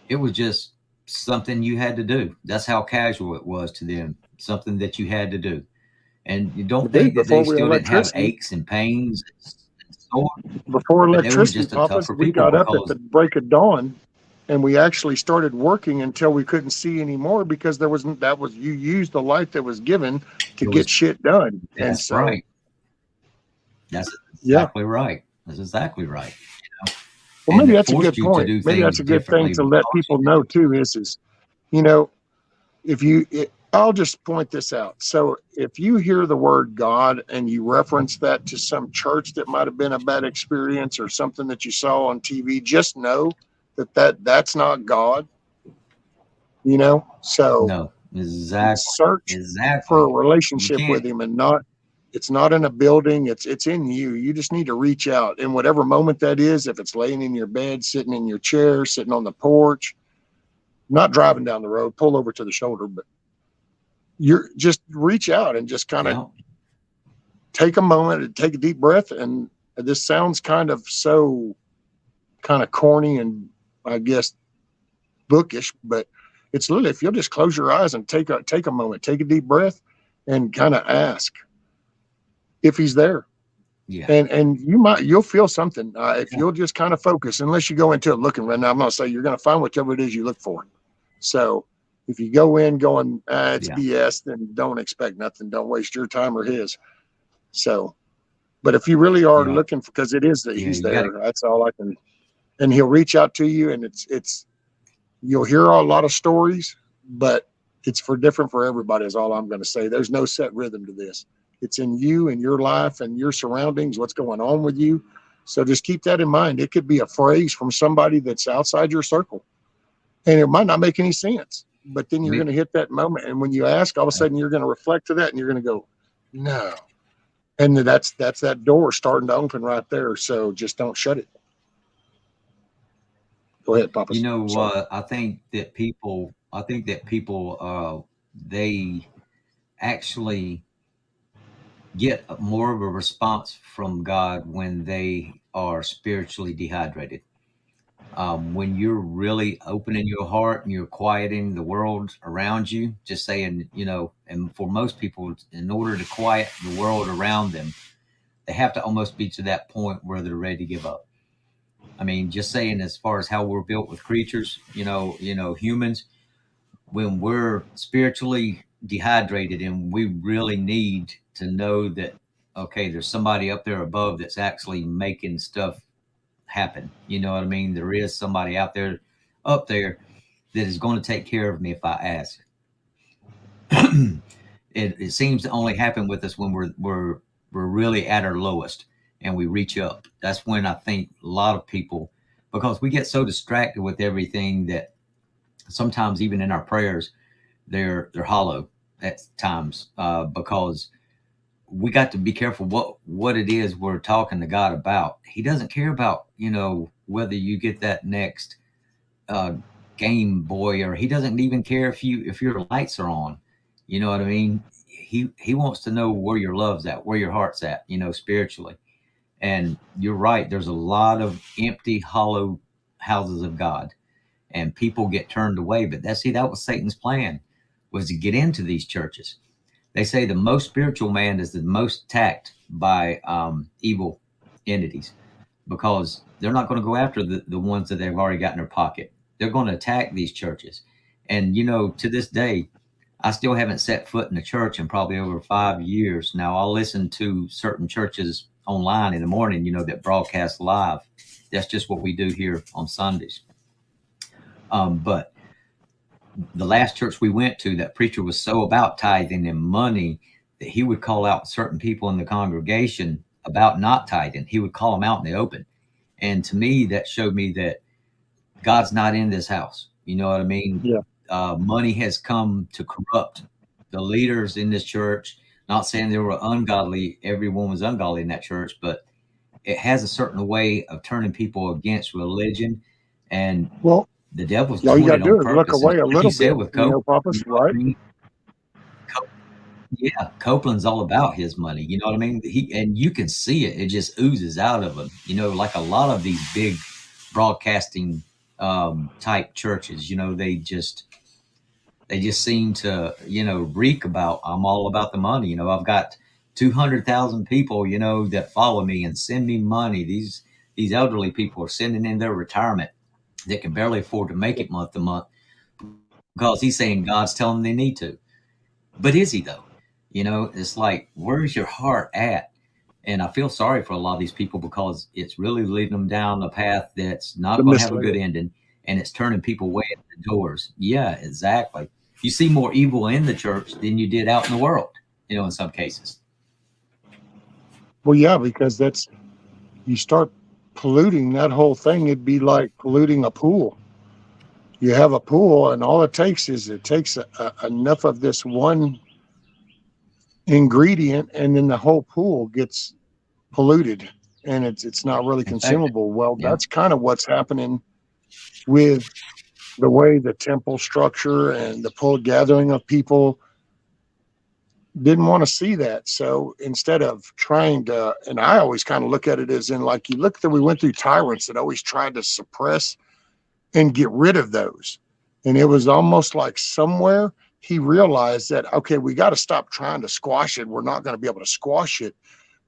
it was just something you had to do. That's how casual it was to them, something that you had to do. And you don't Dude, think that they before still didn't have electricity, aches and pains and so on, before but they were electricity, just a Papas, tougher we people got up at because the break of dawn, and we actually started working until we couldn't see anymore, because you used the light that was given to it was. get shit done. And That's so, right. That's yeah. exactly right. That's exactly right. Well, And maybe it that's a forced good you to point. do Maybe things that's a good thing differently to let because people know too. You know, I'll just point this out. So if you hear the word God and you reference that to some church that might have been a bad experience or something that you saw on TV, just know that's not God. So no, exactly, search for a exactly. You relationship can't. with him, and not It's not in a building. It's in you. You just need to reach out in whatever moment that is. If it's laying in your bed, sitting in your chair, sitting on the porch, not driving down the road, pull over to the shoulder, but you're just reach out and just kind of Yeah. take a moment and take a deep breath. And this sounds kind of corny and I guess bookish, but it's literally, if you'll just close your eyes and take a moment, take a deep breath and kind of ask if he's there. Yeah. And you'll feel something if you'll just kind of focus, unless you go into it looking right now. I'm going to say you're going to find whatever it is you look for. So if you go in going, it's BS, then don't expect nothing. Don't waste your time or his. So, but if you really are looking for, because it is that he's there, that's all I can, and he'll reach out to you, and it's, you'll hear a lot of stories, but it's different for everybody is all I'm going to say. There's no set rhythm to this. It's in you and your life and your surroundings, what's going on with you. So just keep that in mind. It could be a phrase from somebody that's outside your circle, and it might not make any sense, but then you're going to hit that moment. And when you ask, all of a sudden you're going to reflect to that and you're going to go, no. And that's that door starting to open right there. So just don't shut it. Go ahead, Papa. You know what? I think that people, they actually get more of a response from God when they are spiritually dehydrated. When you're really opening your heart and you're quieting the world around you, just saying, and for most people, in order to quiet the world around them, they have to almost be to that point where they're ready to give up. I mean, just saying, as far as how we're built with creatures, humans, when we're spiritually dehydrated and we really need to know that, okay, there's somebody up there above that's actually making stuff happen. You know what I mean? There is somebody up there that is going to take care of me if I ask. It seems to only happen with us when we're really at our lowest and we reach up. That's when I think a lot of people, because we get so distracted with everything that sometimes even in our prayers, they're hollow at times, because we got to be careful what it is we're talking to God about. He doesn't care about, whether you get that next Game Boy, or he doesn't even care if your lights are on. You know what I mean? He wants to know where your love's at, where your heart's at, spiritually. And you're right. There's a lot of empty, hollow houses of God, and people get turned away. But that was Satan's plan, was to get into these churches. They say the most spiritual man is the most attacked by evil entities, because they're not going to go after the ones that they've already got in their pocket. They're going to attack these churches. And, to this day, I still haven't set foot in a church in probably over 5 years. Now, I'll listen to certain churches online in the morning, that broadcast live. That's just what we do here on Sundays. But the last church we went to, that preacher was so about tithing and money that he would call out certain people in the congregation about not tithing. He would call them out in the open. And to me, that showed me that God's not in this house. You know what I mean? Yeah. Money has come to corrupt the leaders in this church. Not saying they were ungodly. Everyone was ungodly in that church, but it has a certain way of turning people against religion. And the devil's all doing you got it to do on is purpose. look away a Like little you said bit, with Copeland, Papa's, right? Yeah, Copeland's all about his money. You know what I mean? And you can see it. It just oozes out of him. Like a lot of these big broadcasting type churches, they just seem to, reek about, I'm all about the money. I've got 200,000 people, that follow me and send me money. These elderly people are sending in their retirement that can barely afford to make it month to month, because he's saying God's telling them they need to. But is he though? It's like, where's your heart at? And I feel sorry for a lot of these people, because it's really leading them down a path that's not going to have a good ending, and it's turning people away at the doors. Yeah, exactly. You see more evil in the church than you did out in the world, in some cases. Well, yeah, because you start polluting that whole thing. It'd be like polluting a pool. You have a pool, and all it takes is enough of this one ingredient, and then the whole pool gets polluted and it's not really In fact, consumable. Well, yeah, that's kind of what's happening with the way the temple structure and the full gathering of people didn't want to see that. So instead of trying to, and I always kind of look at it as in like you look that we went through tyrants that always tried to suppress and get rid of those. And it was almost like somewhere he realized that, okay, we got to stop trying to squash it. We're not going to be able to squash it.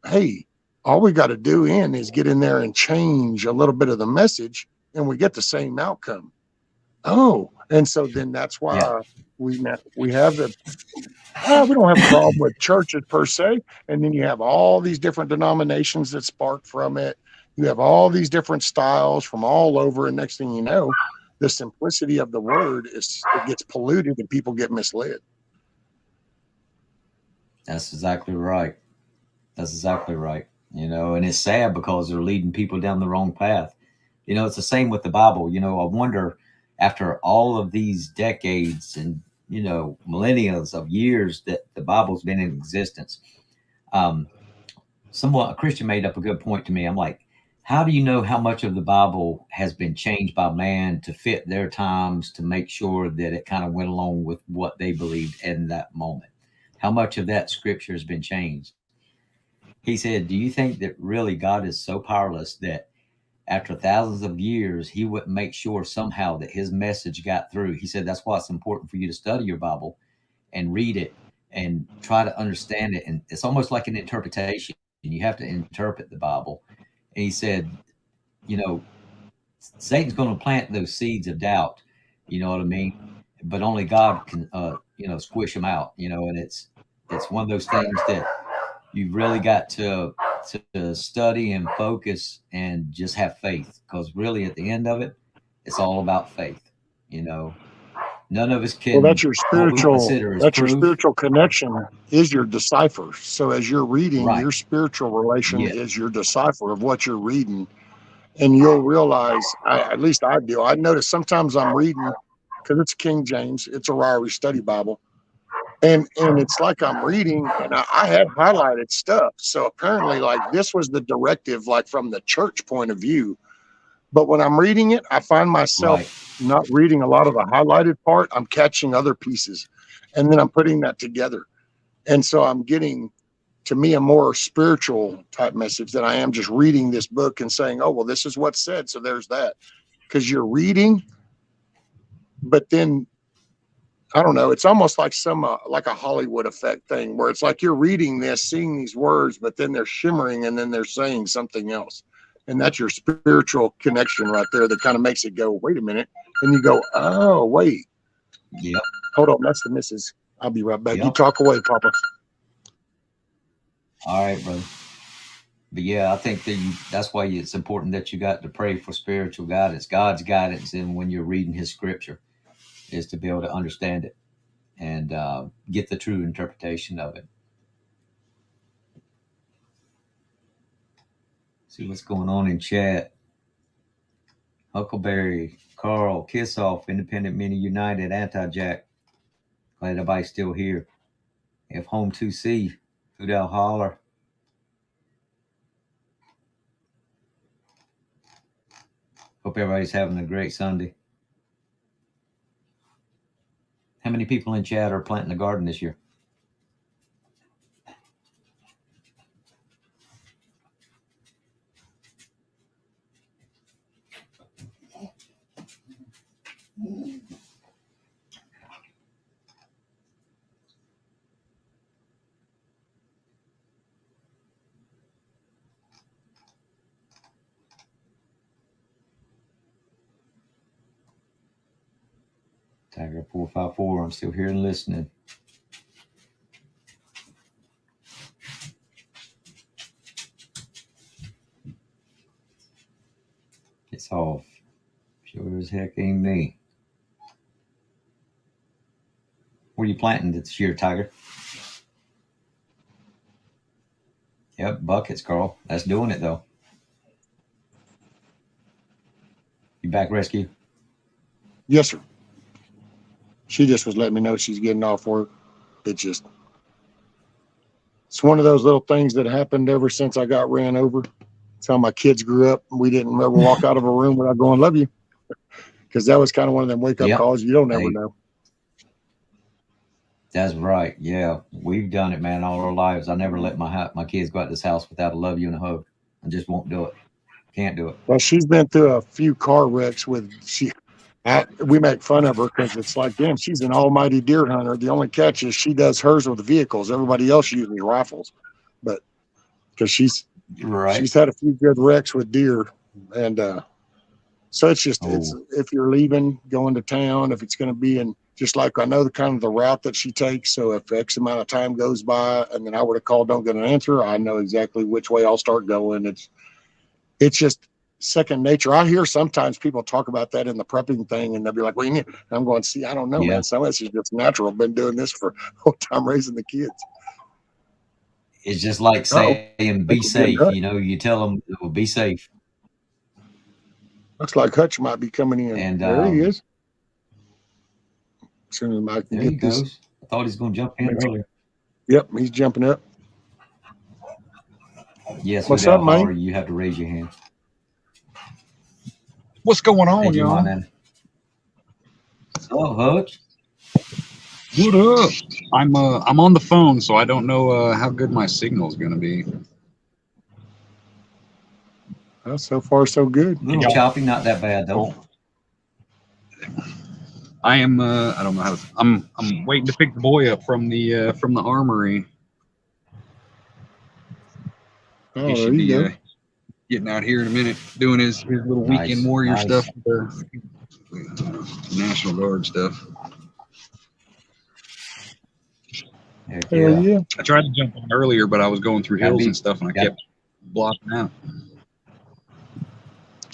Hey, all we got to do is get in there and change a little bit of the message and we get the same outcome. Oh, and so then that's yeah. why we have the we don't have a problem with churches per se, and then you have all these different denominations that spark from it. You have all these different styles from all over, and next thing you know, the simplicity of the word is it gets polluted and people get misled. That's exactly right. That's exactly right. And it's sad because they're leading people down the wrong path. It's the same with the Bible. I wonder, after all of these decades and millennia of years that the Bible's been in existence, um, a Christian made up a good point to me. I'm like, how do you know how much of the Bible has been changed by man to fit their times to make sure that it kind of went along with what they believed in that moment? How much of that scripture has been changed? He said, do you think that really God is so powerless that after thousands of years, he wouldn't make sure somehow that his message got through? He said, that's why it's important for you to study your Bible and read it and try to understand it. And it's almost like an interpretation. You have to interpret the Bible. And he said, you know, Satan's going to plant those seeds of doubt. You know what I mean? But only God can, squish them out. And it's one of those things that you've really got to study and focus and just have faith, because really at the end of it, it's all about faith. None of us Well, can, what we consider as that's your proof. spiritual connection is your decipher. So as you're reading, Right. your spiritual relation Yeah. is your decipher of what you're reading. And you'll realize, at least I do, I notice sometimes I'm reading, because it's King James, it's a Ryrie study Bible. And it's like I'm reading and I had highlighted stuff. So apparently like this was the directive, like from the church point of view. But when I'm reading it, I find myself Right. not reading a lot of the highlighted part. I'm catching other pieces and then I'm putting that together. And so I'm getting, to me, a more spiritual type message than I am just reading this book and saying, oh, well, this is what's said. So there's that. Because you're reading, but then I don't know. It's almost like like a Hollywood effect thing where it's like you're reading this, seeing these words, but then they're shimmering and then they're saying something else. And that's your spiritual connection right there that kind of makes it go, wait a minute. And you go, oh, wait, Yep. hold on. That's the missus. I'll be right back. You Yep. talk away, Papa. All right, brother. But yeah, I think that's why it's important that you got to pray for spiritual guidance, God's guidance, and when you're reading His Scripture, is to be able to understand it and get the true interpretation of it. See what's going on in chat. Huckleberry, Carl, Kiss Off, Independent Mini United, Anti-Jack. Glad everybody's still here. If Home 2C, Foodal Holler. Hope everybody's having a great Sunday. How many people in chat are planting a garden this year? Tiger 454, I'm still here and listening. It's off. Sure as heck ain't me. What are you planting this year, Tiger? Yep, buckets, Carl. That's doing it, though. You back, Rescue? Yes, sir. She just was letting me know she's getting off work. It just, It's one of those little things that happened ever since I got ran over. It's how my kids grew up. We didn't ever walk out of a room without going, love you. Because that was kind of one of them wake up Yep. calls. You don't ever know. That's right. Yeah, we've done it, man, all our lives. I never let my kids go out this house without a love you and a hug. I just won't do it. Can't do it. Well, she's been through a few car wrecks we make fun of her because it's like, damn, she's an almighty deer hunter. The only catch is she does hers with vehicles. Everybody else uses rifles, but because she's had a few good wrecks with deer, and so it's just it's if you're leaving, going to town, if it's going to be in, just like I know the kind of the route that she takes. So if X amount of time goes by and then I were to call, don't get an answer, I know exactly which way I'll start going. It's just second nature. I hear sometimes people talk about that in the prepping thing, and they'll be like, "Well, you need," and I'm going, "See, I don't know, man. Some of this is just natural. I've been doing this for a whole time raising the kids." It's just like saying, "Be safe." You know, you tell them, well, "Be safe." Looks like Hutch might be coming in. And there he is. As soon as I can get this. Goes. I thought he was going to jump in earlier. Yep, he's jumping up. Yes. What's up, man? You have to raise your hand. What's going on, y'all? What's up, Hutch? What up? I'm on the phone, so I don't know how good my signal is going to be. Well, so far so good. A little choppy, not that bad though. I am. I don't know how to. I'm waiting to pick the boy up from the armory. Oh, he should be getting out here in a minute, doing his little weekend warrior stuff, National Guard stuff. Yeah. I tried to jump in earlier, but I was going through hills and stuff, and I kept blocking out.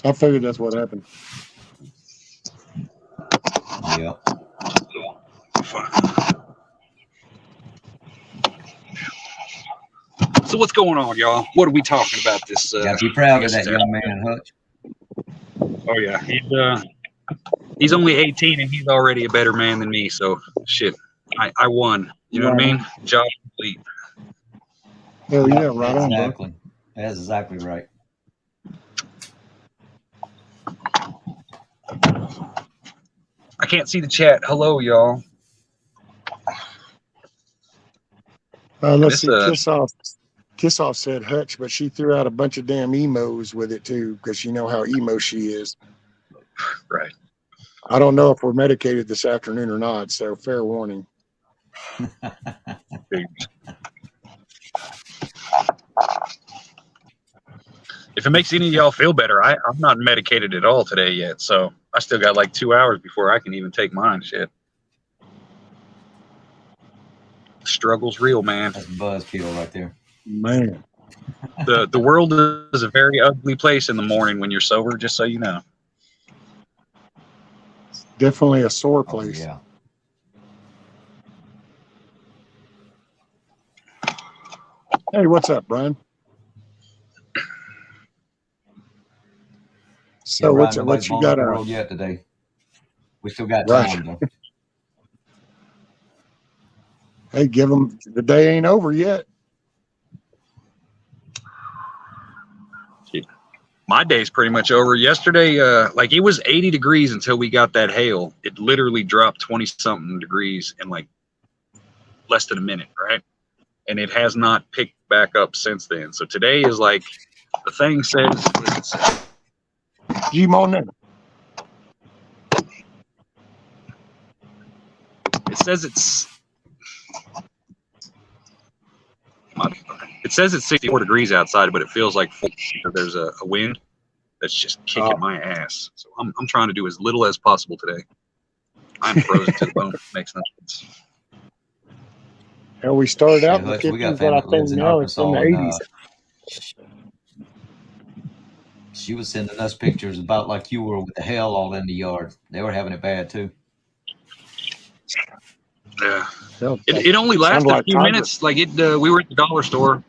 I figured that's what happened. Yeah. So what's going on, y'all? What are we talking about this? You got to be proud of that young man, Hutch. Oh yeah, he's only 18 and he's already a better man than me. So shit, I won. You know what I mean? Job complete. Oh yeah, right on, exactly. Bro. That's exactly right. I can't see the chat. Hello, y'all. Let's see. Kiss Off said Hutch, but she threw out a bunch of damn emos with it too, because you know how emo she is. Right. I don't know if we're medicated this afternoon or not, so fair warning. If it makes any of y'all feel better, I'm not medicated at all today yet, so I still got like 2 hours before I can even take mine. Shit. The struggle's real, man. That's buzzkill right there. Man. The world is a very ugly place in the morning when you're sober, just so you know. It's definitely a sore place. Oh, yeah. Hey, what's up, Brian? So what you got on yet today? We still got time though. Hey, give them, the day ain't over yet. My day's pretty much over. Yesterday, like it was 80 degrees until we got that hail. It literally dropped 20 something degrees in like less than a minute, right? And it has not picked back up since then. So today is like, the thing says, what does it say? It says it's 64 degrees outside, but it feels like there's a wind that's just kicking my ass. So I'm trying to do as little as possible today. I'm frozen to the bone. It makes no sense. And we started out in the 50s, but I think now it's in the 80s. She was sending us pictures about like you were with the hail all in the yard. They were having it bad too. Yeah. It only lasted a few minutes. Like we were at the dollar store,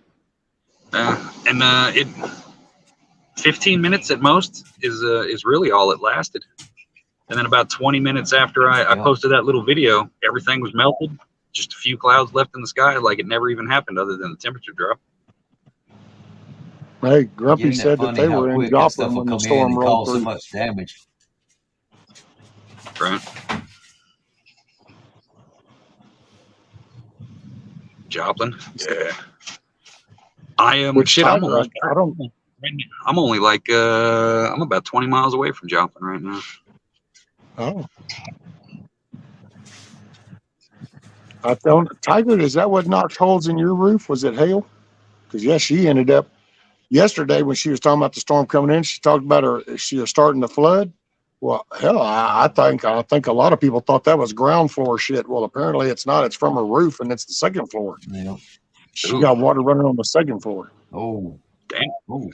and it 15 minutes at most is really all it lasted. And then about 20 minutes after I posted that little video, everything was melted. just a few clouds left in the sky, like it never even happened, other than the temperature drop. Hey, Grumpy Isn't it said that funny they how were in quick that stuff Joplin will when the come in storm and rolled cause so through. much damage? Right. Joplin. Yeah. I am. Which Shit, I'm Tiger, almost. I don't. I'm only like I'm about 20 miles away from Joplin right now. Oh, I don't. Tiger, is that what knocked holes in your roof? Was it hail? Because yeah, she ended up yesterday when she was talking about the storm coming in. She talked about she was starting to flood. Well, hell, I think a lot of people thought that was ground floor shit. Well, apparently it's not. It's from her roof, and it's the second floor. Yeah. She Ooh. got water running on the second floor. Oh, Damn. oh,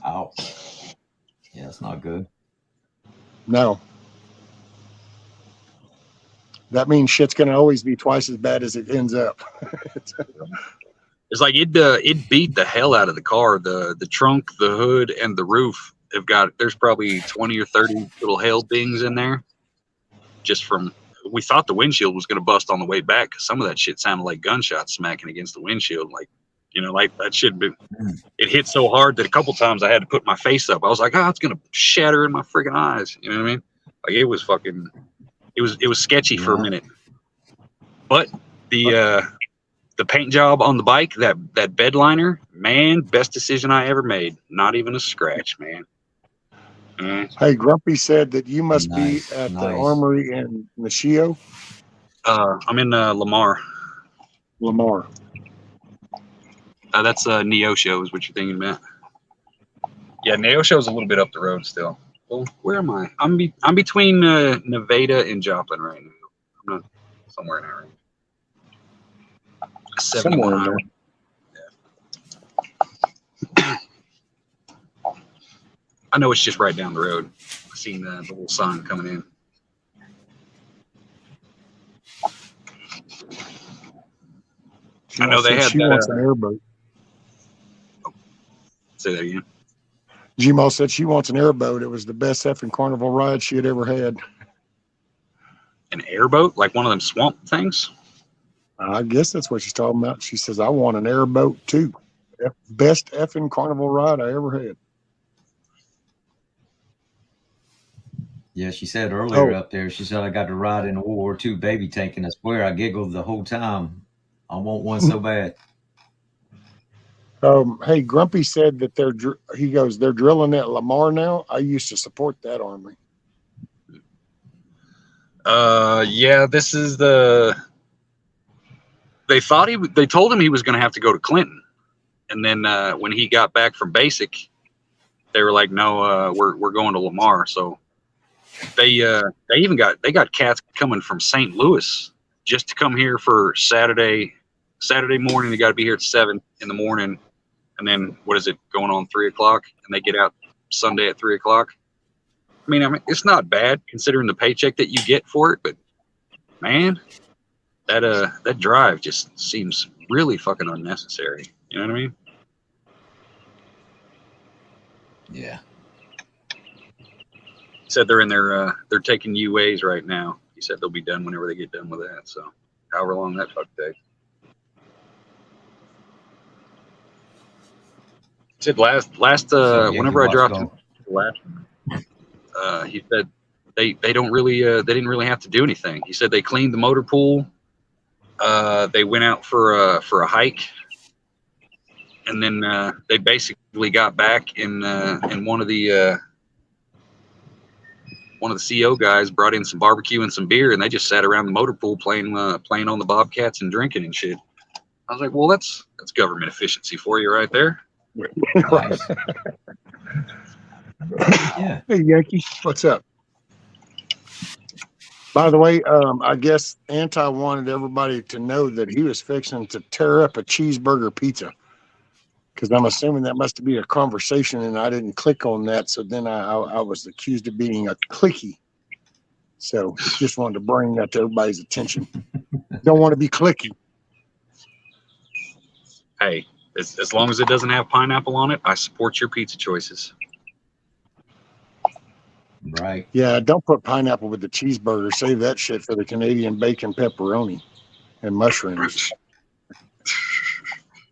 ouch! Yeah, it's not good. No, that means shit's going to always be twice as bad as it ends up. It's like it beat the hell out of the car. The trunk, the hood, and the roof have got. There's probably 20 or 30 little hail dings in there. Just from, we thought the windshield was going to bust on the way back because some of that shit sounded like gunshots smacking against the windshield. Like, like that shit. It hit so hard that a couple times I had to put my face up. I was like, it's going to shatter in my freaking eyes. You know what I mean? Like it was fucking. It was sketchy for a minute. But the paint job on the bike, that bed liner, man, best decision I ever made. Not even a scratch, man. Hey, Grumpy said that you must Nice, be at the nice. Armory in Nashio. I'm in Lamar. That's Neosho is what you're thinking about. Yeah, Neosho is a little bit up the road still. Well, where am I? I'm between Nevada and Joplin right now. I'm not somewhere in that range. 70 Somewhere in mile. there. Yeah. I know it's just right down the road. I seen the little sign coming in. I know they had she wants an airboat. Say that again. Gmo said she wants an airboat. It was the best effing carnival ride she had ever had. An airboat? Like one of them swamp things? I guess that's what she's talking about. She says, I want an airboat too. Best effing carnival ride I ever had. Yeah, she said earlier up there, she said, I got to ride in a World War II baby tank, and I swear I giggled the whole time. I want one so bad. Hey, Grumpy said that they're drilling at Lamar now. I used to support that Armory. Yeah, this is they told him he was going to have to go to Clinton. And then when he got back from basic, they were like, no, we're going to Lamar. So they got cats coming from St. Louis just to come here for Saturday morning. They got to be here at 7 in the morning. And then what is it going on 3:00? And they get out Sunday at 3:00. I mean, it's not bad considering the paycheck that you get for it, but man, that drive just seems really fucking unnecessary. You know what I mean? Yeah. He said they're in their they're taking UAs right now. He said they'll be done whenever they get done with that. So however long that fuck takes. He said last whenever I dropped him last, he said they don't really they didn't really have to do anything. He said they cleaned the motor pool. They went out for a hike, and then they basically got back in one of the CO guys brought in some barbecue and some beer, and they just sat around the motor pool playing on the Bobcats and drinking and shit. I was like, well, that's government efficiency for you right there. Nice. Yeah. Hey, Yankee, what's up? By the way, I guess Anti wanted everybody to know that he was fixing to tear up a cheeseburger pizza. Because I'm assuming that must be a conversation, and I didn't click on that. So then I was accused of being a clicky. So just wanted to bring that to everybody's attention. Don't want to be clicky. Hey, as long as it doesn't have pineapple on it, I support your pizza choices. Right. Yeah, don't put pineapple with the cheeseburger. Save that shit for the Canadian bacon pepperoni. and mushrooms.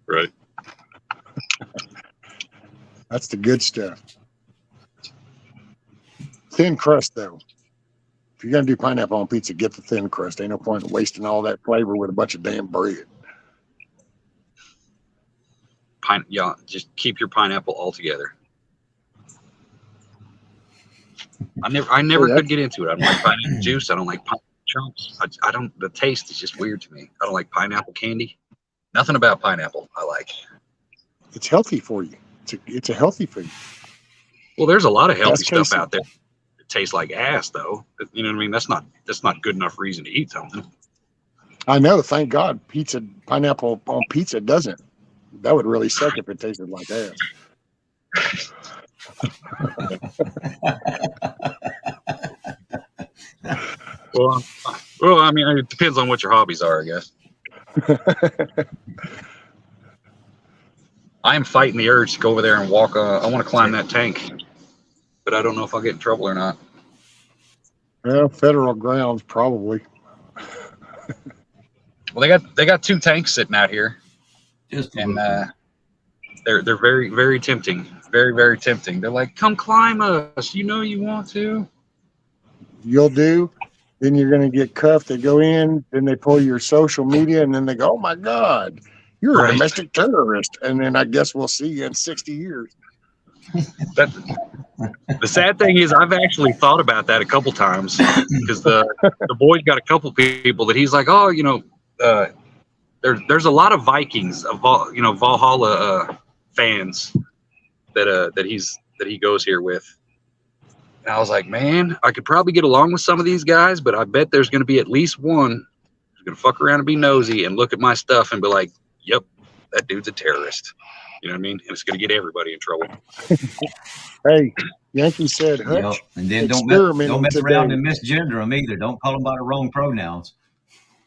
Right. That's the good stuff. Thin crust, though. If you're going to do pineapple on pizza, get the thin crust. Ain't no point in wasting all that flavor with a bunch of damn bread. Yeah, just keep your pineapple all together. I never could get into it. I don't like pineapple juice. I don't like pineapple chunks. I don't. The taste is just weird to me. I don't like pineapple candy. Nothing about pineapple I like. It's healthy for you. It's a healthy food. Well, there's a lot of healthy That's stuff tasty. out there. It tastes like ass, though. You know what I mean? That's not good enough reason to eat something. I know. Thank God, pineapple on pizza doesn't. That would really suck if it tasted like ass. Well, I mean, it depends on what your hobbies are, I guess. I am fighting the urge to go over there and walk. I want to climb that tank, but I don't know if I'll get in trouble or not. Well, federal grounds probably. Well, they got 2 tanks sitting out here, and they're very, very tempting. Very, very tempting. They're like, "Come climb us. You know you want to." You'll do. Then you're going to get cuffed. They go in, then they pull your social media, and then they go, "Oh my God, you're a domestic terrorist." And then I guess we'll see you in 60 years. The sad thing is, I've actually thought about that a couple times because the boy's got a couple people that he's like, "Oh, you know, there's a lot of Vikings, Valhalla fans that he goes here with." And I was like, man, I could probably get along with some of these guys, but I bet there's going to be at least one who's going to fuck around and be nosy and look at my stuff and be like, "Yep, that dude's a terrorist." You know what I mean? And it's going to get everybody in trouble. Hey, Yankee said, "Hutch." Yep. And then don't mess around and misgender them either. Don't call them by the wrong pronouns.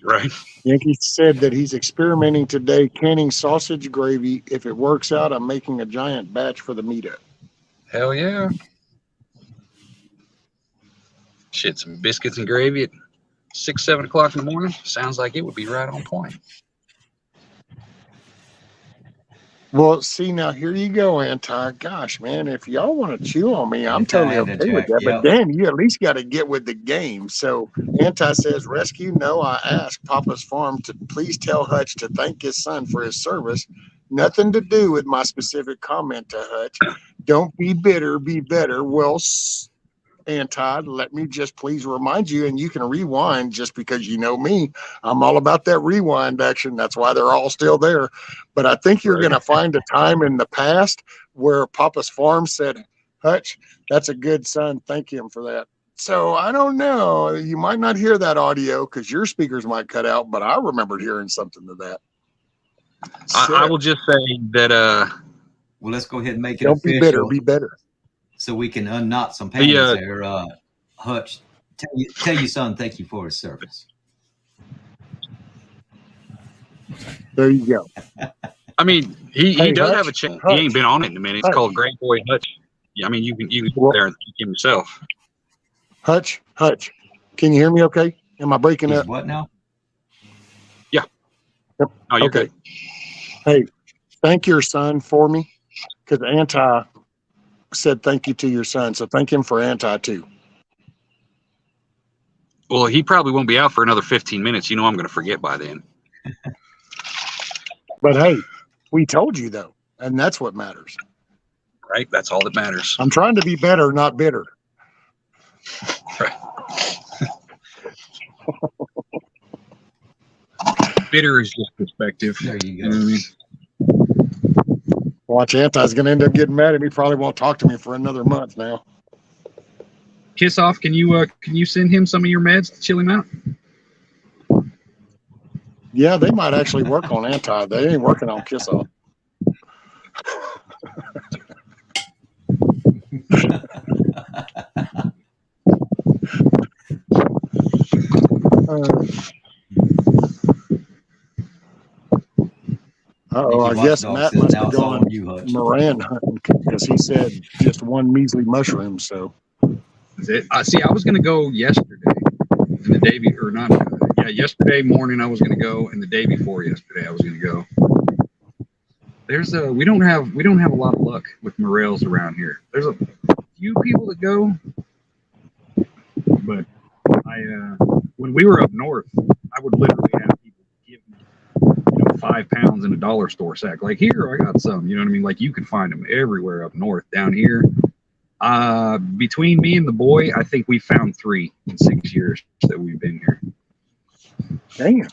Right. Yankee said that he's experimenting today, canning sausage gravy. If it works out, I'm making a giant batch for the meetup. Hell yeah. Shit, some biscuits and gravy at 6, 7 o'clock in the morning. Sounds like it would be right on point. Well, see, now here you go, Anti. Gosh, man, if y'all want to chew on me, I'm totally okay with that. But Dan, you at least got to get with the game. So Anti says, "Rescue, no, I asked Papa's Farm to please tell Hutch to thank his son for his service. Nothing to do with my specific comment to Hutch. Don't be bitter, be better." Well, Anti, let me just please remind you, and you can rewind just because you know me. I'm all about that rewind action. That's why they're all still there. But I think you're going to find a time in the past where Papa's Farm said, "Hutch, that's a good son. Thank him for that." So I don't know. You might not hear that audio because your speakers might cut out, but I remembered hearing something to that. I will just say that. Well, let's go ahead and make it don't official. Be bitter. Be better. So we can unknot some panties there. Hutch, tell your son thank you for his service. There you go. I mean, he does Hutch, have a channel. He ain't been on it in a minute. It's called Great Boy Hutch. Yeah, I mean, you can go there and thank him yourself. Hutch, can you hear me okay? Am I breaking up? What now? Yeah. Yep. Oh, you're okay. good. Hey, thank your son for me because Anti said thank you to your son. So thank him for Anti too. Well, he probably won't be out for another 15 minutes. You know I'm going to forget by then. But hey, we told you though, and that's what matters. Right? That's all that matters. I'm trying to be better, not bitter. Right. Bitter is just perspective. There you go. You know what I mean? Watch, Anti's going to end up getting mad at me. Probably won't talk to me for another month now. Kiss Off, can you send him some of your meds to chill him out? Yeah, they might actually work on Anti. They ain't working on Kiss Off. I guess Matt must have gone Moran hunting because he said just one measly mushroom. So Is it? See, I was going to go yesterday, and the day before, not Yeah, yesterday morning I was going to go, and the day before yesterday I was going to go. We don't have a lot of luck with morels around here. There's a few people that go, but when we were up north, I would literally have people give me 5 pounds in a dollar store sack. Like, here, I got some. You know what I mean? Like, you can find them everywhere up north. Down here, between me and the boy, I think we found 3 in 6 years that we've been here. Damn.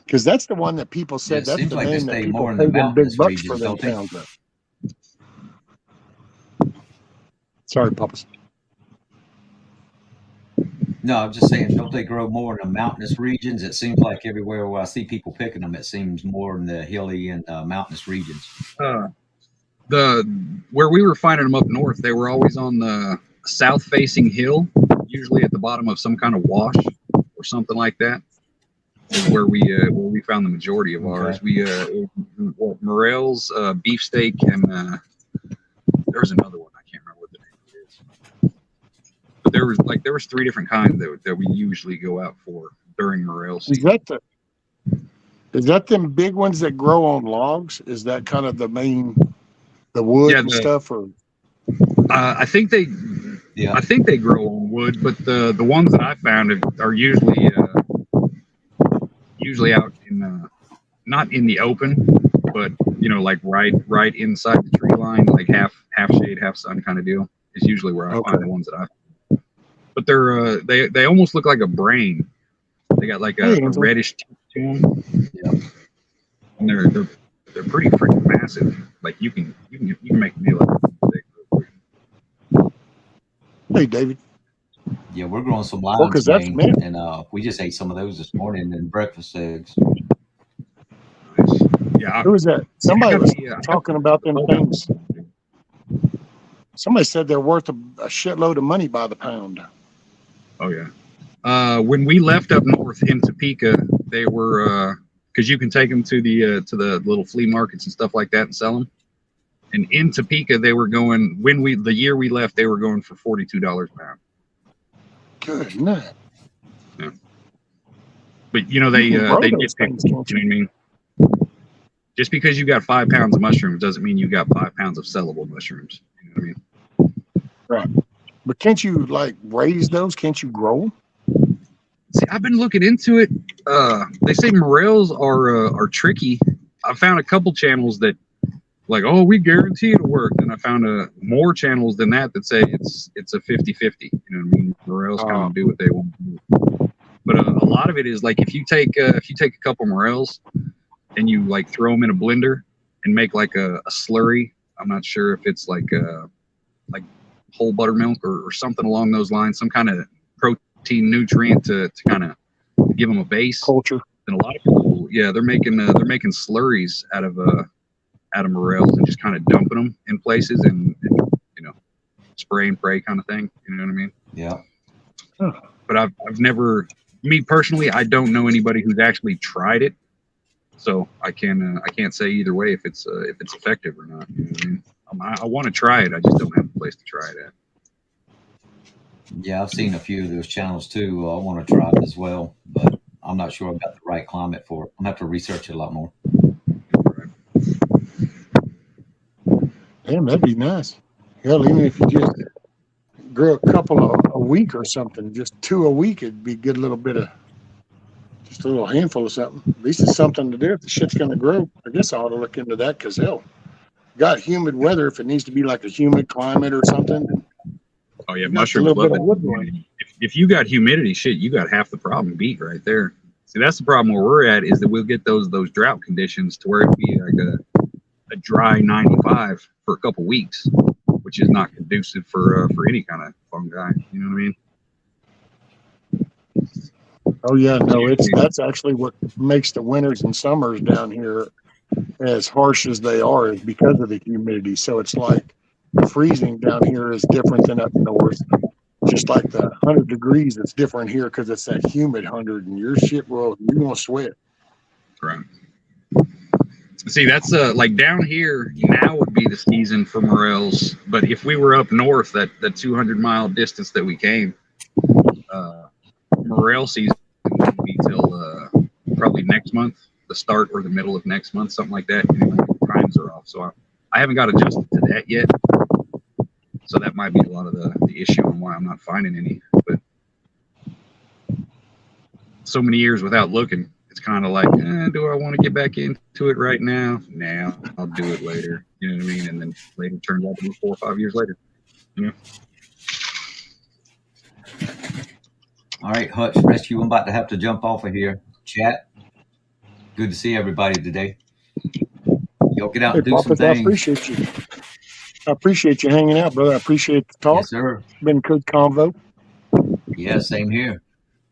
Because that's the one that people said that's the like name that people more in pay the them big mountainous bucks regions, for them don't they? pounds of. Sorry, Papas. No, I'm just saying, don't they grow more in the mountainous regions? It seems like everywhere where I see people picking them, it seems more in the hilly and mountainous regions. Where we were finding them up north, they were always on the south-facing hill, usually at the bottom of some kind of wash or something like that. Is where we found the majority of ours. We morels, beefsteak, and there was another one. I can't remember what the name is. But there was 3 different kinds that we usually go out for during morel season. Is that them big ones that grow on logs? Is that kind of the wood and stuff? Or I think they grow on wood, but the ones that I found are usually out in not in the open, but like right inside the tree line, like half shade, half sun kind of deal is usually where I find the ones that I find. But they almost look like a brain. They got like a reddish tip to them. Yeah. And they're pretty freaking massive. Like you can make a meal out of them. Hey, David. Yeah, we're growing some limes, and we just ate some of those this morning in breakfast eggs. Yeah. Who was that? Somebody was talking about them things. Somebody said they're worth a shitload of money by the pound. Oh yeah. When we left up north in Topeka, they were because you can take them to the little flea markets and stuff like that and sell them. And in Topeka, they were going the year we left, they were going for $42 a pound. Good night. Yeah. But they get picked. You know what I mean? Just because you got 5 pounds of mushrooms doesn't mean you got 5 pounds of sellable mushrooms. You know what I mean? Right. But can't you raise those? Can't you grow them? See, I've been looking into it. They say morels are tricky. I found a couple channels that we guarantee it'll work. And I found more channels than that say it's a 50-50. You know what I mean? Morels kind of do what they want to do. But a lot of it is if you take a couple morels and you throw them in a blender and make a slurry. I'm not sure if it's like whole buttermilk or something along those lines, some kind of protein nutrient to kind of give them a base. Culture. And a lot of people, they're making slurries out of morels and just kind of dumping them in places and spray and pray kind of thing. You know what I mean? Yeah. Huh. But I've never, me personally, I don't know anybody who's actually tried it. So I can't say either way if it's effective or not. You know what I mean? I want to try it. I just don't have a place to try it at. Yeah, I've seen a few of those channels too. I want to try it as well, but I'm not sure I've got the right climate for it. I'm gonna have to research it a lot more. Damn, that'd be nice. Hell, even if you just grew a couple a week or something, just 2 a week, it'd be a good little bit of. Just a little handful of something. At least it's something to do. If the shit's going to grow, I guess I ought to look into that because got humid weather. If it needs to be a humid climate or something. Oh yeah, mushrooms love it. If you got humidity, shit, you got half the problem beat right there. See, that's the problem where we're at is that we'll get those drought conditions to where it'll be a dry 95 for a couple weeks, which is not conducive for any kind of fungi. You know what I mean? Oh yeah, no, that's actually what makes the winters and summers down here as harsh as they are is because of the humidity. So it's the freezing down here is different than up north. Just like the 100 degrees, it's different here because it's that humid 100, and your shit you're gonna sweat. Right. See, that's down here now would be the season for morels, but if we were up north, that 200-mile distance that we came, morel season won't be till probably next month, the start or the middle of next month, something like that. And the times are off, so I haven't got adjusted to that yet. So that might be a lot of the issue on why I'm not finding any. But so many years without looking, it's kind of like, do I want to get back into it right now? Nah, I'll do it later. You know what I mean? And then later turns out to be 4 or 5 years later. You know? All right, Hutch Rescue, I'm about to have to jump off of here. Chat, good to see everybody today. Y'all get out and do some Poppins, I things. appreciate you. I appreciate you hanging out, brother. I appreciate the talk. Yes, sir. Been a good convo. Yeah, same here.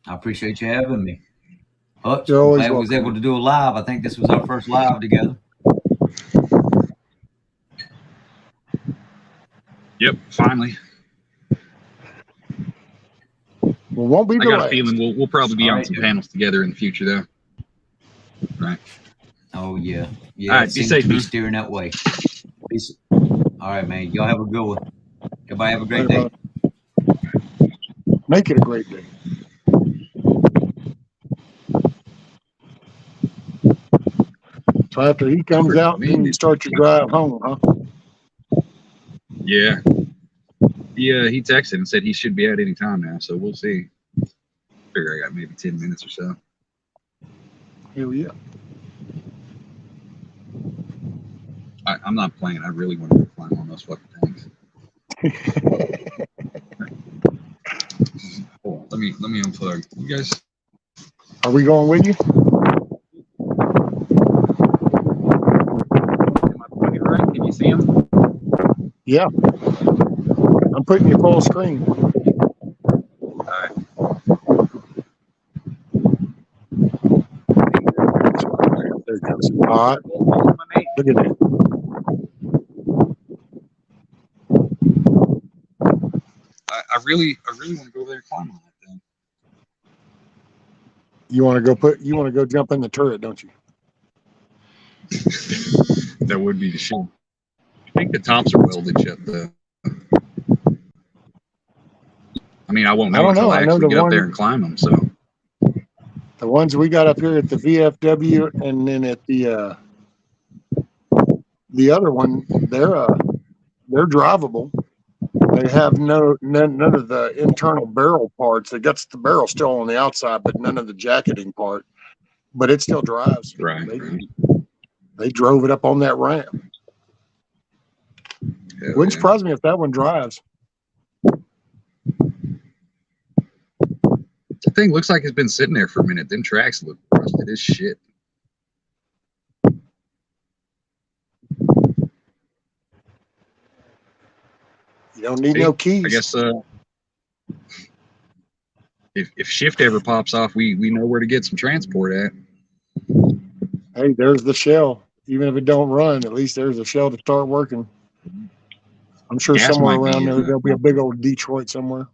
I appreciate you having me. Hutch, You're I'm always glad we was welcome. able to do a live. I think this was our first live together. Yep, finally. Well, won't be I the got a last. feeling we'll probably be All on right. some panels together in the future, though. Right. Oh, yeah. Yeah, All right, it be seems safe, to be man. steering that way. Peace. All right, man. Y'all have a good one. Everybody have a great day. Make it a great day. So after he comes out, then you start your drive home, huh? Yeah. He texted and said he should be out any time now, so we'll see. Figure I got maybe 10 minutes or so. Hell yeah. I'm not playing. I really want to go climb on those fucking things. Hold on, let me unplug. You guys, Are we going with you? am I pointing right? Can you see them? Yeah. I'm putting you full screen. All right. There it goes. All right. Look at that. I really want to go there and climb on that thing. You want to go jump in the turret, don't you? That would be the shit. I think the tops are welded shut though. I mean, I won't know until I actually get up there and climb them. So the ones we got up here at the VFW, and then at the other one, they're drivable. They have none of the internal barrel parts. It got the barrel still on the outside, but none of the jacketing part. But it still drives. right. They drove it up on that ramp. Wouldn't surprise me if that one drives. The thing looks like it's been sitting there for a minute. Them tracks look rusted as shit. You don't need no keys. I guess if shift ever pops off, we know where to get some transport at. Hey, there's the shell. Even if it don't run, at least there's a shell to start working. I'm sure Gas somewhere might be, around there there'll be a big old Detroit somewhere.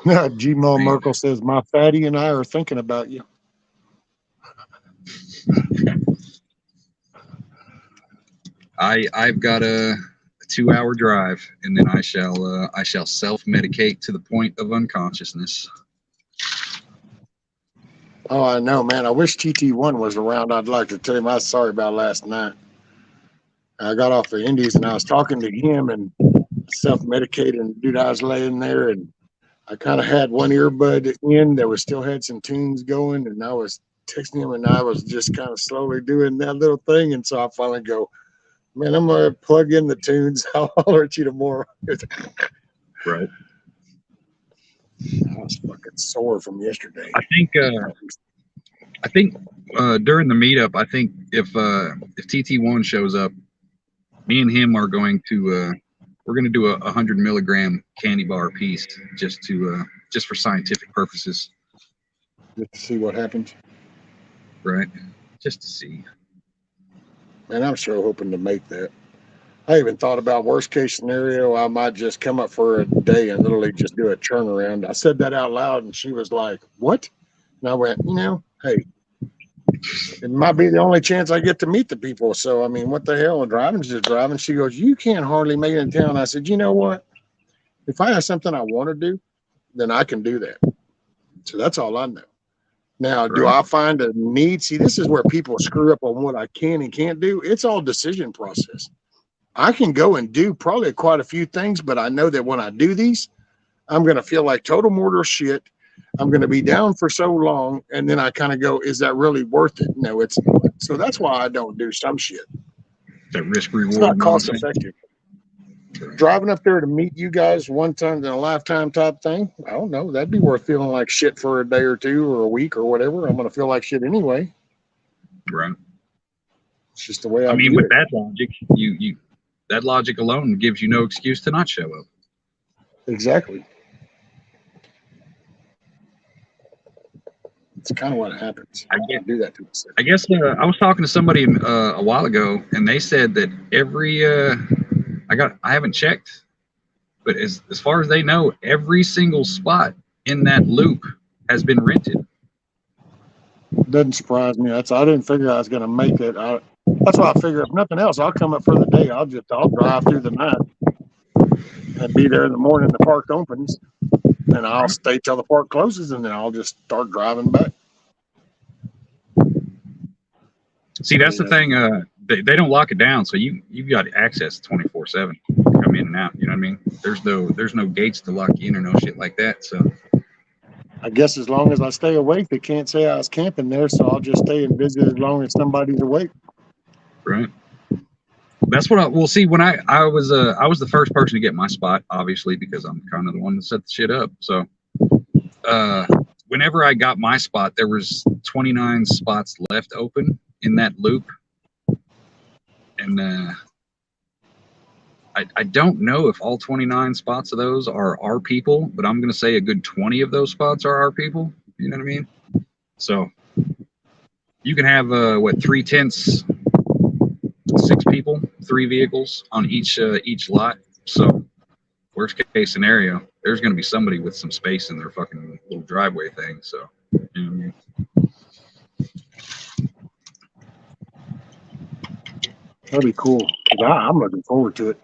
Right. G-Mo Merkel says, my fatty and I are thinking about you. I've got a 2-hour drive, and then I shall self-medicate to the point of unconsciousness. Oh, I know, man. I wish TT1 was around. I'd like to tell him I was sorry about last night. I got off the Indies and I was talking to him and self-medicating. And dude, I was laying there and I kind of had one earbud in that was still had some tunes going, and I was texting him and I was just kind of slowly doing that little thing. And so I finally go, man, I'm going to plug in the tunes. I'll holler at you tomorrow. Right. I was fucking sore from yesterday. I think during the meetup, I think if TT1 shows up, me and him are going to we're going to do a 100 milligram candy bar piece just for scientific purposes. Just to see what happens. Right. Just to see. Man, I'm sure hoping to make that. I even thought about worst case scenario, I might just come up for a day and literally just do a turnaround. I said that out loud and she was like, what? And I went, hey, It might be the only chance I get to meet the people. So, I mean, what the hell? Driving's just driving. She goes, you can't hardly make it in town. I said, you know what? If I have something I want to do, then I can do that. So that's all I know. Now, do I find a need? See, this is where people screw up on what I can and can't do. It's all decision process. I can go and do probably quite a few things, but I know that when I do these, I'm going to feel like total mortal shit. I'm going to be down for so long. And then I kind of go, is that really worth it? No, it's not. So that's why I don't do some shit. That risk reward. It's not cost effective. Driving up there to meet you guys one time in a lifetime type thing, I don't know. That'd be worth feeling like shit for a day or two or a week or whatever. I'm going to feel like shit anyway. Right. It's just the way I mean, with it. that logic, you that logic alone gives you no excuse to not show up. Exactly. It's kind of what happens. I can't do that to myself. I guess I was talking to somebody a while ago, and they said that every I haven't checked, but as far as they know, every single spot in that loop has been rented. Doesn't surprise me. I didn't figure I was going to make it. That's why I figure if nothing else, I'll come up for the day. I'll drive through the night and be there in the morning. The park opens, and I'll stay till the park closes, and then I'll just start driving back. See, that's the thing. They don't lock it down, so you've got access 24/7. Come in and out. You know what I mean? There's no gates to lock you in or no shit like that. So I guess as long as I stay awake, they can't say I was camping there, so I'll just stay and visit as long as somebody's awake. Right. That's what we'll see. When I was the first person to get my spot, obviously, because I'm kind of the one that set the shit up. So whenever I got my spot, there was 29 spots left open in that loop, and I don't know if all 29 spots of those are our people, but I'm going to say a good 20 of those spots are our people. You know what I mean? So you can have 3 tents, 6 people, 3 vehicles on each lot. So worst case scenario, there's going to be somebody with some space in their fucking little driveway thing. So you know what I mean? That'd be cool. I'm looking forward to it.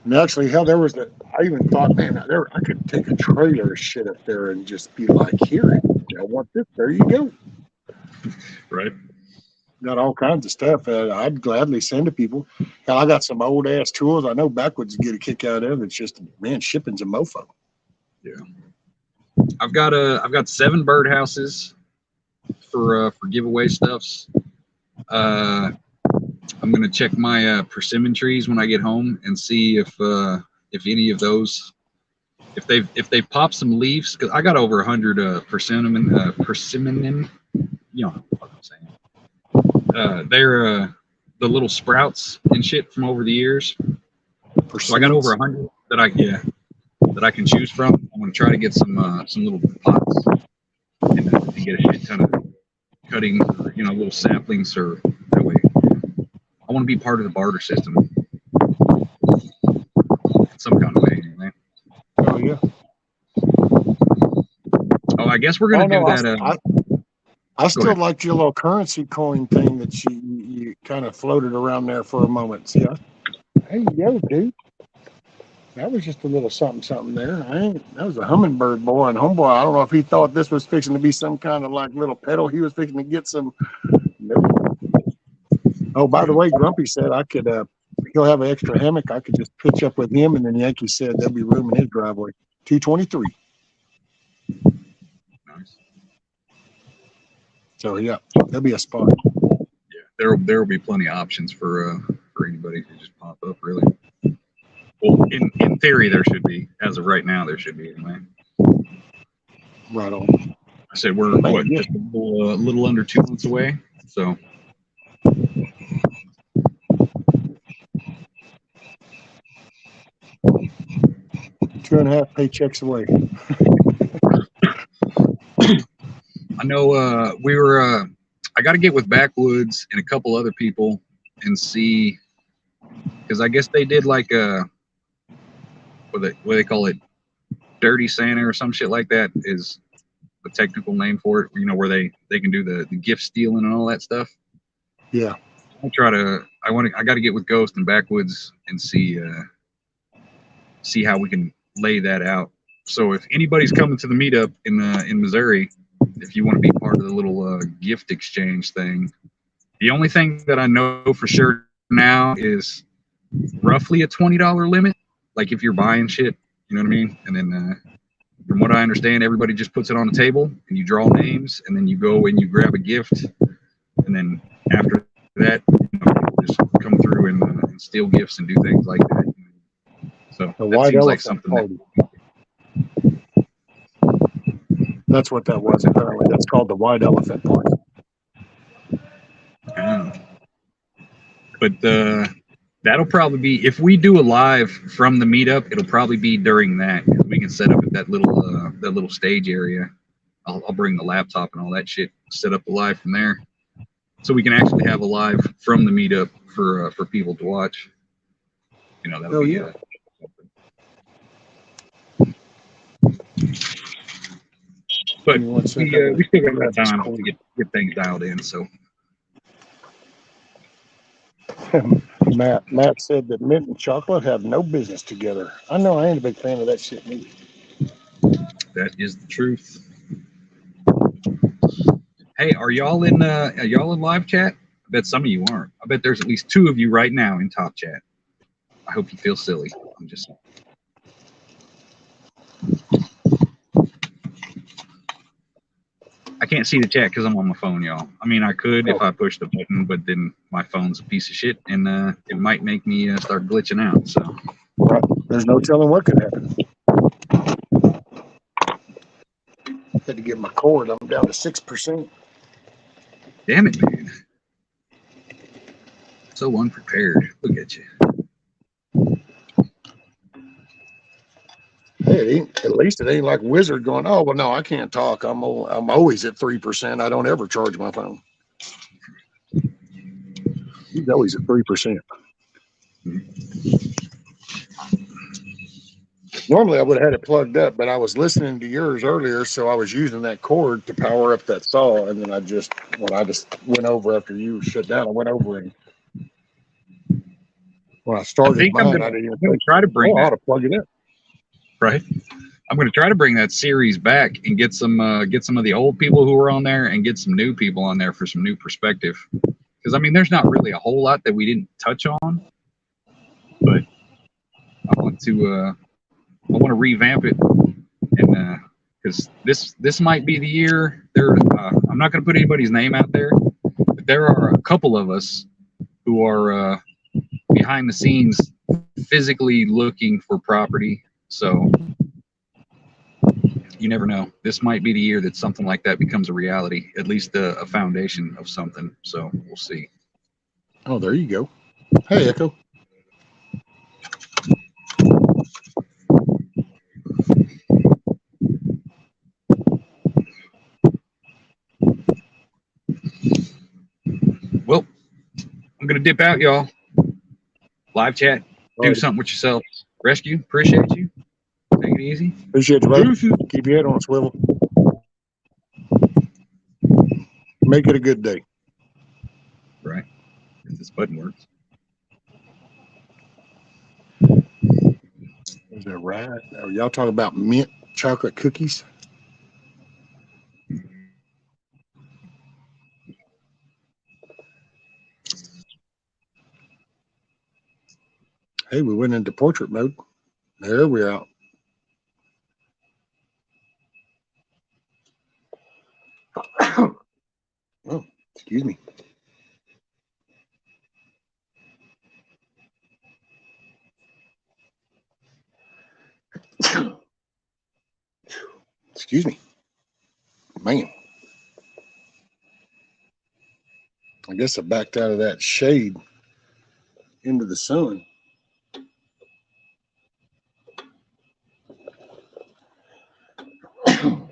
And actually, hell, I even thought, man, I could take a trailer of shit up there and just be like, here, I want this. There you go. Right. Got all kinds of stuff I'd gladly send to people. Hell, I got some old ass tools. I know Backwoods get a kick out of. It's just, man, shipping's a mofo. Yeah. I've got 7 birdhouses for giveaway stuffs. I'm gonna check my persimmon trees when I get home and see if any of those, if they've popped some leaves, because I got over 100 persimmon, you know what I'm saying. They're the little sprouts and shit from over the years. So I got over 100 that I can choose from. I'm gonna try to get some little pots and get a shit ton of cuttings, or, little saplings, or that way. I want to be part of the barter system in some kind of way, anyway. Oh yeah. Oh, I guess we're gonna do that. I still liked your little currency coin thing that you kind of floated around there for a moment. See, hey yo, dude, that was just a little something there. That was a hummingbird boy, and homeboy. I don't know if he thought this was fixing to be some kind of like little pedal. He was fixing to get some. Nope. Oh, by the way, Grumpy said I could. He'll have an extra hammock. I could just pitch up with him, and then Yankee said there'll be room in his driveway. 223. Nice. So yeah, there'll be a spot. Yeah, there will be plenty of options for anybody to just pop up. Really. Well, in theory, there should be. As of right now, there should be anyway. Right on. I said we're just a little under 2 months away. So. 2.5 paychecks away. I know I got to get with Backwoods and a couple other people and see, because I guess they did like what they call it, Dirty Santa or some shit like that. Is a technical name for it, you know, where they can do the gift stealing and all that stuff. Yeah. I got to get with Ghost and Backwoods and see how we can lay that out. So if anybody's coming to the meetup in Missouri, if you want to be part of the little gift exchange thing, the only thing that I know for sure now is roughly a $20 limit. Like if you're buying shit, you know what I mean? And then from what I understand, everybody just puts it on the table and you draw names and then you go and you grab a gift. And then after that, you know, just come through and steal gifts and do things like that. So The that white seems like elephant something party. That's what that was. Apparently, that's called the white elephant party. But that'll probably be, if we do a live from the meetup, it'll probably be during that. We can set up at that little stage area. I'll bring the laptop and all that shit, set up the live from there, so we can actually have a live from the meetup for people to watch. You know, that'll be but we still got time to get things dialed in. So Matt said that mint and chocolate have no business together. I know I ain't a big fan of that shit either. that is the truth. Hey, are y'all in live chat? I bet some of you aren't. I bet there's at least 2 of you right now in top chat. I hope you feel silly. I'm just. I can't see the chat because I'm on my phone, y'all. I mean, I could if I push the button, but then my phone's a piece of shit, and it might make me start glitching out. So, right. There's no telling what could happen. Had to get my cord. I'm down to 6%. Damn it, man! So unprepared. Look at you. Hey, at least it ain't like Wizard going, oh, well, no, I can't talk. I'm always at 3%. I don't ever charge my phone. He's always at 3%. Normally, I would have had it plugged up, but I was listening to yours earlier, so I was using that cord to power up that saw. And then I just went over after you shut down, I went over and when I started mine, I didn't even think, try to bring I ought to plug it in. Right. I'm going to try to bring that series back and get some of the old people who are on there and get some new people on there for some new perspective. Because I mean, there's not really a whole lot that we didn't touch on, but I want to revamp it, and because this might be the year. I'm not going to put anybody's name out there, but there are a couple of us who are behind the scenes, physically looking for property. So you never know. This might be the year that something like that becomes a reality, at least a foundation of something. So we'll see. Oh, there you go. Hey, Echo. Well, I'm going to dip out, y'all. Live chat. Do something with yourself. Rescue. Appreciate you. Take it easy. Appreciate you, brother. Keep your head on a swivel. Make it a good day. Right. If this button works. Is that right? Oh, y'all talking about mint chocolate cookies? Hey, we went into portrait mode. There we're out. Oh, excuse me. Excuse me. Man. I guess I backed out of that shade into the sun.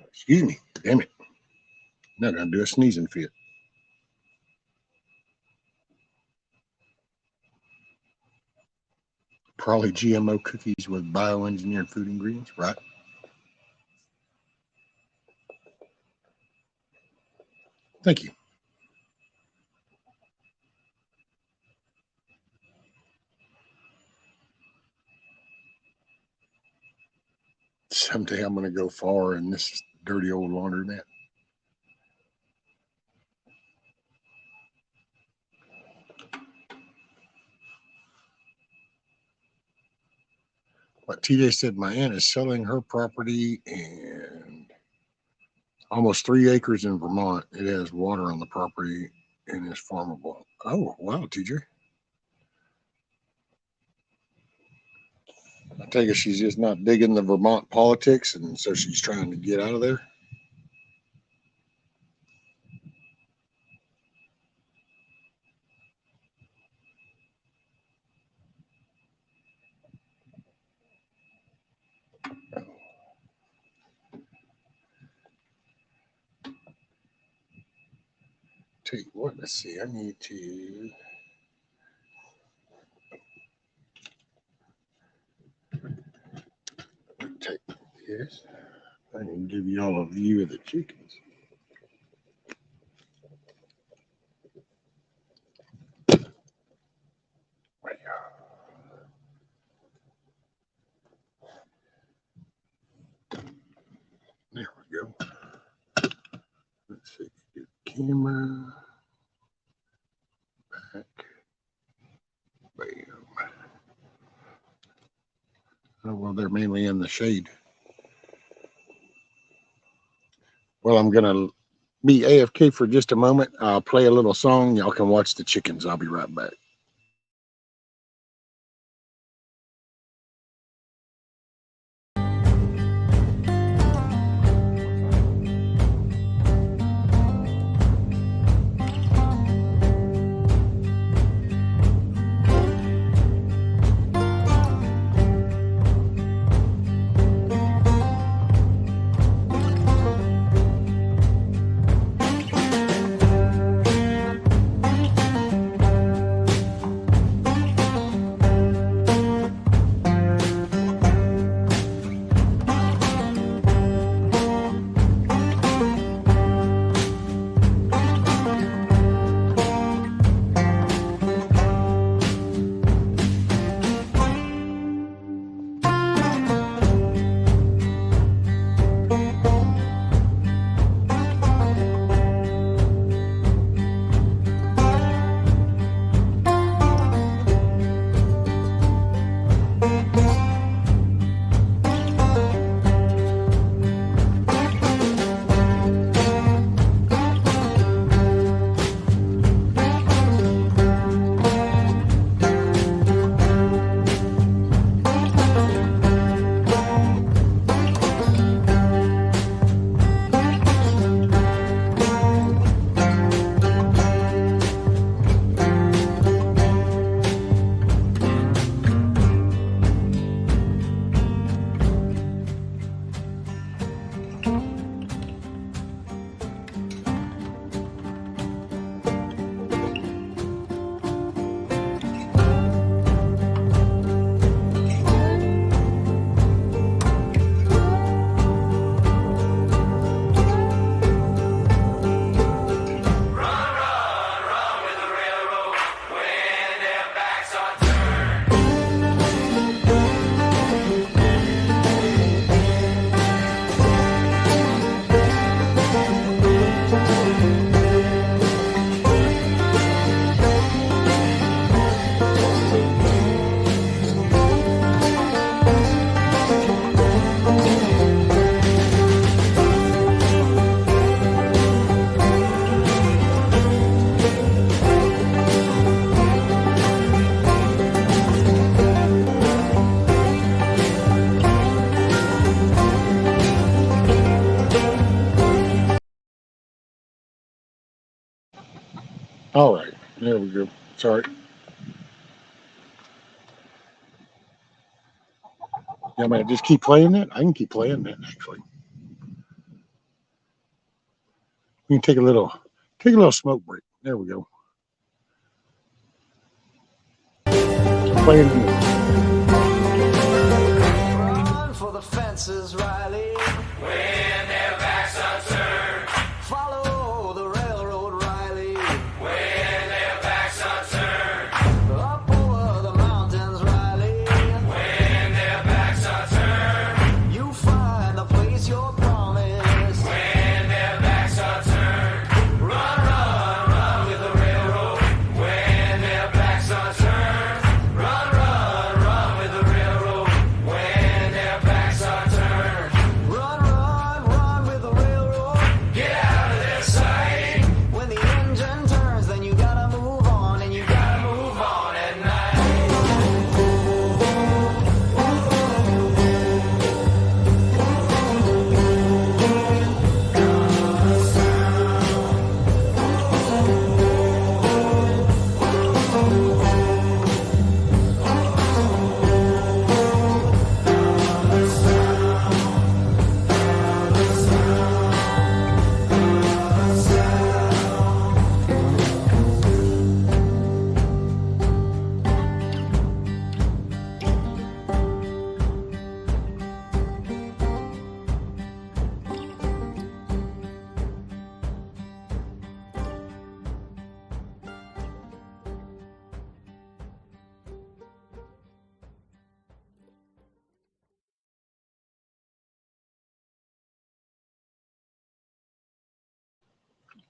Excuse me. Damn it. I'm not going to do a sneezing fit. Probably GMO cookies with bioengineered food ingredients, right? Thank you. Someday I'm going to go far in this dirty old laundromat. But TJ said my aunt is selling her property and almost 3 acres in Vermont. It has water on the property and is farmable. Oh, wow, TJ. I take it she's just not digging the Vermont politics, and so she's trying to get out of there. Tell you what, let's see. I need to take this. I can give you all a view of the chickens. There we go. Let's see. Get the camera back. Bam. Oh, well, they're mainly in the shade. Well, I'm going to be AFK for just a moment. I'll play a little song. Y'all can watch the chickens. I'll be right back. All right, there we go. Sorry. Yeah, man, just keep playing that. I can keep playing that actually. We can take a little smoke break. There we go. Playing. Run for the fences, Riley. When their backs are turned, follow the railroad.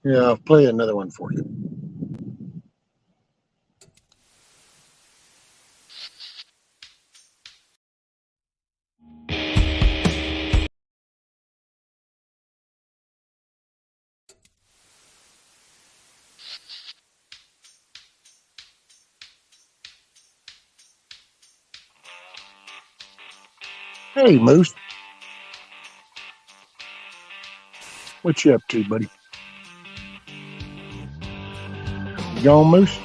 Yeah, I'll play another one for you. Hey, Moose. What you up to, buddy? You gone, Moose?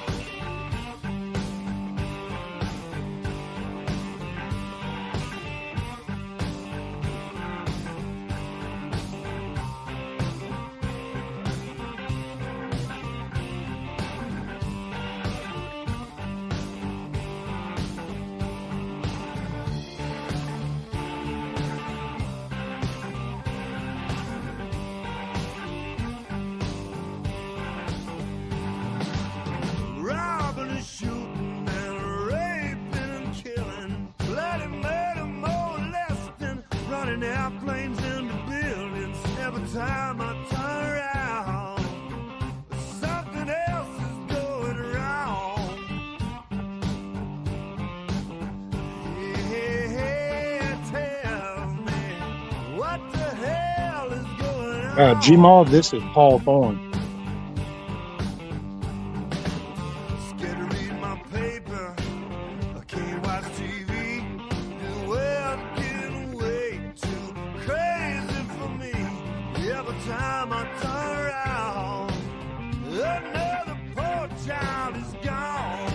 Robbing and shooting and raping and killing, bloody murder, molesting, running airplanes into buildings. Every time I turn around, something else is going wrong. Yeah, tell me, what the hell is going on? G-Maw, this is Paul Thorne. Scared to read my paper, I can't watch TV. The world getting way too crazy for me. Every time I turn around, another poor child is gone.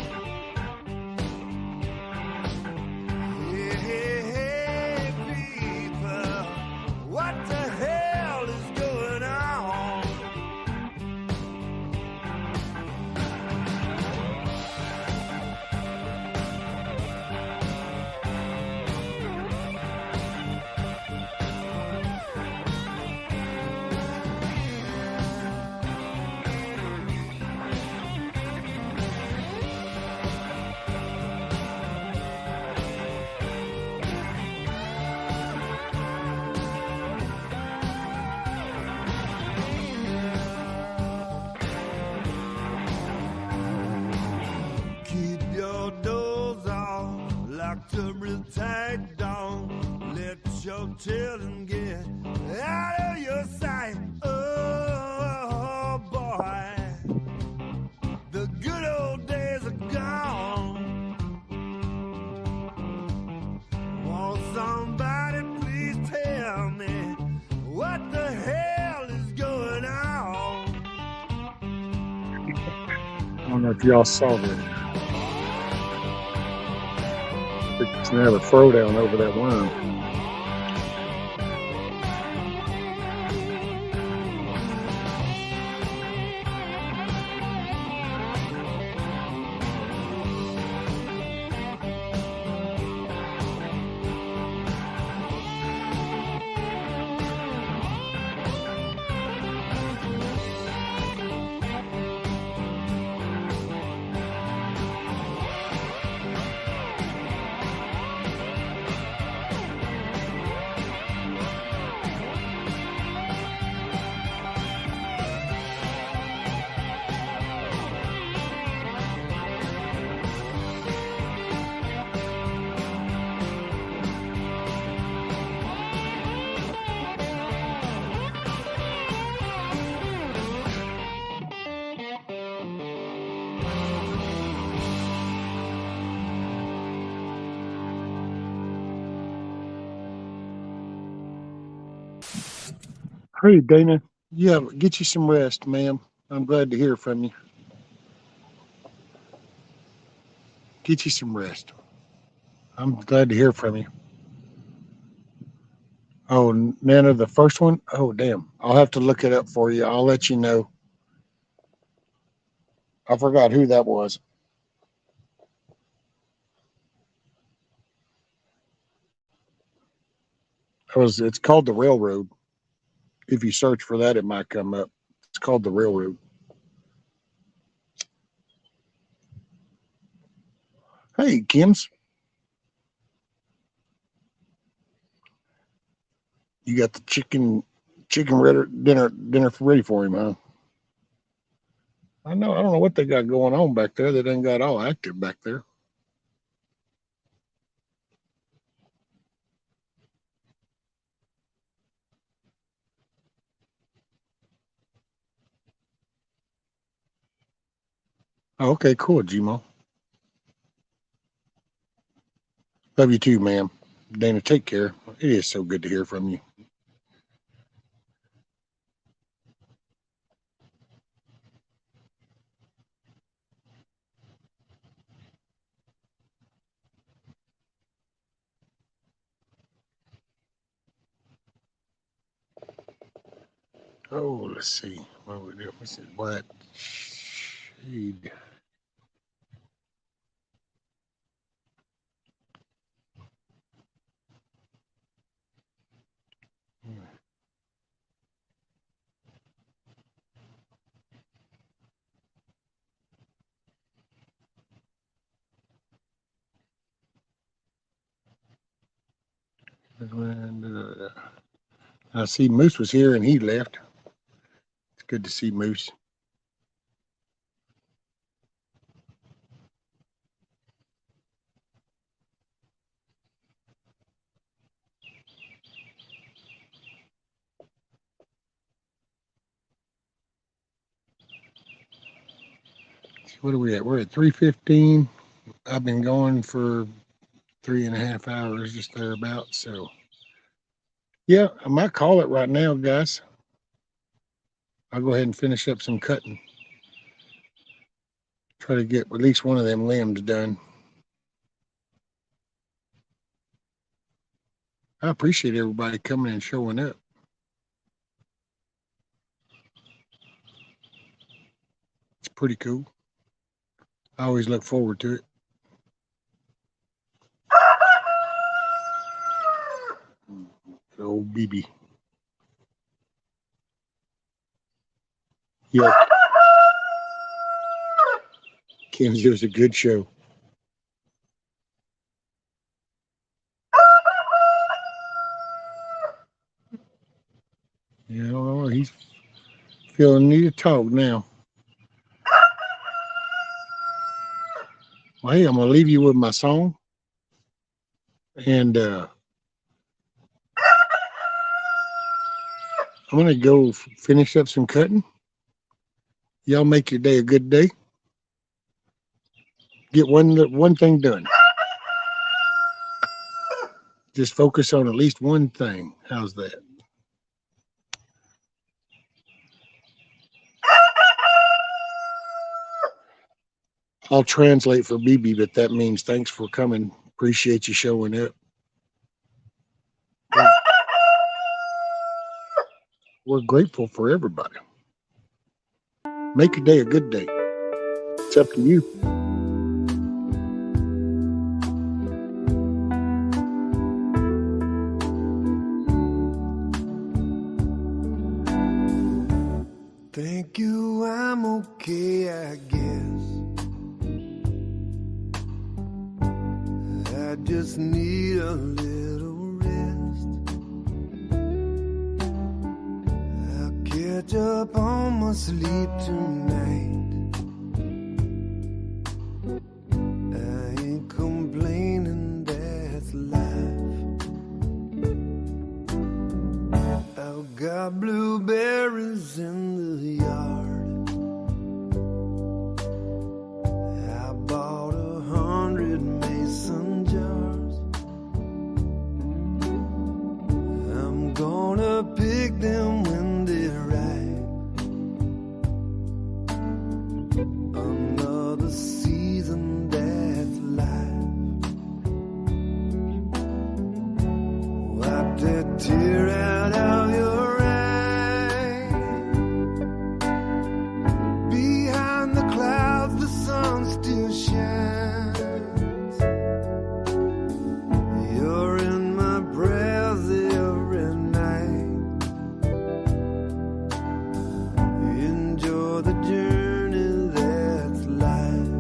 Hey, people, what the hell is going on? Keep your doors off, locked up real tight, don't let your children get out of your sight. Oh boy, the good old days are gone. Won't somebody please tell me what the hell is going on? I don't know if y'all saw this. It's gonna have a throwdown over that worm. Hey, Dana. Yeah, get you some rest, ma'am. I'm glad to hear from you. Get you some rest. I'm glad to hear from you. Oh, Nana, the first one? Oh, damn. I'll have to look it up for you. I'll let you know. I forgot who that was. It's called The Railroad. If you search for that, it might come up. It's called The Railroad. Hey, Kim's. You got the chicken dinner ready for him, huh? I know. I don't know what they got going on back there. They done got all active back there. Oh, okay, cool, Gmo. Love you too, ma'am. Dana, take care. It is so good to hear from you. Oh, let's see. What we do? We said what? Shade. I see Moose was here and he left. It's good to see Moose. What are we at? We're at 3:15. I've been going for 3.5 hours, just thereabouts. So, yeah, I might call it right now, guys. I'll go ahead and finish up some cutting. Try to get at least one of them limbs done. I appreciate everybody coming and showing up. It's pretty cool. I always look forward to it. Old BB. Yeah. Kansas was a good show. Yeah, I don't know. He's feeling need to talk now. Well, hey, I'm gonna leave you with my song, and I'm gonna go finish up some cutting. Y'all make your day a good day. Get one thing done. Just focus on at least one thing. How's that? I'll translate for BB, but that means thanks for coming. Appreciate you showing up. We're grateful for everybody. Make your day a good day. It's up to you. Thank you, I'm okay, I guess. I just need a little rest. I'll catch up on my sleep tonight. I ain't complaining, that's life. I've got blueberries in the yard. I bought 100 mason jars. I'm gonna pick them when they're ripe. Another season, that's life. Wipe that tear out of your eye. Behind the clouds, the sun still shines. You're in my prayers every night. Enjoy the journey, that's life.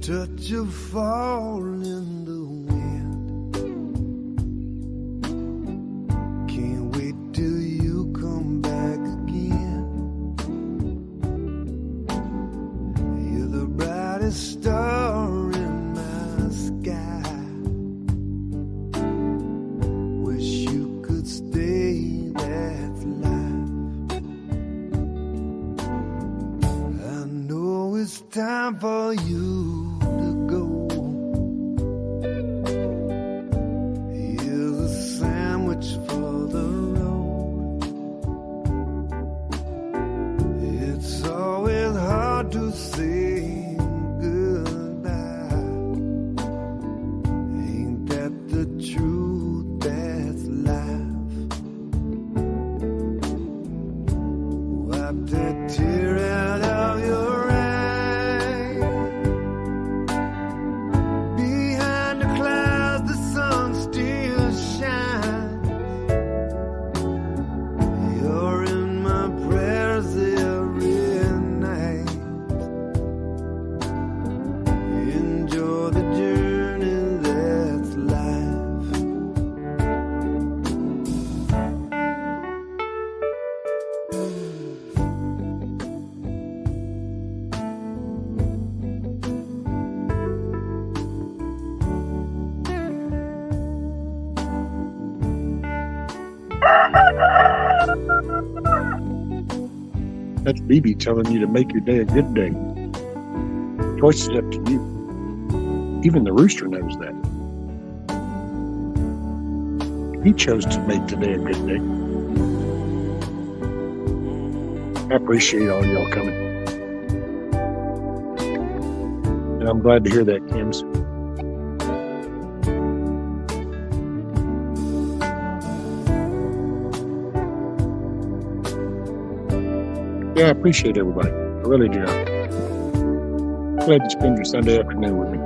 touch of fall in the wind. Can't wait till you come back again. You're the brightest star in my sky. Wish you could stay, that's life. I know it's time for you to go. Here's a sandwich for the road. It's always hard to say goodbye. Ain't that the truth? That's life. Wipe that tear out of your eye. Behind the clouds, the sun still shines. You're in my prayers every night. Enjoy the journey, that's life. That's BB telling you to make your day a good day. Choice is up to you. Even the rooster knows that. He chose to make today a good day. I appreciate all y'all coming. And I'm glad to hear that, Kims. Yeah, I appreciate everybody. I really do. Glad you spend your Sunday afternoon with me.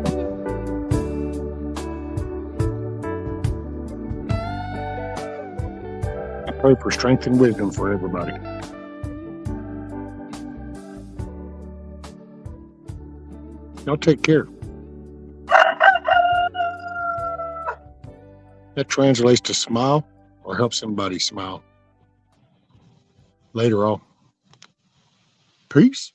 I pray for strength and wisdom for everybody. Y'all take care. That translates to smile or help somebody smile. Later on. Peace.